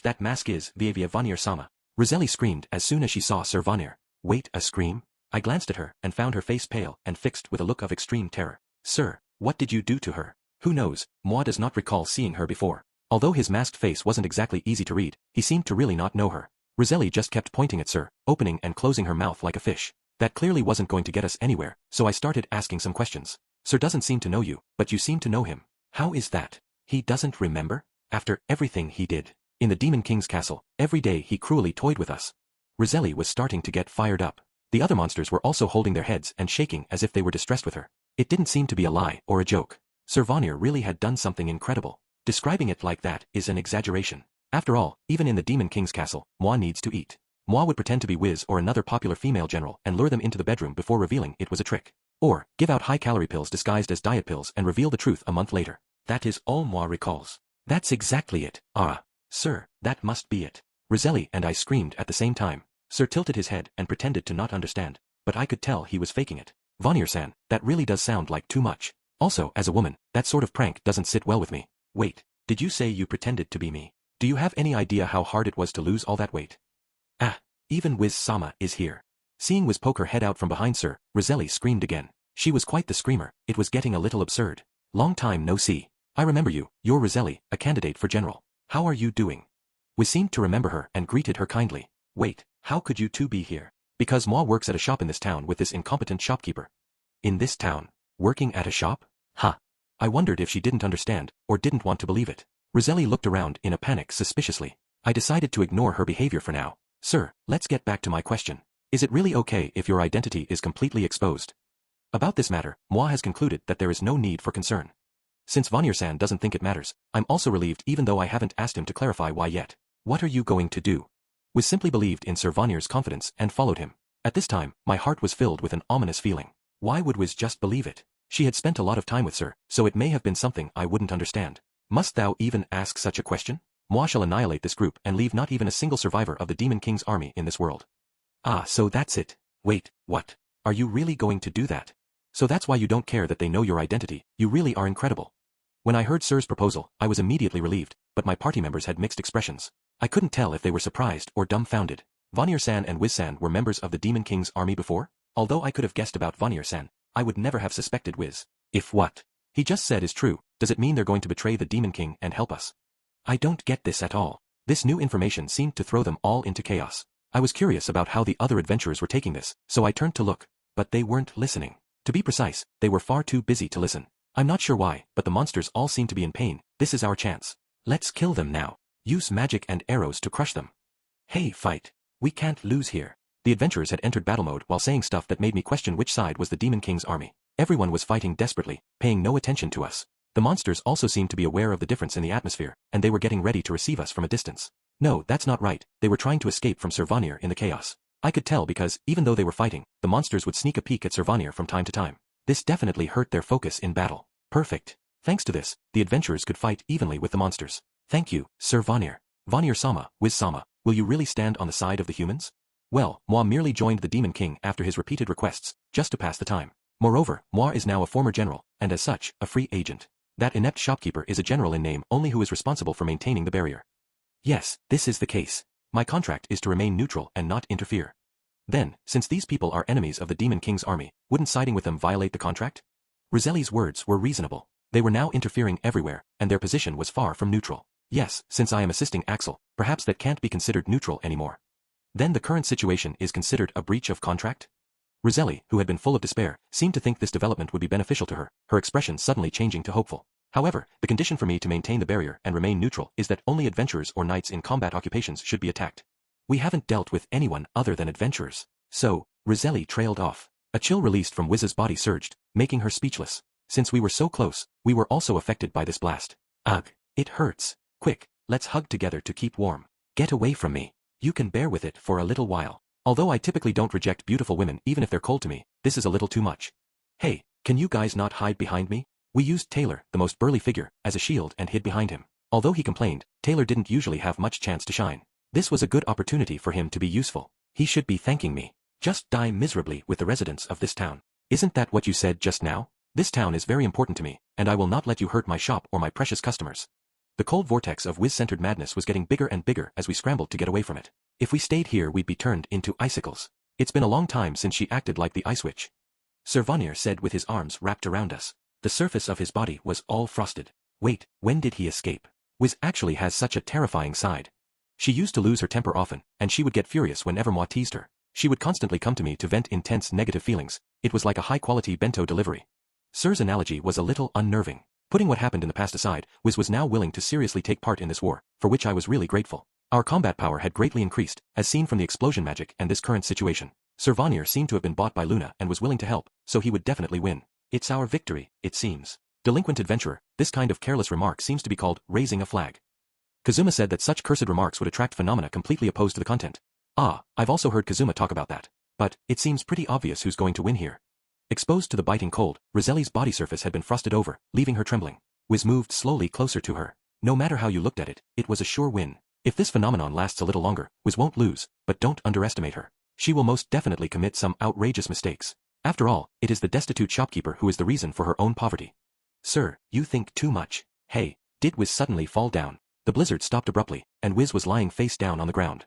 That mask is Via Vanir-sama. Roselli screamed as soon as she saw Sir Vanir. Wait, a scream? I glanced at her and found her face pale and fixed with a look of extreme terror. Sir, what did you do to her? Who knows, moi does not recall seeing her before. Although his masked face wasn't exactly easy to read, he seemed to really not know her. Roselli just kept pointing at Sir, opening and closing her mouth like a fish. That clearly wasn't going to get us anywhere, so I started asking some questions. Sir doesn't seem to know you, but you seem to know him. How is that? He doesn't remember? After everything he did. In the Demon King's castle, every day he cruelly toyed with us. Roselli was starting to get fired up. The other monsters were also holding their heads and shaking as if they were distressed with her. It didn't seem to be a lie or a joke. Sir Vanir really had done something incredible. Describing it like that is an exaggeration. After all, even in the Demon King's castle, moi needs to eat. Moi would pretend to be Wiz or another popular female general and lure them into the bedroom before revealing it was a trick. Or, give out high-calorie pills disguised as diet pills and reveal the truth a month later. That is all moi recalls. That's exactly it. Ah. Sir, that must be it. Roselli and I screamed at the same time. Sir tilted his head and pretended to not understand, but I could tell he was faking it. Vanir-san, that really does sound like too much. Also, as a woman, that sort of prank doesn't sit well with me. Wait, did you say you pretended to be me? Do you have any idea how hard it was to lose all that weight? Ah, even Wiz-sama is here. Seeing Wiz poke her head out from behind Sir, Roselli screamed again. She was quite the screamer. It was getting a little absurd. Long time no see. I remember you, you're Roselli, a candidate for general. How are you doing? Wiz seemed to remember her and greeted her kindly. Wait, how could you two be here? Because moi works at a shop in this town with this incompetent shopkeeper. In this town? Working at a shop? Ha. I wondered if she didn't understand, or didn't want to believe it. Roselli looked around in a panic suspiciously. I decided to ignore her behavior for now. Sir, let's get back to my question. Is it really okay if your identity is completely exposed? About this matter, moi has concluded that there is no need for concern. Since Vanir-san doesn't think it matters, I'm also relieved even though I haven't asked him to clarify why yet. What are you going to do? Wiz simply believed in Sir Vanir's confidence and followed him. At this time, my heart was filled with an ominous feeling. Why would Wiz just believe it? She had spent a lot of time with Sir, so it may have been something I wouldn't understand. Must thou even ask such a question? Moi shall annihilate this group and leave not even a single survivor of the Demon King's army in this world. Ah, so that's it. Wait, what? Are you really going to do that? So that's why you don't care that they know your identity. You really are incredible. When I heard Sir's proposal, I was immediately relieved, but my party members had mixed expressions. I couldn't tell if they were surprised or dumbfounded. Vanir-san and Wiz-san were members of the Demon King's army before? Although I could have guessed about Vanir-san, I would never have suspected Wiz. If what he just said is true, does it mean they're going to betray the Demon King and help us? I don't get this at all. This new information seemed to throw them all into chaos. I was curious about how the other adventurers were taking this, so I turned to look, but they weren't listening. To be precise, they were far too busy to listen. I'm not sure why, but the monsters all seem to be in pain. This is our chance. Let's kill them now. Use magic and arrows to crush them. Hey, fight. We can't lose here. The adventurers had entered battle mode while saying stuff that made me question which side was the Demon King's army. Everyone was fighting desperately, paying no attention to us. The monsters also seemed to be aware of the difference in the atmosphere, and they were getting ready to receive us from a distance. No, that's not right. They were trying to escape from Sir Vanir in the chaos. I could tell because, even though they were fighting, the monsters would sneak a peek at Sir Vanir from time to time. This definitely hurt their focus in battle. Perfect. Thanks to this, the adventurers could fight evenly with the monsters. Thank you, Sir Vanir. Vanir-sama, Wiz-sama, will you really stand on the side of the humans? Well, moi merely joined the Demon King after his repeated requests, just to pass the time. Moreover, moi is now a former general, and as such, a free agent. That inept shopkeeper is a general in name only who is responsible for maintaining the barrier. Yes, this is the case. My contract is to remain neutral and not interfere. Then, since these people are enemies of the Demon King's army, wouldn't siding with them violate the contract? Roselli's words were reasonable. They were now interfering everywhere, and their position was far from neutral. Yes, since I am assisting Axel, perhaps that can't be considered neutral anymore. Then the current situation is considered a breach of contract? Roselli, who had been full of despair, seemed to think this development would be beneficial to her, her expression suddenly changing to hopeful. However, the condition for me to maintain the barrier and remain neutral is that only adventurers or knights in combat occupations should be attacked. We haven't dealt with anyone other than adventurers. So, Roselli trailed off. A chill released from Wiz's body surged, making her speechless. Since we were so close, we were also affected by this blast. Ugh, it hurts. Quick, let's hug together to keep warm. Get away from me. You can bear with it for a little while. Although I typically don't reject beautiful women even if they're cold to me, this is a little too much. Hey, can you guys not hide behind me? We used Taylor, the most burly figure, as a shield and hid behind him. Although he complained, Taylor didn't usually have much chance to shine. This was a good opportunity for him to be useful. He should be thanking me. Just die miserably with the residents of this town. Isn't that what you said just now? This town is very important to me, and I will not let you hurt my shop or my precious customers. The cold vortex of Wiz-centered madness was getting bigger and bigger as we scrambled to get away from it. If we stayed here we'd be turned into icicles. It's been a long time since she acted like the Ice Witch. Sir Vanir said with his arms wrapped around us. The surface of his body was all frosted. Wait, when did he escape? Wiz actually has such a terrifying side. She used to lose her temper often, and she would get furious whenever Moi teased her. She would constantly come to me to vent intense negative feelings. It was like a high-quality bento delivery. Sir's analogy was a little unnerving. Putting what happened in the past aside, Wiz was now willing to seriously take part in this war, for which I was really grateful. Our combat power had greatly increased, as seen from the explosion magic and this current situation. Sir Vanir seemed to have been bought by Luna and was willing to help, so he would definitely win. It's our victory, it seems. Delinquent adventurer, this kind of careless remark seems to be called raising a flag. Kazuma said that such cursed remarks would attract phenomena completely opposed to the content. Ah, I've also heard Kazuma talk about that. But, it seems pretty obvious who's going to win here. Exposed to the biting cold, Roselli's body surface had been frosted over, leaving her trembling. Wiz moved slowly closer to her. No matter how you looked at it, it was a sure win. If this phenomenon lasts a little longer, Wiz won't lose, but don't underestimate her. She will most definitely commit some outrageous mistakes. After all, it is the destitute shopkeeper who is the reason for her own poverty. Sir, you think too much. Hey, did Wiz suddenly fall down? The blizzard stopped abruptly, and Wiz was lying face down on the ground.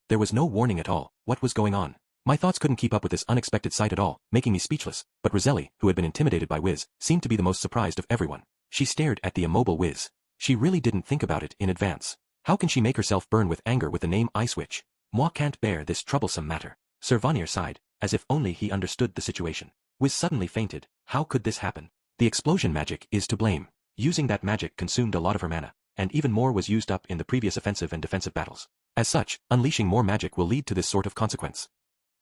There was no warning at all. What was going on? My thoughts couldn't keep up with this unexpected sight at all, making me speechless, but Roselli, who had been intimidated by Wiz, seemed to be the most surprised of everyone. She stared at the immobile Wiz. She really didn't think about it in advance. How can she make herself burn with anger with the name Ice Witch? Moi can't bear this troublesome matter. Sir Vanir sighed, as if only he understood the situation. Wiz suddenly fainted. How could this happen? The explosion magic is to blame. Using that magic consumed a lot of her mana, and even more was used up in the previous offensive and defensive battles. As such, unleashing more magic will lead to this sort of consequence.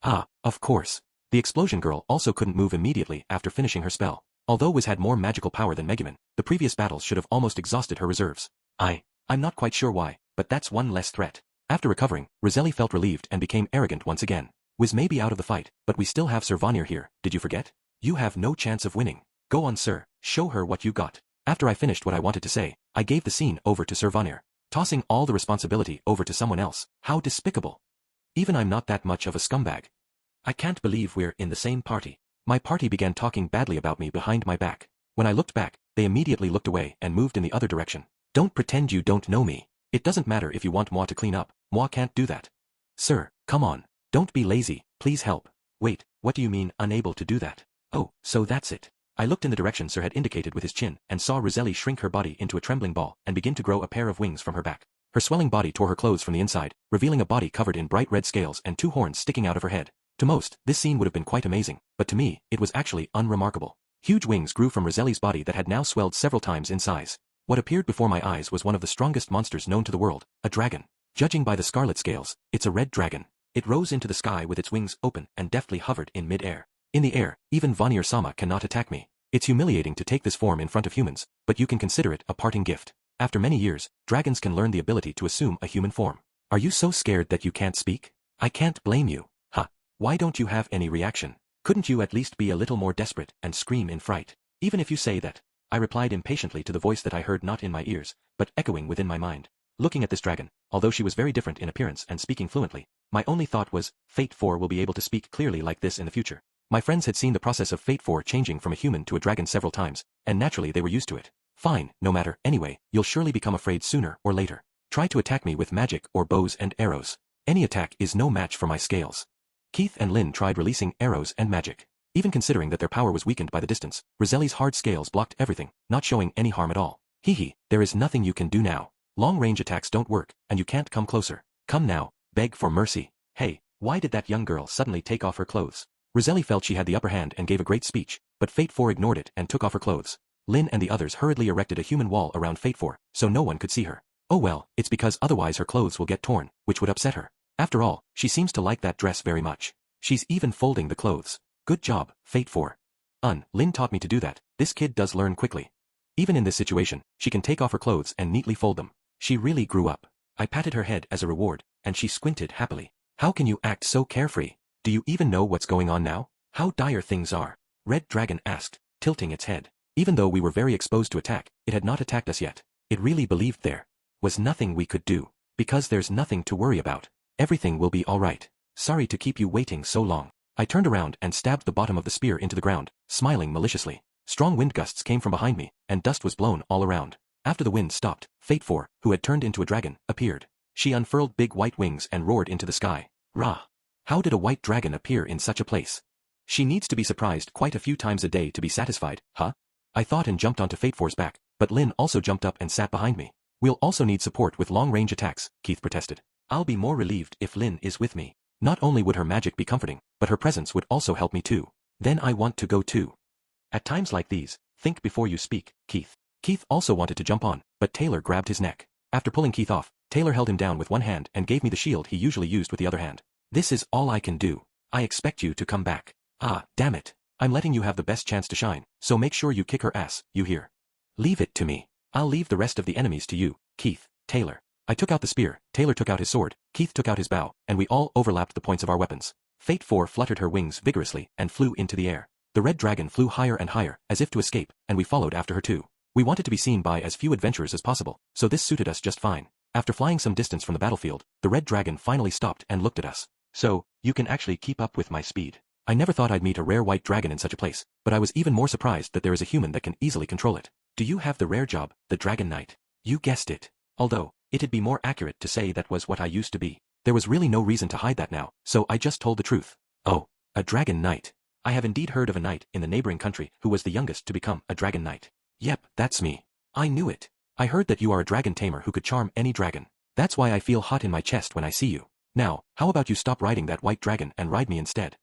Ah, of course. The explosion girl also couldn't move immediately after finishing her spell. Although Wiz had more magical power than Megumin, the previous battles should have almost exhausted her reserves. I'm not quite sure why, but that's one less threat. After recovering, Roselli felt relieved and became arrogant once again. Wiz may be out of the fight, but we still have Sir Vanir here, did you forget? You have no chance of winning. Go on, sir, show her what you got. After I finished what I wanted to say, I gave the scene over to Sir Vanir. Tossing all the responsibility over to someone else, how despicable. Even I'm not that much of a scumbag. I can't believe we're in the same party. My party began talking badly about me behind my back. When I looked back, they immediately looked away and moved in the other direction. Don't pretend you don't know me. It doesn't matter if you want Moi to clean up, Moi can't do that. Sir, come on. Don't be lazy, please help. Wait, what do you mean unable to do that? Oh, so that's it. I looked in the direction Sir had indicated with his chin and saw Roselli shrink her body into a trembling ball and begin to grow a pair of wings from her back. Her swelling body tore her clothes from the inside, revealing a body covered in bright red scales and 2 horns sticking out of her head. To most, this scene would have been quite amazing, but to me, it was actually unremarkable. Huge wings grew from Roselli's body that had now swelled several times in size. What appeared before my eyes was one of the strongest monsters known to the world, a dragon. Judging by the scarlet scales, it's a red dragon. It rose into the sky with its wings open and deftly hovered in mid-air. In the air, even Vanir-sama cannot attack me. It's humiliating to take this form in front of humans, but you can consider it a parting gift. After many years, dragons can learn the ability to assume a human form. Are you so scared that you can't speak? I can't blame you. Why don't you have any reaction? Couldn't you at least be a little more desperate and scream in fright? Even if you say that. I replied impatiently to the voice that I heard not in my ears, but echoing within my mind. Looking at this dragon, although she was very different in appearance and speaking fluently, my only thought was, Fate 4 will be able to speak clearly like this in the future. My friends had seen the process of Fate 4 changing from a human to a dragon several times, and naturally they were used to it. Fine, no matter, anyway, you'll surely become afraid sooner or later. Try to attack me with magic or bows and arrows. Any attack is no match for my scales. Keith and Lynn tried releasing arrows and magic. Even considering that their power was weakened by the distance, Roselli's hard scales blocked everything, not showing any harm at all. There is nothing you can do now. Long-range attacks don't work, and you can't come closer. Come now, beg for mercy. Hey, why did that young girl suddenly take off her clothes? Roselli felt she had the upper hand and gave a great speech, but Fate 4 ignored it and took off her clothes. Lin and the others hurriedly erected a human wall around Fate 4, so no one could see her. Oh well, it's because otherwise her clothes will get torn, which would upset her. After all, she seems to like that dress very much. She's even folding the clothes. Good job, Fate 4. Lin taught me to do that. This kid does learn quickly. Even in this situation, she can take off her clothes and neatly fold them. She really grew up. I patted her head as a reward, and she squinted happily. How can you act so carefree? Do you even know what's going on now? How dire things are? Red Dragon asked, tilting its head. Even though we were very exposed to attack, it had not attacked us yet. It really believed there was nothing we could do. Because there's nothing to worry about. Everything will be alright. Sorry to keep you waiting so long. I turned around and stabbed the bottom of the spear into the ground, smiling maliciously. Strong wind gusts came from behind me, and dust was blown all around. After the wind stopped, Fate 4, who had turned into a dragon, appeared. She unfurled big white wings and roared into the sky. Rah! How did a white dragon appear in such a place? She needs to be surprised quite a few times a day to be satisfied, huh? I thought and jumped onto Fate 4's back, but Lin also jumped up and sat behind me. We'll also need support with long-range attacks, Keith protested. I'll be more relieved if Lin is with me. Not only would her magic be comforting, but her presence would also help me too. Then I want to go too. At times like these, think before you speak, Keith. Keith also wanted to jump on, but Taylor grabbed his neck. After pulling Keith off, Taylor held him down with one hand and gave me the shield he usually used with the other hand. This is all I can do. I expect you to come back. Ah, damn it. I'm letting you have the best chance to shine, so make sure you kick her ass, you hear? Leave it to me. I'll leave the rest of the enemies to you, Keith, Taylor. I took out the spear, Taylor took out his sword, Keith took out his bow, and we all overlapped the points of our weapons. Fate 4 fluttered her wings vigorously and flew into the air. The red dragon flew higher and higher, as if to escape, and we followed after her too. We wanted to be seen by as few adventurers as possible, so this suited us just fine. After flying some distance from the battlefield, the red dragon finally stopped and looked at us. So, you can actually keep up with my speed. I never thought I'd meet a rare white dragon in such a place, but I was even more surprised that there is a human that can easily control it. Do you have the rare job, the Dragon Knight? You guessed it. Although, it'd be more accurate to say that was what I used to be. There was really no reason to hide that now, so I just told the truth. Oh, a Dragon Knight. I have indeed heard of a knight in the neighboring country who was the youngest to become a Dragon Knight. Yep, that's me. I knew it. I heard that you are a dragon tamer who could charm any dragon. That's why I feel hot in my chest when I see you. Now, how about you stop riding that white dragon and ride me instead?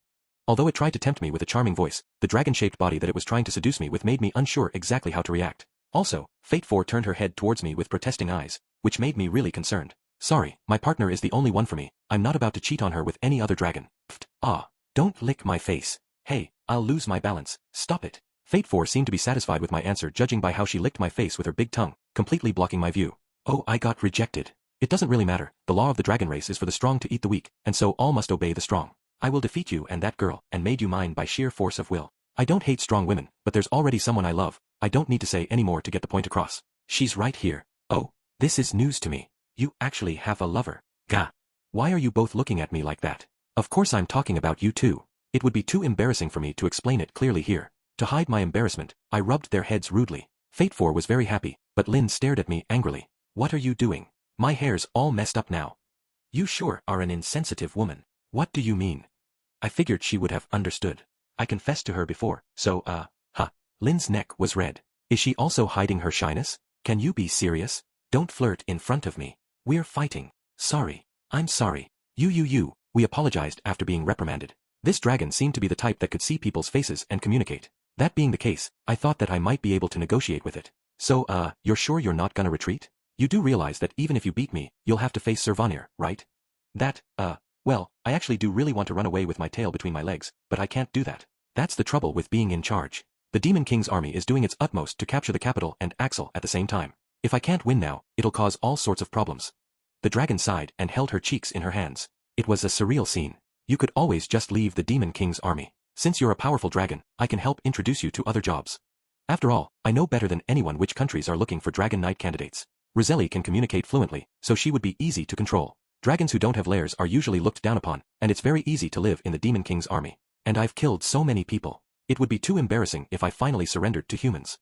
Although it tried to tempt me with a charming voice, the dragon-shaped body that it was trying to seduce me with made me unsure exactly how to react. Also, Fate 4 turned her head towards me with protesting eyes, which made me really concerned. Sorry, my partner is the only one for me. I'm not about to cheat on her with any other dragon. Pfft, ah, don't lick my face. Hey, I'll lose my balance. Stop it. Fate 4 seemed to be satisfied with my answer judging by how she licked my face with her big tongue, completely blocking my view. Oh, I got rejected. It doesn't really matter. The law of the dragon race is for the strong to eat the weak, and so all must obey the strong. I will defeat you and that girl, and made you mine by sheer force of will. I don't hate strong women, but there's already someone I love. I don't need to say any more to get the point across. She's right here. Oh, this is news to me. You actually have a lover. Gah. Why are you both looking at me like that? Of course I'm talking about you too. It would be too embarrassing for me to explain it clearly here. To hide my embarrassment, I rubbed their heads rudely. Fate 4 was very happy, but Lin stared at me angrily. What are you doing? My hair's all messed up now. You sure are an insensitive woman. What do you mean? I figured she would have understood. I confessed to her before, so Lin's neck was red. Is she also hiding her shyness? Can you be serious? Don't flirt in front of me. We're fighting. Sorry. I'm sorry. We apologized after being reprimanded. This dragon seemed to be the type that could see people's faces and communicate. That being the case, I thought that I might be able to negotiate with it. So, you're sure you're not gonna retreat? You do realize that even if you beat me, you'll have to face Sir Vanir, right? That, well, I actually do really want to run away with my tail between my legs, but I can't do that. That's the trouble with being in charge. The Demon King's army is doing its utmost to capture the capital and Axel at the same time. If I can't win now, it'll cause all sorts of problems. The dragon sighed and held her cheeks in her hands. It was a surreal scene. You could always just leave the Demon King's army. Since you're a powerful dragon, I can help introduce you to other jobs. After all, I know better than anyone which countries are looking for Dragon Knight candidates. Roselli can communicate fluently, so she would be easy to control. Dragons who don't have lairs are usually looked down upon, and it's very easy to live in the Demon King's army. And I've killed so many people. It would be too embarrassing if I finally surrendered to humans.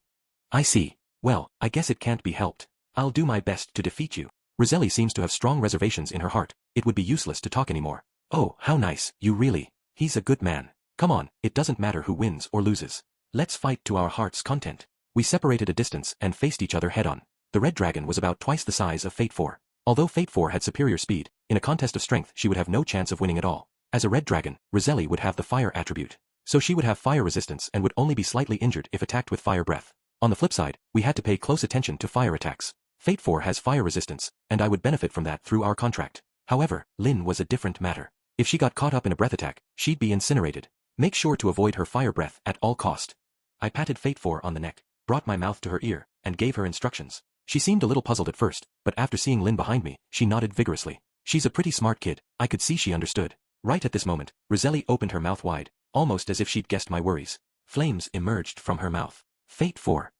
I see. Well, I guess it can't be helped. I'll do my best to defeat you. Roselli seems to have strong reservations in her heart. It would be useless to talk anymore. Oh, how nice, you really. He's a good man. Come on, it doesn't matter who wins or loses. Let's fight to our heart's content. We separated a distance and faced each other head-on. The red dragon was about twice the size of Fate 4. Although Fate 4 had superior speed, In a contest of strength she would have no chance of winning at all. As a red dragon, Roselli would have the fire attribute. So she would have fire resistance and would only be slightly injured if attacked with fire breath. On the flip side, we had to pay close attention to fire attacks. Fate 4 has fire resistance, and I would benefit from that through our contract. However, Lin was a different matter. If she got caught up in a breath attack, she'd be incinerated. Make sure to avoid her fire breath at all cost. I patted Fate 4 on the neck, brought my mouth to her ear, and gave her instructions. She seemed a little puzzled at first, but after seeing Lin behind me, she nodded vigorously. She's a pretty smart kid, I could see she understood. Right at this moment, Roselli opened her mouth wide, almost as if she'd guessed my worries. Flames emerged from her mouth. Fate 4.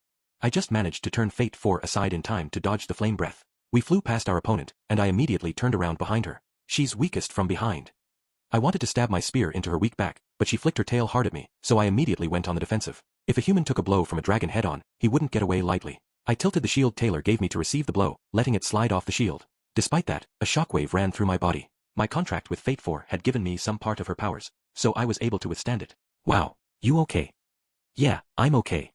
I just managed to turn Fate 4 aside in time to dodge the flame breath. We flew past our opponent, and I immediately turned around behind her. She's weakest from behind. I wanted to stab my spear into her weak back, but she flicked her tail hard at me, so I immediately went on the defensive. If a human took a blow from a dragon head-on, he wouldn't get away lightly. I tilted the shield Taylor gave me to receive the blow, letting it slide off the shield. Despite that, a shockwave ran through my body. My contract with Fate 4 had given me some part of her powers, so I was able to withstand it. Wow, you okay? Yeah, I'm okay.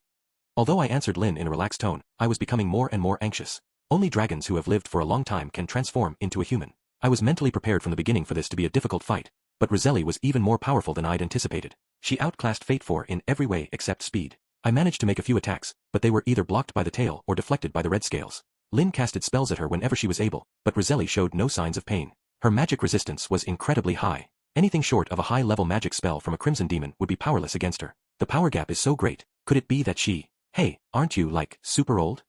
Although I answered Lin in a relaxed tone, I was becoming more and more anxious. Only dragons who have lived for a long time can transform into a human. I was mentally prepared from the beginning for this to be a difficult fight, but Roselli was even more powerful than I'd anticipated. She outclassed Fate 4 in every way except speed. I managed to make a few attacks, but they were either blocked by the tail or deflected by the red scales. Lin casted spells at her whenever she was able, but Roselli showed no signs of pain. Her magic resistance was incredibly high. Anything short of a high-level magic spell from a crimson demon would be powerless against her. The power gap is so great. Could it be that she... Hey, aren't you, like, super old?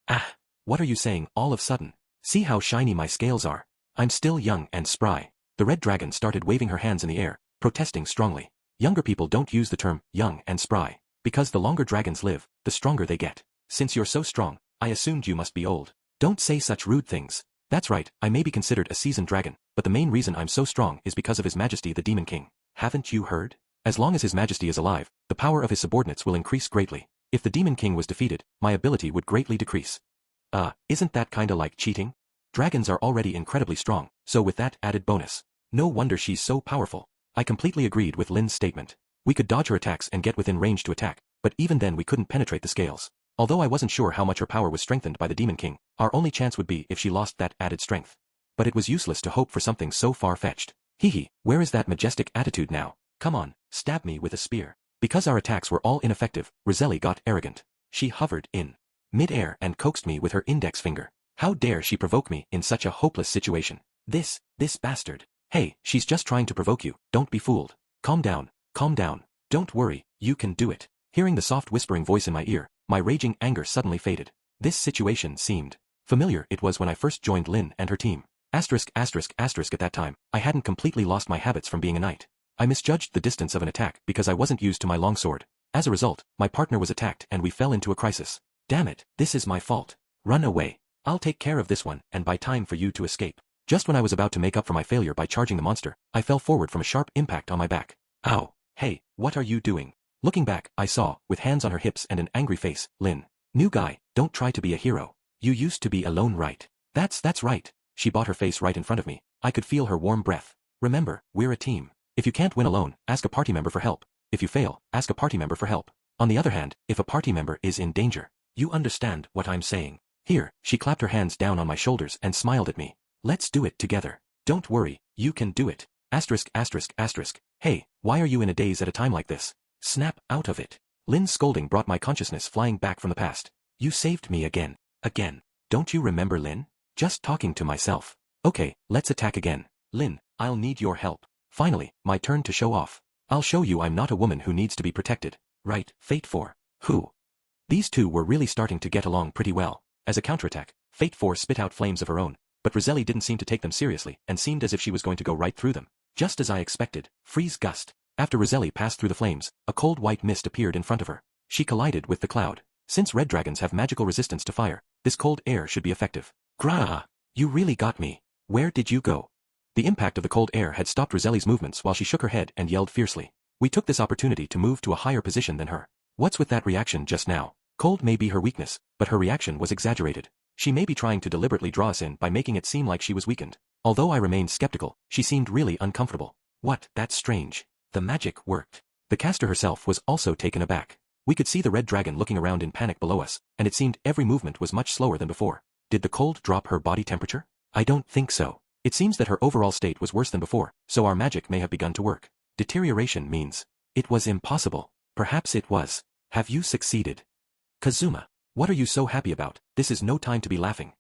Ah, what are you saying all of a sudden? See how shiny my scales are. I'm still young and spry. The red dragon started waving her hands in the air, protesting strongly. Younger people don't use the term young and spry, because the longer dragons live, the stronger they get. Since you're so strong, I assumed you must be old. Don't say such rude things. That's right, I may be considered a seasoned dragon, but the main reason I'm so strong is because of His Majesty the Demon King. Haven't you heard? As long as His Majesty is alive, the power of his subordinates will increase greatly. If the Demon King was defeated, my ability would greatly decrease. Isn't that kinda like cheating? Dragons are already incredibly strong, so with that added bonus. No wonder she's so powerful. I completely agreed with Lin's statement. We could dodge her attacks and get within range to attack, but even then we couldn't penetrate the scales. Although I wasn't sure how much her power was strengthened by the Demon King, our only chance would be if she lost that added strength. But it was useless to hope for something so far-fetched. Hee, where is that majestic attitude now? Come on, stab me with a spear. Because our attacks were all ineffective, Roselli got arrogant. She hovered in mid-air and coaxed me with her index finger. How dare she provoke me in such a hopeless situation? This bastard. Hey, she's just trying to provoke you, don't be fooled. Calm down, don't worry, you can do it. Hearing the soft whispering voice in my ear, my raging anger suddenly faded. This situation seemed familiar. It was when I first joined Lin and her team. At that time, I hadn't completely lost my habits from being a knight. I misjudged the distance of an attack because I wasn't used to my longsword. As a result, my partner was attacked and we fell into a crisis. Damn it, this is my fault. Run away. I'll take care of this one and buy time for you to escape. Just when I was about to make up for my failure by charging the monster, I fell forward from a sharp impact on my back. Ow. Hey, what are you doing? Looking back, I saw, with hands on her hips and an angry face, Lin. New guy, don't try to be a hero. You used to be alone, right? That's right. She bought her face right in front of me. I could feel her warm breath. Remember, we're a team. If you can't win alone, ask a party member for help. If you fail, ask a party member for help. On the other hand, if a party member is in danger, you understand what I'm saying. Here, she clapped her hands down on my shoulders and smiled at me. Let's do it together. Don't worry, you can do it. ****. Hey, why are you in a daze at a time like this? Snap out of it. Lin's scolding brought my consciousness flying back from the past. You saved me again. Don't you remember, Lin? Just talking to myself. Okay, let's attack again. Lin, I'll need your help. Finally, my turn to show off. I'll show you I'm not a woman who needs to be protected. Right, Fate 4. Who? These two were really starting to get along pretty well. As a counterattack, Fate 4 spit out flames of her own, but Roselli didn't seem to take them seriously and seemed as if she was going to go right through them. Just as I expected, freeze gust. After Roselli passed through the flames, a cold white mist appeared in front of her. She collided with the cloud. Since red dragons have magical resistance to fire, this cold air should be effective. Grah! You really got me. Where did you go? The impact of the cold air had stopped Roselli's movements while she shook her head and yelled fiercely. We took this opportunity to move to a higher position than her. What's with that reaction just now? Cold may be her weakness, but her reaction was exaggerated. She may be trying to deliberately draw us in by making it seem like she was weakened. Although I remained skeptical, she seemed really uncomfortable. What? That's strange. The magic worked. The caster herself was also taken aback. We could see the red dragon looking around in panic below us, and it seemed every movement was much slower than before. Did the cold drop her body temperature? I don't think so. It seems that her overall state was worse than before, so our magic may have begun to work. Deterioration means it was impossible. Perhaps it was. Have you succeeded? Kazuma, what are you so happy about? This is no time to be laughing.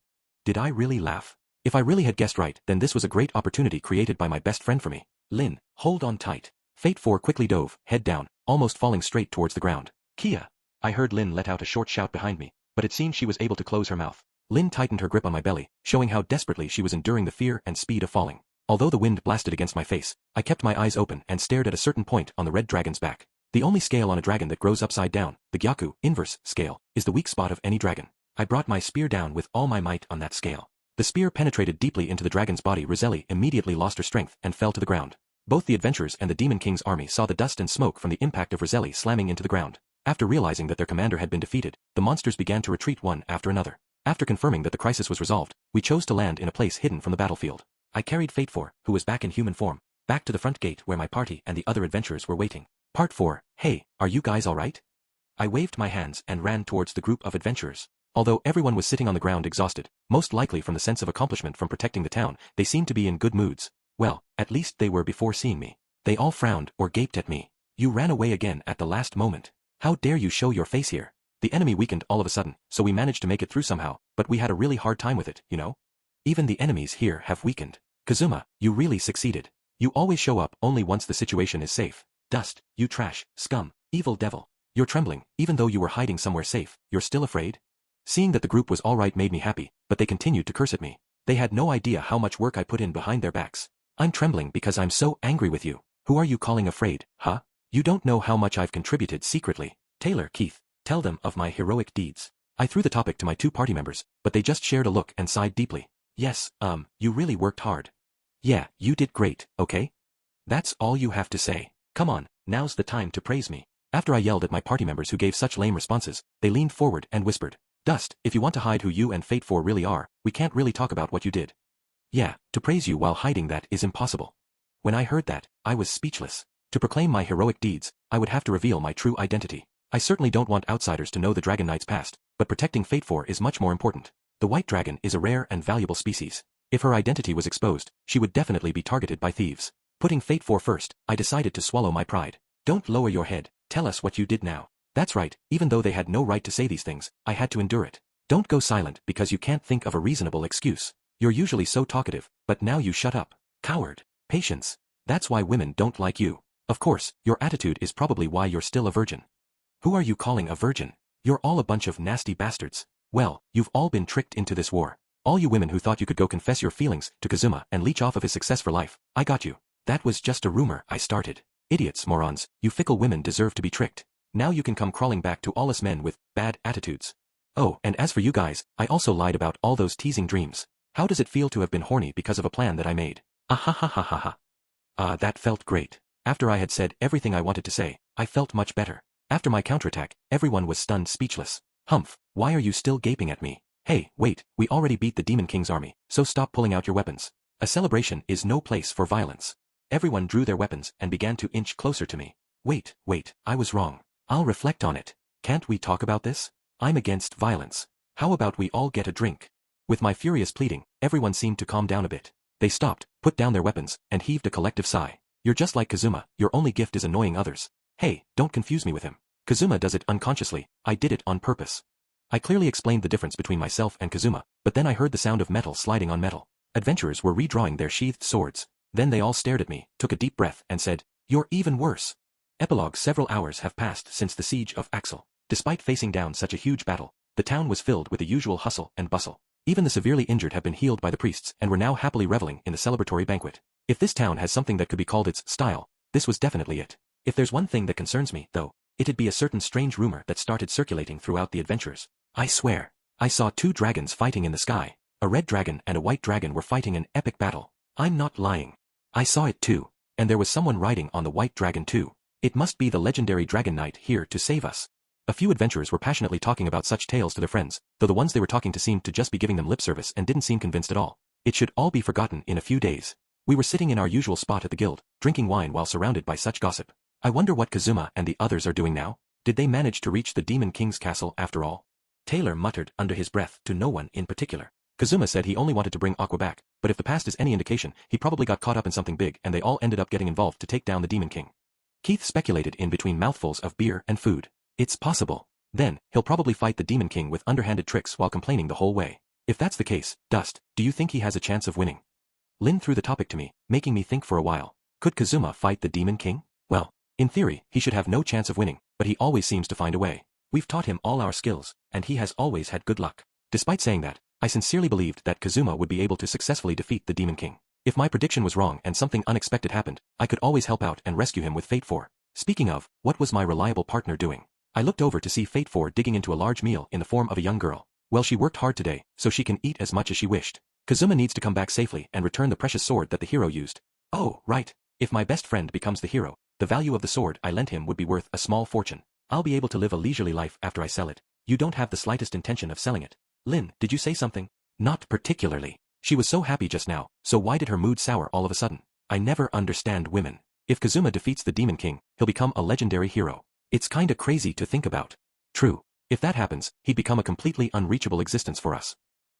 Did I really laugh? If I really had guessed right, then this was a great opportunity created by my best friend for me. Lin, hold on tight. Fate 4 quickly dove, head down, almost falling straight towards the ground. Kia! I heard Lin let out a short shout behind me, but it seemed she was able to close her mouth. Lin tightened her grip on my belly, showing how desperately she was enduring the fear and speed of falling. Although the wind blasted against my face, I kept my eyes open and stared at a certain point on the red dragon's back. The only scale on a dragon that grows upside down, the Gyaku, inverse, scale, is the weak spot of any dragon. I brought my spear down with all my might on that scale. The spear penetrated deeply into the dragon's body. Roselli immediately lost her strength and fell to the ground. Both the adventurers and the Demon King's army saw the dust and smoke from the impact of Roselli slamming into the ground. After realizing that their commander had been defeated, the monsters began to retreat one after another. After confirming that the crisis was resolved, we chose to land in a place hidden from the battlefield. I carried Fate 4, who was back in human form, back to the front gate where my party and the other adventurers were waiting. Part 4, hey, are you guys alright? I waved my hands and ran towards the group of adventurers. Although everyone was sitting on the ground exhausted, most likely from the sense of accomplishment from protecting the town, they seemed to be in good moods. Well, at least they were before seeing me. They all frowned or gaped at me. You ran away again at the last moment. How dare you show your face here? The enemy weakened all of a sudden, so we managed to make it through somehow, but we had a really hard time with it, you know? Even the enemies here have weakened. Kazuma, you really succeeded. You always show up only once the situation is safe. Dust, you trash, scum, evil devil. You're trembling, even though you were hiding somewhere safe, you're still afraid? Seeing that the group was alright made me happy, but they continued to curse at me. They had no idea how much work I put in behind their backs. I'm trembling because I'm so angry with you. Who are you calling afraid, huh? You don't know how much I've contributed secretly. Taylor, Keith, tell them of my heroic deeds. I threw the topic to my two party members, but they just shared a look and sighed deeply. Yes, you really worked hard. Yeah, you did great, okay? That's all you have to say. Come on, now's the time to praise me. After I yelled at my party members who gave such lame responses, they leaned forward and whispered, Dust, if you want to hide who you and Fate 4 really are, we can't really talk about what you did. Yeah, to praise you while hiding that is impossible. When I heard that, I was speechless. To proclaim my heroic deeds, I would have to reveal my true identity. I certainly don't want outsiders to know the Dragon Knight's past, but protecting Fate 4 is much more important. The white dragon is a rare and valuable species. If her identity was exposed, she would definitely be targeted by thieves. Putting Fate 4 first, I decided to swallow my pride. Don't lower your head, tell us what you did now. That's right, even though they had no right to say these things, I had to endure it. Don't go silent because you can't think of a reasonable excuse. You're usually so talkative, but now you shut up. Coward. Patience. That's why women don't like you. Of course, your attitude is probably why you're still a virgin. Who are you calling a virgin? You're all a bunch of nasty bastards. Well, you've all been tricked into this war. All you women who thought you could go confess your feelings to Kazuma and leech off of his success for life, I got you. That was just a rumor I started. Idiots, morons, you fickle women deserve to be tricked. Now you can come crawling back to all us men with bad attitudes. Oh, and as for you guys, I also lied about all those teasing dreams. How does it feel to have been horny because of a plan that I made? Ah ha ha ha ha ha. That felt great. After I had said everything I wanted to say, I felt much better. After my counterattack, everyone was stunned speechless. Humph, why are you still gaping at me? Hey, wait, we already beat the Demon King's army, so stop pulling out your weapons. A celebration is no place for violence. Everyone drew their weapons and began to inch closer to me. Wait, I was wrong. I'll reflect on it. Can't we talk about this? I'm against violence. How about we all get a drink? With my furious pleading, everyone seemed to calm down a bit. They stopped, put down their weapons, and heaved a collective sigh. You're just like Kazuma, your only gift is annoying others. Hey, don't confuse me with him. Kazuma does it unconsciously, I did it on purpose. I clearly explained the difference between myself and Kazuma, but then I heard the sound of metal sliding on metal. Adventurers were redrawing their sheathed swords. Then they all stared at me, took a deep breath, and said, You're even worse. Epilogue. Several hours have passed since the siege of Axel. Despite facing down such a huge battle, the town was filled with the usual hustle and bustle. Even the severely injured have been healed by the priests and were now happily reveling in the celebratory banquet. If this town has something that could be called its style, this was definitely it. If there's one thing that concerns me, though, it'd be a certain strange rumor that started circulating throughout the adventures. I swear, I saw two dragons fighting in the sky. A red dragon and a white dragon were fighting an epic battle. I'm not lying. I saw it too, and there was someone riding on the white dragon too. It must be the legendary Dragon Knight here to save us. A few adventurers were passionately talking about such tales to their friends, though the ones they were talking to seemed to just be giving them lip service and didn't seem convinced at all. It should all be forgotten in a few days. We were sitting in our usual spot at the guild, drinking wine while surrounded by such gossip. I wonder what Kazuma and the others are doing now? Did they manage to reach the Demon King's castle after all? Taylor muttered under his breath to no one in particular. Kazuma said he only wanted to bring Aqua back, but if the past is any indication, he probably got caught up in something big and they all ended up getting involved to take down the Demon King. Keith speculated in between mouthfuls of beer and food. It's possible. Then, he'll probably fight the Demon King with underhanded tricks while complaining the whole way. If that's the case, Dust, do you think he has a chance of winning? Lin threw the topic to me, making me think for a while. Could Kazuma fight the Demon King? Well, in theory, he should have no chance of winning, but he always seems to find a way. We've taught him all our skills, and he has always had good luck. Despite saying that, I sincerely believed that Kazuma would be able to successfully defeat the Demon King. If my prediction was wrong and something unexpected happened, I could always help out and rescue him with Fate 4. Speaking of, what was my reliable partner doing? I looked over to see Fate 4 digging into a large meal in the form of a young girl. Well, she worked hard today, so she can eat as much as she wished. Kazuma needs to come back safely and return the precious sword that the hero used. Oh, right. If my best friend becomes the hero, the value of the sword I lent him would be worth a small fortune. I'll be able to live a leisurely life after I sell it. You don't have the slightest intention of selling it. Lin, did you say something? Not particularly. She was so happy just now, so why did her mood sour all of a sudden? I never understand women. If Kazuma defeats the Demon King, he'll become a legendary hero. It's kinda crazy to think about. True. If that happens, he'd become a completely unreachable existence for us.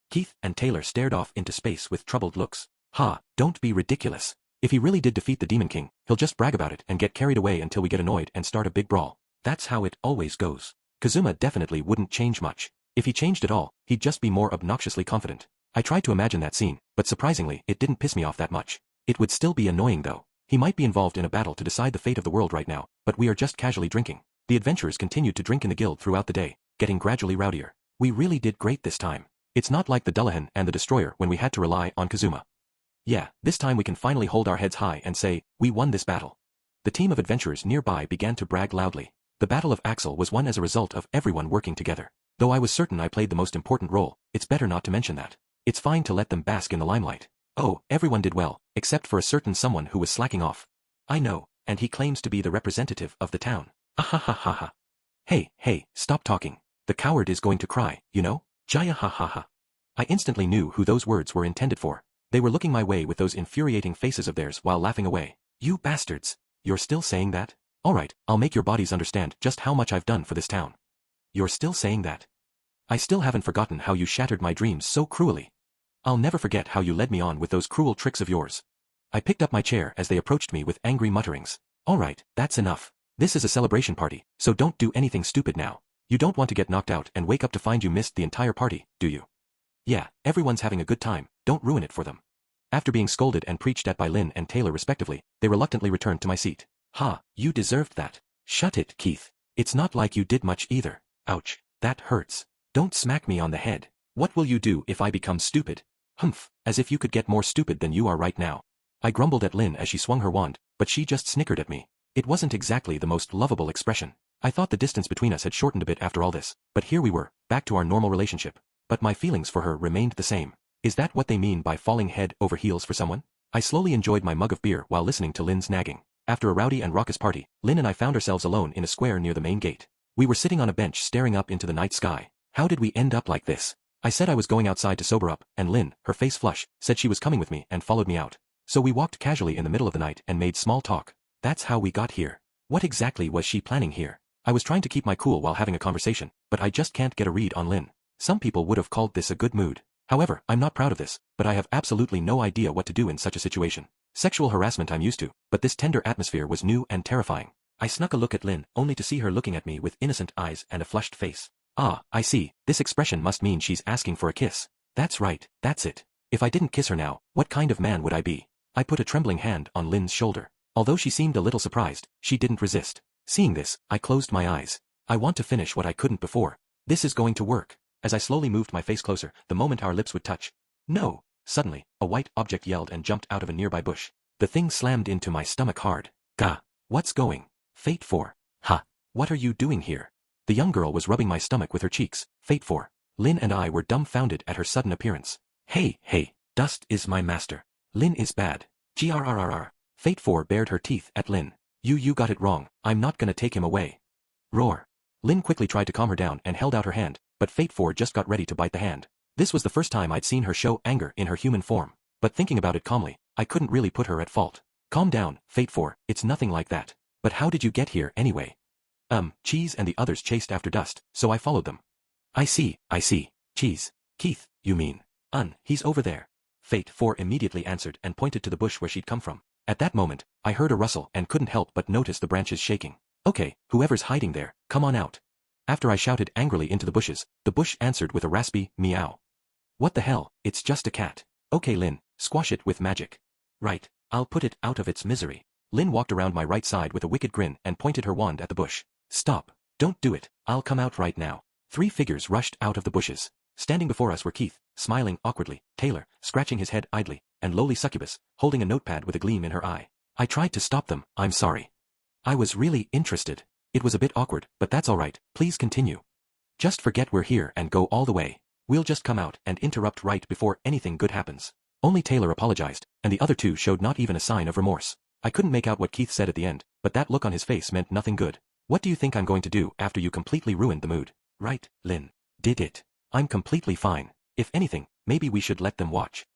Keith and Taylor stared off into space with troubled looks. Ha, don't be ridiculous. If he really did defeat the Demon King, he'll just brag about it and get carried away until we get annoyed and start a big brawl. That's how it always goes. Kazuma definitely wouldn't change much. If he changed at all, he'd just be more obnoxiously confident. I tried to imagine that scene, but surprisingly, it didn't piss me off that much. It would still be annoying though. He might be involved in a battle to decide the fate of the world right now, but we are just casually drinking. The adventurers continued to drink in the guild throughout the day, getting gradually rowdier. We really did great this time. It's not like the Dullahan and the Destroyer when we had to rely on Kazuma. Yeah, this time we can finally hold our heads high and say, we won this battle. The team of adventurers nearby began to brag loudly. The Battle of Axel was won as a result of everyone working together. Though I was certain I played the most important role, it's better not to mention that. It's fine to let them bask in the limelight. Oh, everyone did well, except for a certain someone who was slacking off. I know, and he claims to be the representative of the town. Ahahaha. Hey, stop talking. The coward is going to cry, you know? Jaya ha ha ha. I instantly knew who those words were intended for. They were looking my way with those infuriating faces of theirs while laughing away. You bastards. You're still saying that? Alright, I'll make your bodies understand just how much I've done for this town. You're still saying that? I still haven't forgotten how you shattered my dreams so cruelly. I'll never forget how you led me on with those cruel tricks of yours. I picked up my chair as they approached me with angry mutterings. Alright, that's enough. This is a celebration party, so don't do anything stupid now. You don't want to get knocked out and wake up to find you missed the entire party, do you? Yeah, everyone's having a good time, don't ruin it for them. After being scolded and preached at by Lin and Taylor respectively, they reluctantly returned to my seat. Ha, you deserved that. Shut it, Keith. It's not like you did much either. Ouch, that hurts. Don't smack me on the head. What will you do if I become stupid? Humph, as if you could get more stupid than you are right now. I grumbled at Lin as she swung her wand, but she just snickered at me. It wasn't exactly the most lovable expression. I thought the distance between us had shortened a bit after all this, but here we were, back to our normal relationship. But my feelings for her remained the same. Is that what they mean by falling head over heels for someone? I slowly enjoyed my mug of beer while listening to Lin's nagging. After a rowdy and raucous party, Lin and I found ourselves alone in a square near the main gate. We were sitting on a bench staring up into the night sky. How did we end up like this? I said I was going outside to sober up, and Lin, her face flush, said she was coming with me and followed me out. So we walked casually in the middle of the night and made small talk. That's how we got here. What exactly was she planning here? I was trying to keep my cool while having a conversation, but I just can't get a read on Lin. Some people would have called this a good mood. However, I'm not proud of this, but I have absolutely no idea what to do in such a situation. Sexual harassment I'm used to, but this tender atmosphere was new and terrifying. I snuck a look at Lin, only to see her looking at me with innocent eyes and a flushed face. Ah, I see, this expression must mean she's asking for a kiss. That's right, that's it. If I didn't kiss her now, what kind of man would I be? I put a trembling hand on Lin's shoulder. Although she seemed a little surprised, she didn't resist. Seeing this, I closed my eyes. I want to finish what I couldn't before. This is going to work. As I slowly moved my face closer, the moment our lips would touch. No! Suddenly, a white object yelled and jumped out of a nearby bush. The thing slammed into my stomach hard. Gah! What's going? Fate 4. Ha! What are you doing here? The young girl was rubbing my stomach with her cheeks. Fate 4. Lin and I were dumbfounded at her sudden appearance. Hey, Dust is my master. Lin is bad. Grrrr. Fate 4 bared her teeth at Lin. You got it wrong, I'm not gonna take him away. Roar. Lin quickly tried to calm her down and held out her hand, but Fate 4 just got ready to bite the hand. This was the first time I'd seen her show anger in her human form. But thinking about it calmly, I couldn't really put her at fault. Calm down, Fate 4, it's nothing like that. But how did you get here anyway? Cheese and the others chased after Dust, so I followed them. I see. Cheese. Keith, you mean. He's over there. Fate 4 immediately answered and pointed to the bush where she'd come from. At that moment, I heard a rustle and couldn't help but notice the branches shaking. Okay, whoever's hiding there, come on out. After I shouted angrily into the bushes, the bush answered with a raspy meow. What the hell, it's just a cat. Okay Lin, squash it with magic. Right, I'll put it out of its misery. Lin walked around my right side with a wicked grin and pointed her wand at the bush. Stop. Don't do it, I'll come out right now. 3 figures rushed out of the bushes. Standing before us were Keith, smiling awkwardly, Taylor, scratching his head idly, and lowly Succubus, holding a notepad with a gleam in her eye. I tried to stop them, I'm sorry. I was really interested. It was a bit awkward, but that's alright, please continue. Just forget we're here and go all the way. We'll just come out and interrupt right before anything good happens. Only Taylor apologized, and the other 2 showed not even a sign of remorse. I couldn't make out what Keith said at the end, but that look on his face meant nothing good. What do you think I'm going to do after you completely ruined the mood? Right, Lin. Did it. I'm completely fine. If anything, maybe we should let them watch.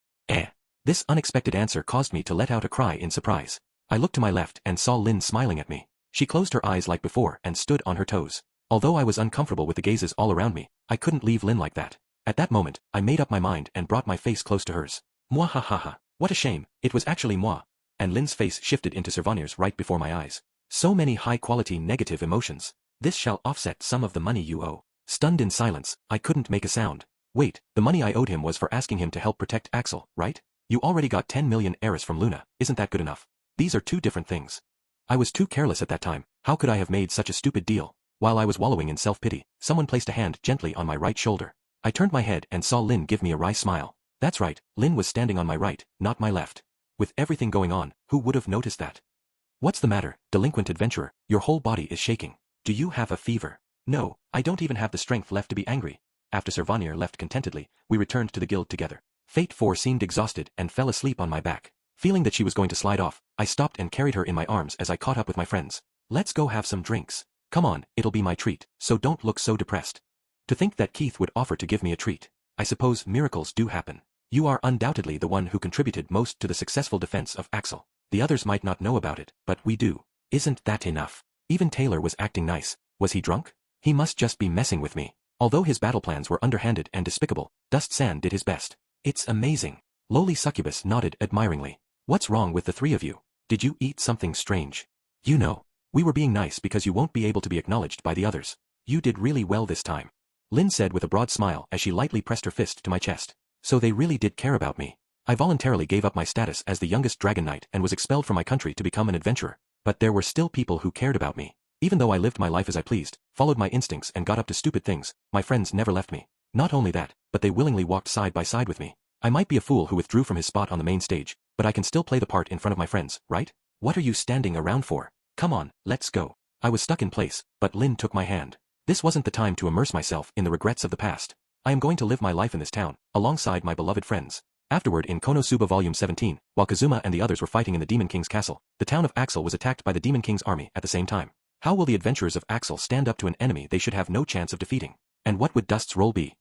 This unexpected answer caused me to let out a cry in surprise. I looked to my left and saw Lin smiling at me. She closed her eyes like before and stood on her toes. Although I was uncomfortable with the gazes all around me, I couldn't leave Lin like that. At that moment, I made up my mind and brought my face close to hers. Mwahahaha. What a shame, it was actually moi. And Lin's face shifted into Servanier's right before my eyes. So many high-quality negative emotions. This shall offset some of the money you owe. Stunned in silence, I couldn't make a sound. Wait, the money I owed him was for asking him to help protect Axel, right? You already got 10 million Eris from Luna, isn't that good enough? These are 2 different things. I was too careless at that time, how could I have made such a stupid deal? While I was wallowing in self-pity, someone placed a hand gently on my right shoulder. I turned my head and saw Lin give me a wry smile. That's right, Lin was standing on my right, not my left. With everything going on, who would have noticed that? What's the matter, delinquent adventurer? Your whole body is shaking. Do you have a fever? No, I don't even have the strength left to be angry. After Servanier left contentedly, we returned to the guild together. Fate 4 seemed exhausted and fell asleep on my back. Feeling that she was going to slide off, I stopped and carried her in my arms as I caught up with my friends. Let's go have some drinks. Come on, it'll be my treat, so don't look so depressed. To think that Keith would offer to give me a treat. I suppose miracles do happen. You are undoubtedly the one who contributed most to the successful defense of Axel. The others might not know about it, but we do. Isn't that enough? Even Taylor was acting nice. Was he drunk? He must just be messing with me. Although his battle plans were underhanded and despicable, Dust Sand did his best. It's amazing. Lowly Succubus nodded admiringly. What's wrong with the 3 of you? Did you eat something strange? You know, we were being nice because you won't be able to be acknowledged by the others. You did really well this time. Lin said with a broad smile as she lightly pressed her fist to my chest. So they really did care about me. I voluntarily gave up my status as the youngest Dragon Knight and was expelled from my country to become an adventurer. But there were still people who cared about me. Even though I lived my life as I pleased, followed my instincts and got up to stupid things, my friends never left me. Not only that, but they willingly walked side by side with me. I might be a fool who withdrew from his spot on the main stage, but I can still play the part in front of my friends, right? What are you standing around for? Come on, let's go. I was stuck in place, but Lin took my hand. This wasn't the time to immerse myself in the regrets of the past. I am going to live my life in this town, alongside my beloved friends. Afterward in KonoSuba Volume 17, while Kazuma and the others were fighting in the Demon King's castle, the town of Axel was attacked by the Demon King's army at the same time. How will the adventurers of Axel stand up to an enemy they should have no chance of defeating? And what would Dust's role be?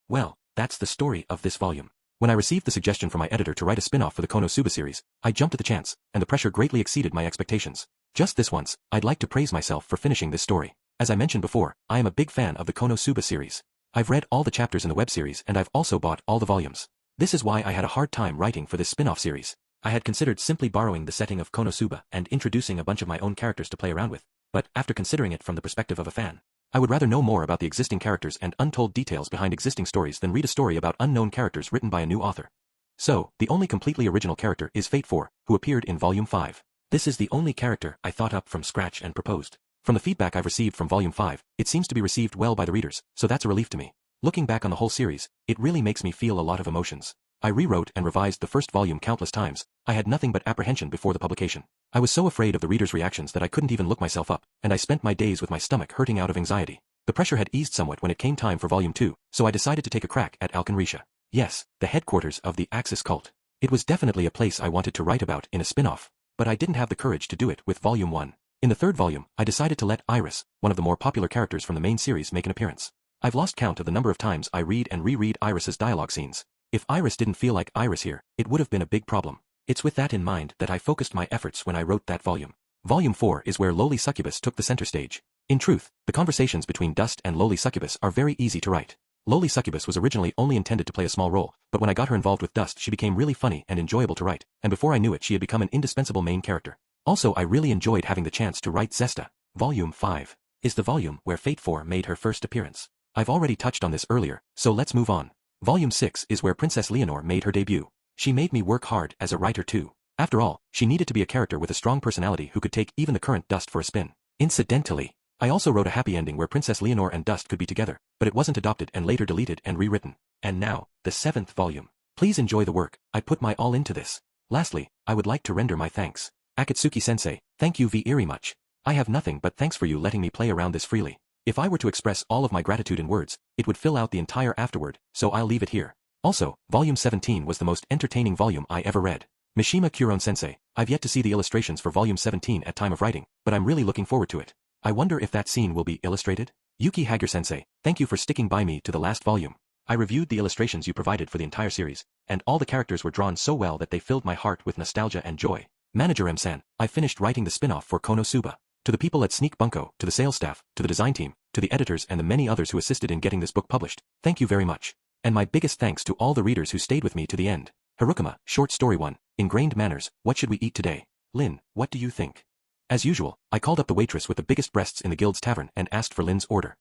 Well, that's the story of this volume. When I received the suggestion from my editor to write a spin-off for the KonoSuba series, I jumped at the chance, and the pressure greatly exceeded my expectations. Just this once, I'd like to praise myself for finishing this story. As I mentioned before, I am a big fan of the KonoSuba series. I've read all the chapters in the web series and I've also bought all the volumes. This is why I had a hard time writing for this spin-off series. I had considered simply borrowing the setting of KonoSuba and introducing a bunch of my own characters to play around with. But after considering it from the perspective of a fan, I would rather know more about the existing characters and untold details behind existing stories than read a story about unknown characters written by a new author. So, the only completely original character is Fate 4, who appeared in Volume 5. This is the only character I thought up from scratch and proposed. From the feedback I've received from Volume 5, it seems to be received well by the readers, so that's a relief to me. Looking back on the whole series, it really makes me feel a lot of emotions. I rewrote and revised the first volume countless times. I had nothing but apprehension before the publication. I was so afraid of the readers' reactions that I couldn't even look myself up, and I spent my days with my stomach hurting out of anxiety. The pressure had eased somewhat when it came time for Volume 2, so I decided to take a crack at Alkenrisha. Yes, the headquarters of the Axis cult. It was definitely a place I wanted to write about in a spin-off, but I didn't have the courage to do it with Volume 1. In the third volume, I decided to let Iris, one of the more popular characters from the main series, make an appearance. I've lost count of the number of times I read and reread Iris's dialogue scenes. If Iris didn't feel like Iris here, it would have been a big problem. It's with that in mind that I focused my efforts when I wrote that volume. Volume 4 is where Lowly Succubus took the center stage. In truth, the conversations between Dust and Lowly Succubus are very easy to write. Loli Succubus was originally only intended to play a small role, but when I got her involved with Dust she became really funny and enjoyable to write, and before I knew it she had become an indispensable main character. Also I really enjoyed having the chance to write Zesta. Volume 5 is the volume where Fate 4 made her first appearance. I've already touched on this earlier, so let's move on. Volume 6 is where Princess Leonore made her debut. She made me work hard as a writer too. After all, she needed to be a character with a strong personality who could take even the current Dust for a spin. Incidentally, I also wrote a happy ending where Princess Leonore and Dust could be together, but it wasn't adopted and later deleted and rewritten. And now, the 7th volume. Please enjoy the work, I put my all into this. Lastly, I would like to render my thanks. Akatsuki-sensei, thank you very much. I have nothing but thanks for you letting me play around this freely. If I were to express all of my gratitude in words, it would fill out the entire afterword, so I'll leave it here. Also, Volume 17 was the most entertaining volume I ever read. Mishima Kuron-sensei, I've yet to see the illustrations for Volume 17 at time of writing, but I'm really looking forward to it. I wonder if that scene will be illustrated? Yuki Hager-sensei, thank you for sticking by me to the last volume. I reviewed the illustrations you provided for the entire series, and all the characters were drawn so well that they filled my heart with nostalgia and joy. Manager M-san, I finished writing the spin-off for KonoSuba. To the people at Sneak Bunko, to the sales staff, to the design team, to the editors and the many others who assisted in getting this book published, thank you very much. And my biggest thanks to all the readers who stayed with me to the end. Hirokuma, Short Story 1, Ingrained Manners, What Should We Eat Today? Lin, what do you think? As usual, I called up the waitress with the biggest breasts in the guild's tavern and asked for Lin's order.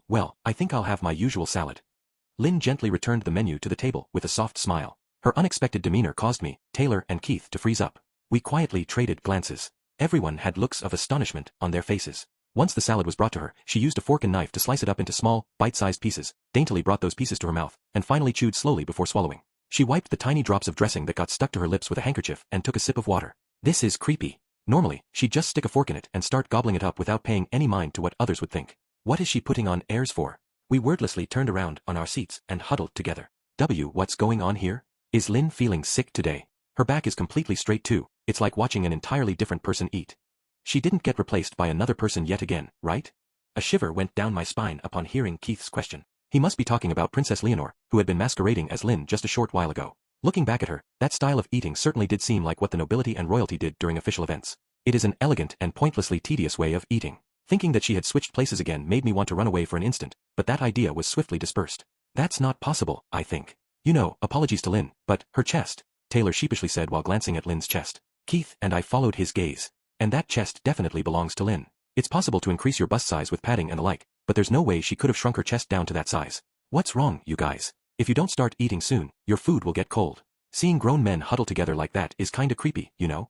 Well, I think I'll have my usual salad. Lin gently returned the menu to the table with a soft smile. Her unexpected demeanor caused me, Taylor and Keith to freeze up. We quietly traded glances. Everyone had looks of astonishment on their faces. Once the salad was brought to her, she used a fork and knife to slice it up into small, bite-sized pieces, daintily brought those pieces to her mouth, and finally chewed slowly before swallowing. She wiped the tiny drops of dressing that got stuck to her lips with a handkerchief and took a sip of water. This is creepy. Normally, she'd just stick a fork in it and start gobbling it up without paying any mind to what others would think. What is she putting on airs for? We wordlessly turned around on our seats and huddled together. What's going on here? Is Lin feeling sick today? Her back is completely straight too. It's like watching an entirely different person eat. She didn't get replaced by another person yet again, right? A shiver went down my spine upon hearing Keith's question. He must be talking about Princess Leonore, who had been masquerading as Lin just a short while ago. Looking back at her, that style of eating certainly did seem like what the nobility and royalty did during official events. It is an elegant and pointlessly tedious way of eating. Thinking that she had switched places again made me want to run away for an instant, but that idea was swiftly dispersed. That's not possible, I think. You know, apologies to Lin, but her chest, Taylor sheepishly said while glancing at Lin's chest. Keith and I followed his gaze. And that chest definitely belongs to Lin. It's possible to increase your bust size with padding and the like, but there's no way she could have shrunk her chest down to that size. What's wrong, you guys? If you don't start eating soon, your food will get cold. Seeing grown men huddle together like that is kinda creepy, you know?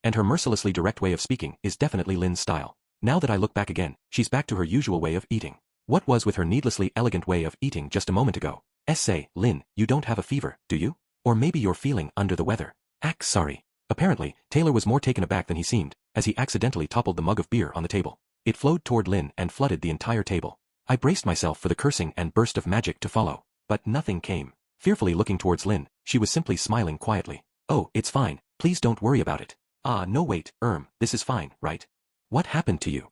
And her mercilessly direct way of speaking is definitely Lin's style. Now that I look back again, she's back to her usual way of eating. What was with her needlessly elegant way of eating just a moment ago? Say, Lin, you don't have a fever, do you? Or maybe you're feeling under the weather. Sorry. Apparently, Taylor was more taken aback than he seemed, as he accidentally toppled the mug of beer on the table. It flowed toward Lin and flooded the entire table. I braced myself for the cursing and burst of magic to follow, but nothing came. Fearfully looking towards Lin, she was simply smiling quietly. Oh, it's fine, please don't worry about it. No wait, this is fine, right? What happened to you?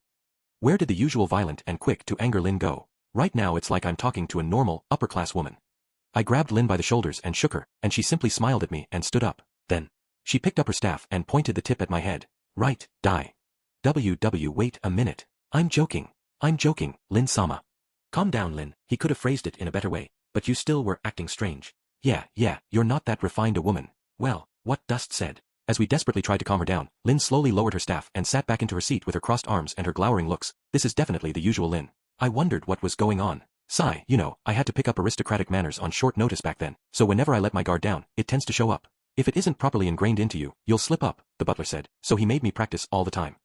Where did the usual violent and quick to anger Lin go? Right now it's like I'm talking to a normal, upper-class woman. I grabbed Lin by the shoulders and shook her, and she simply smiled at me and stood up. Then, she picked up her staff and pointed the tip at my head. Right, die. Wait a minute. I'm joking, Lin-sama. Calm down, Lin, he could have phrased it in a better way, but you still were acting strange. Yeah, you're not that refined a woman. Well, what Dust said. As we desperately tried to calm her down, Lin slowly lowered her staff and sat back into her seat with her crossed arms and her glowering looks. This is definitely the usual Lin. I wondered what was going on. Sigh, you know, I had to pick up aristocratic manners on short notice back then, so whenever I let my guard down, it tends to show up. If it isn't properly ingrained into you, you'll slip up, the butler said, so he made me practice all the time.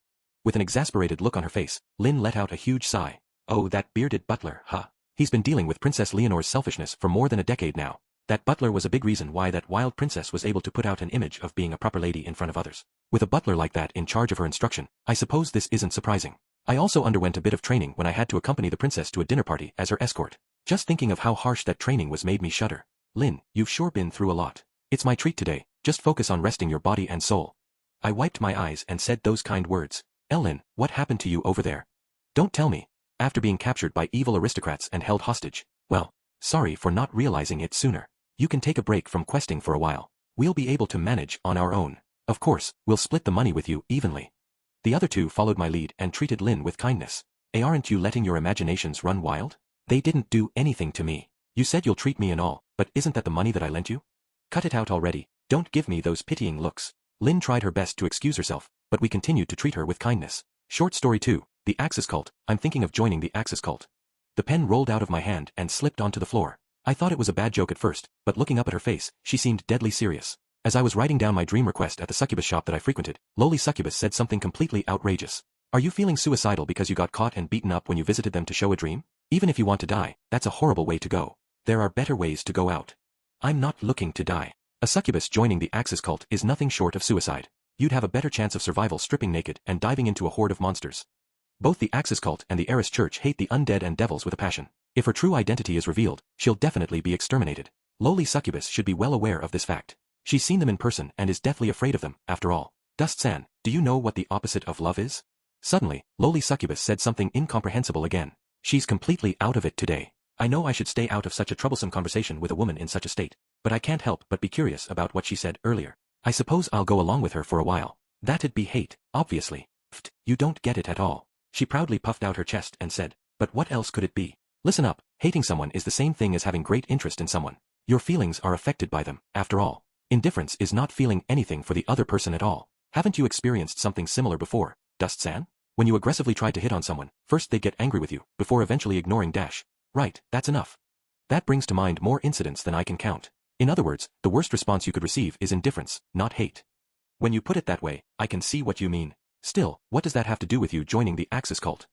With an exasperated look on her face, Lin let out a huge sigh. Oh, that bearded butler, huh? He's been dealing with Princess Leonore's selfishness for more than a decade now. That butler was a big reason why that wild princess was able to put out an image of being a proper lady in front of others. With a butler like that in charge of her instruction, I suppose this isn't surprising. I also underwent a bit of training when I had to accompany the princess to a dinner party as her escort. Just thinking of how harsh that training was made me shudder. Lin, you've sure been through a lot. It's my treat today, just focus on resting your body and soul. I wiped my eyes and said those kind words. Lin, what happened to you over there? Don't tell me. After being captured by evil aristocrats and held hostage. Well, sorry for not realizing it sooner. You can take a break from questing for a while. We'll be able to manage on our own. Of course, we'll split the money with you evenly. The other two followed my lead and treated Lin with kindness. Aren't you letting your imaginations run wild? They didn't do anything to me. You said you'll treat me and all, but isn't that the money that I lent you? Cut it out already, don't give me those pitying looks. Lin tried her best to excuse herself, but we continued to treat her with kindness. Short story 2, the Axis cult. I'm thinking of joining the Axis cult. The pen rolled out of my hand and slipped onto the floor. I thought it was a bad joke at first, but looking up at her face, she seemed deadly serious. As I was writing down my dream request at the succubus shop that I frequented, lowly succubus said something completely outrageous. Are you feeling suicidal because you got caught and beaten up when you visited them to show a dream? Even if you want to die, that's a horrible way to go. There are better ways to go out. I'm not looking to die. A succubus joining the Axis cult is nothing short of suicide. You'd have a better chance of survival stripping naked and diving into a horde of monsters. Both the Axis cult and the Eris Church hate the undead and devils with a passion. If her true identity is revealed, she'll definitely be exterminated. Lowly succubus should be well aware of this fact. She's seen them in person and is deathly afraid of them, after all. Dust-san, do you know what the opposite of love is? Suddenly, lowly succubus said something incomprehensible again. She's completely out of it today. I know I should stay out of such a troublesome conversation with a woman in such a state, but I can't help but be curious about what she said earlier. I suppose I'll go along with her for a while. That'd be hate, obviously. Pfft, you don't get it at all. She proudly puffed out her chest and said, but what else could it be? Listen up, hating someone is the same thing as having great interest in someone. Your feelings are affected by them, after all. Indifference is not feeling anything for the other person at all. Haven't you experienced something similar before, Dust-san? When you aggressively tried to hit on someone, first they'd get angry with you, before eventually ignoring dash. Right, that's enough. That brings to mind more incidents than I can count. In other words, the worst response you could receive is indifference, not hate. When you put it that way, I can see what you mean. Still, what does that have to do with you joining the Axis cult?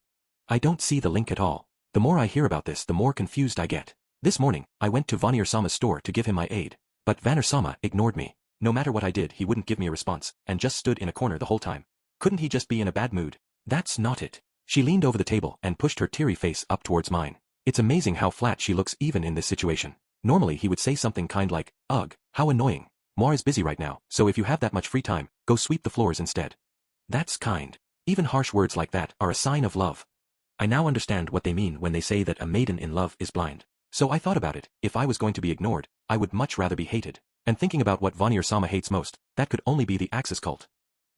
I don't see the link at all. The more I hear about this, the more confused I get. This morning, I went to Vanir-sama's store to give him my aid. But Vanir-sama ignored me. No matter what I did, he wouldn't give me a response, and just stood in a corner the whole time. Couldn't he just be in a bad mood? That's not it. She leaned over the table and pushed her teary face up towards mine. It's amazing how flat she looks even in this situation. Normally he would say something kind like, ugh, how annoying. Moi is busy right now, so if you have that much free time, go sweep the floors instead. That's kind. Even harsh words like that are a sign of love. I now understand what they mean when they say that a maiden in love is blind. So I thought about it, if I was going to be ignored, I would much rather be hated. And thinking about what Vanir-sama hates most, that could only be the Axis cult.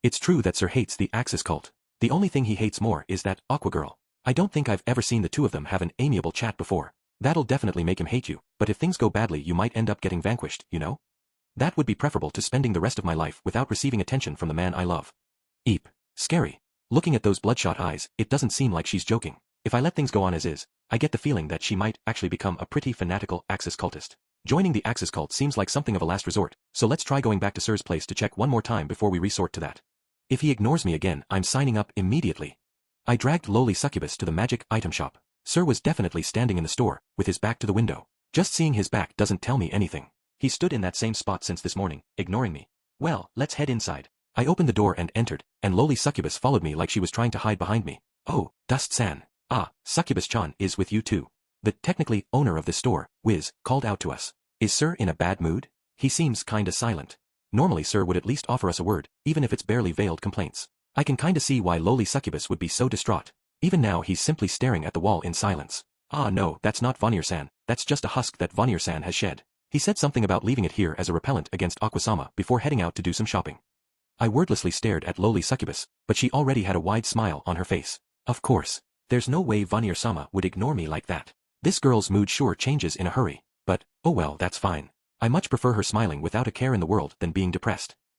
It's true that Sir hates the Axis cult. The only thing he hates more is that Aqua girl. I don't think I've ever seen the two of them have an amiable chat before. That'll definitely make him hate you, but if things go badly you might end up getting vanquished, you know? That would be preferable to spending the rest of my life without receiving attention from the man I love. Eep. Scary. Looking at those bloodshot eyes, it doesn't seem like she's joking. If I let things go on as is, I get the feeling that she might actually become a pretty fanatical Axis cultist. Joining the Axis cult seems like something of a last resort, so let's try going back to Sir's place to check one more time before we resort to that. If he ignores me again, I'm signing up immediately. I dragged lowly succubus to the magic item shop. Sir was definitely standing in the store, with his back to the window. Just seeing his back doesn't tell me anything. He stood in that same spot since this morning, ignoring me. Well, let's head inside. I opened the door and entered, and lowly succubus followed me like she was trying to hide behind me. Oh, Dust-san. Ah, Succubus-chan is with you too. The technically owner of this store, Wiz, called out to us. Is Sir in a bad mood? He seems kinda silent. Normally Sir would at least offer us a word, even if it's barely veiled complaints. I can kinda see why lowly succubus would be so distraught. Even now he's simply staring at the wall in silence. Ah no, that's not Vanir-san, that's just a husk that Vanir-san has shed. He said something about leaving it here as a repellent against Aqua-sama before heading out to do some shopping. I wordlessly stared at lowly succubus, but she already had a wide smile on her face. Of course. There's no way Vanir-sama would ignore me like that. This girl's mood sure changes in a hurry. But, oh well, that's fine. I much prefer her smiling without a care in the world than being depressed.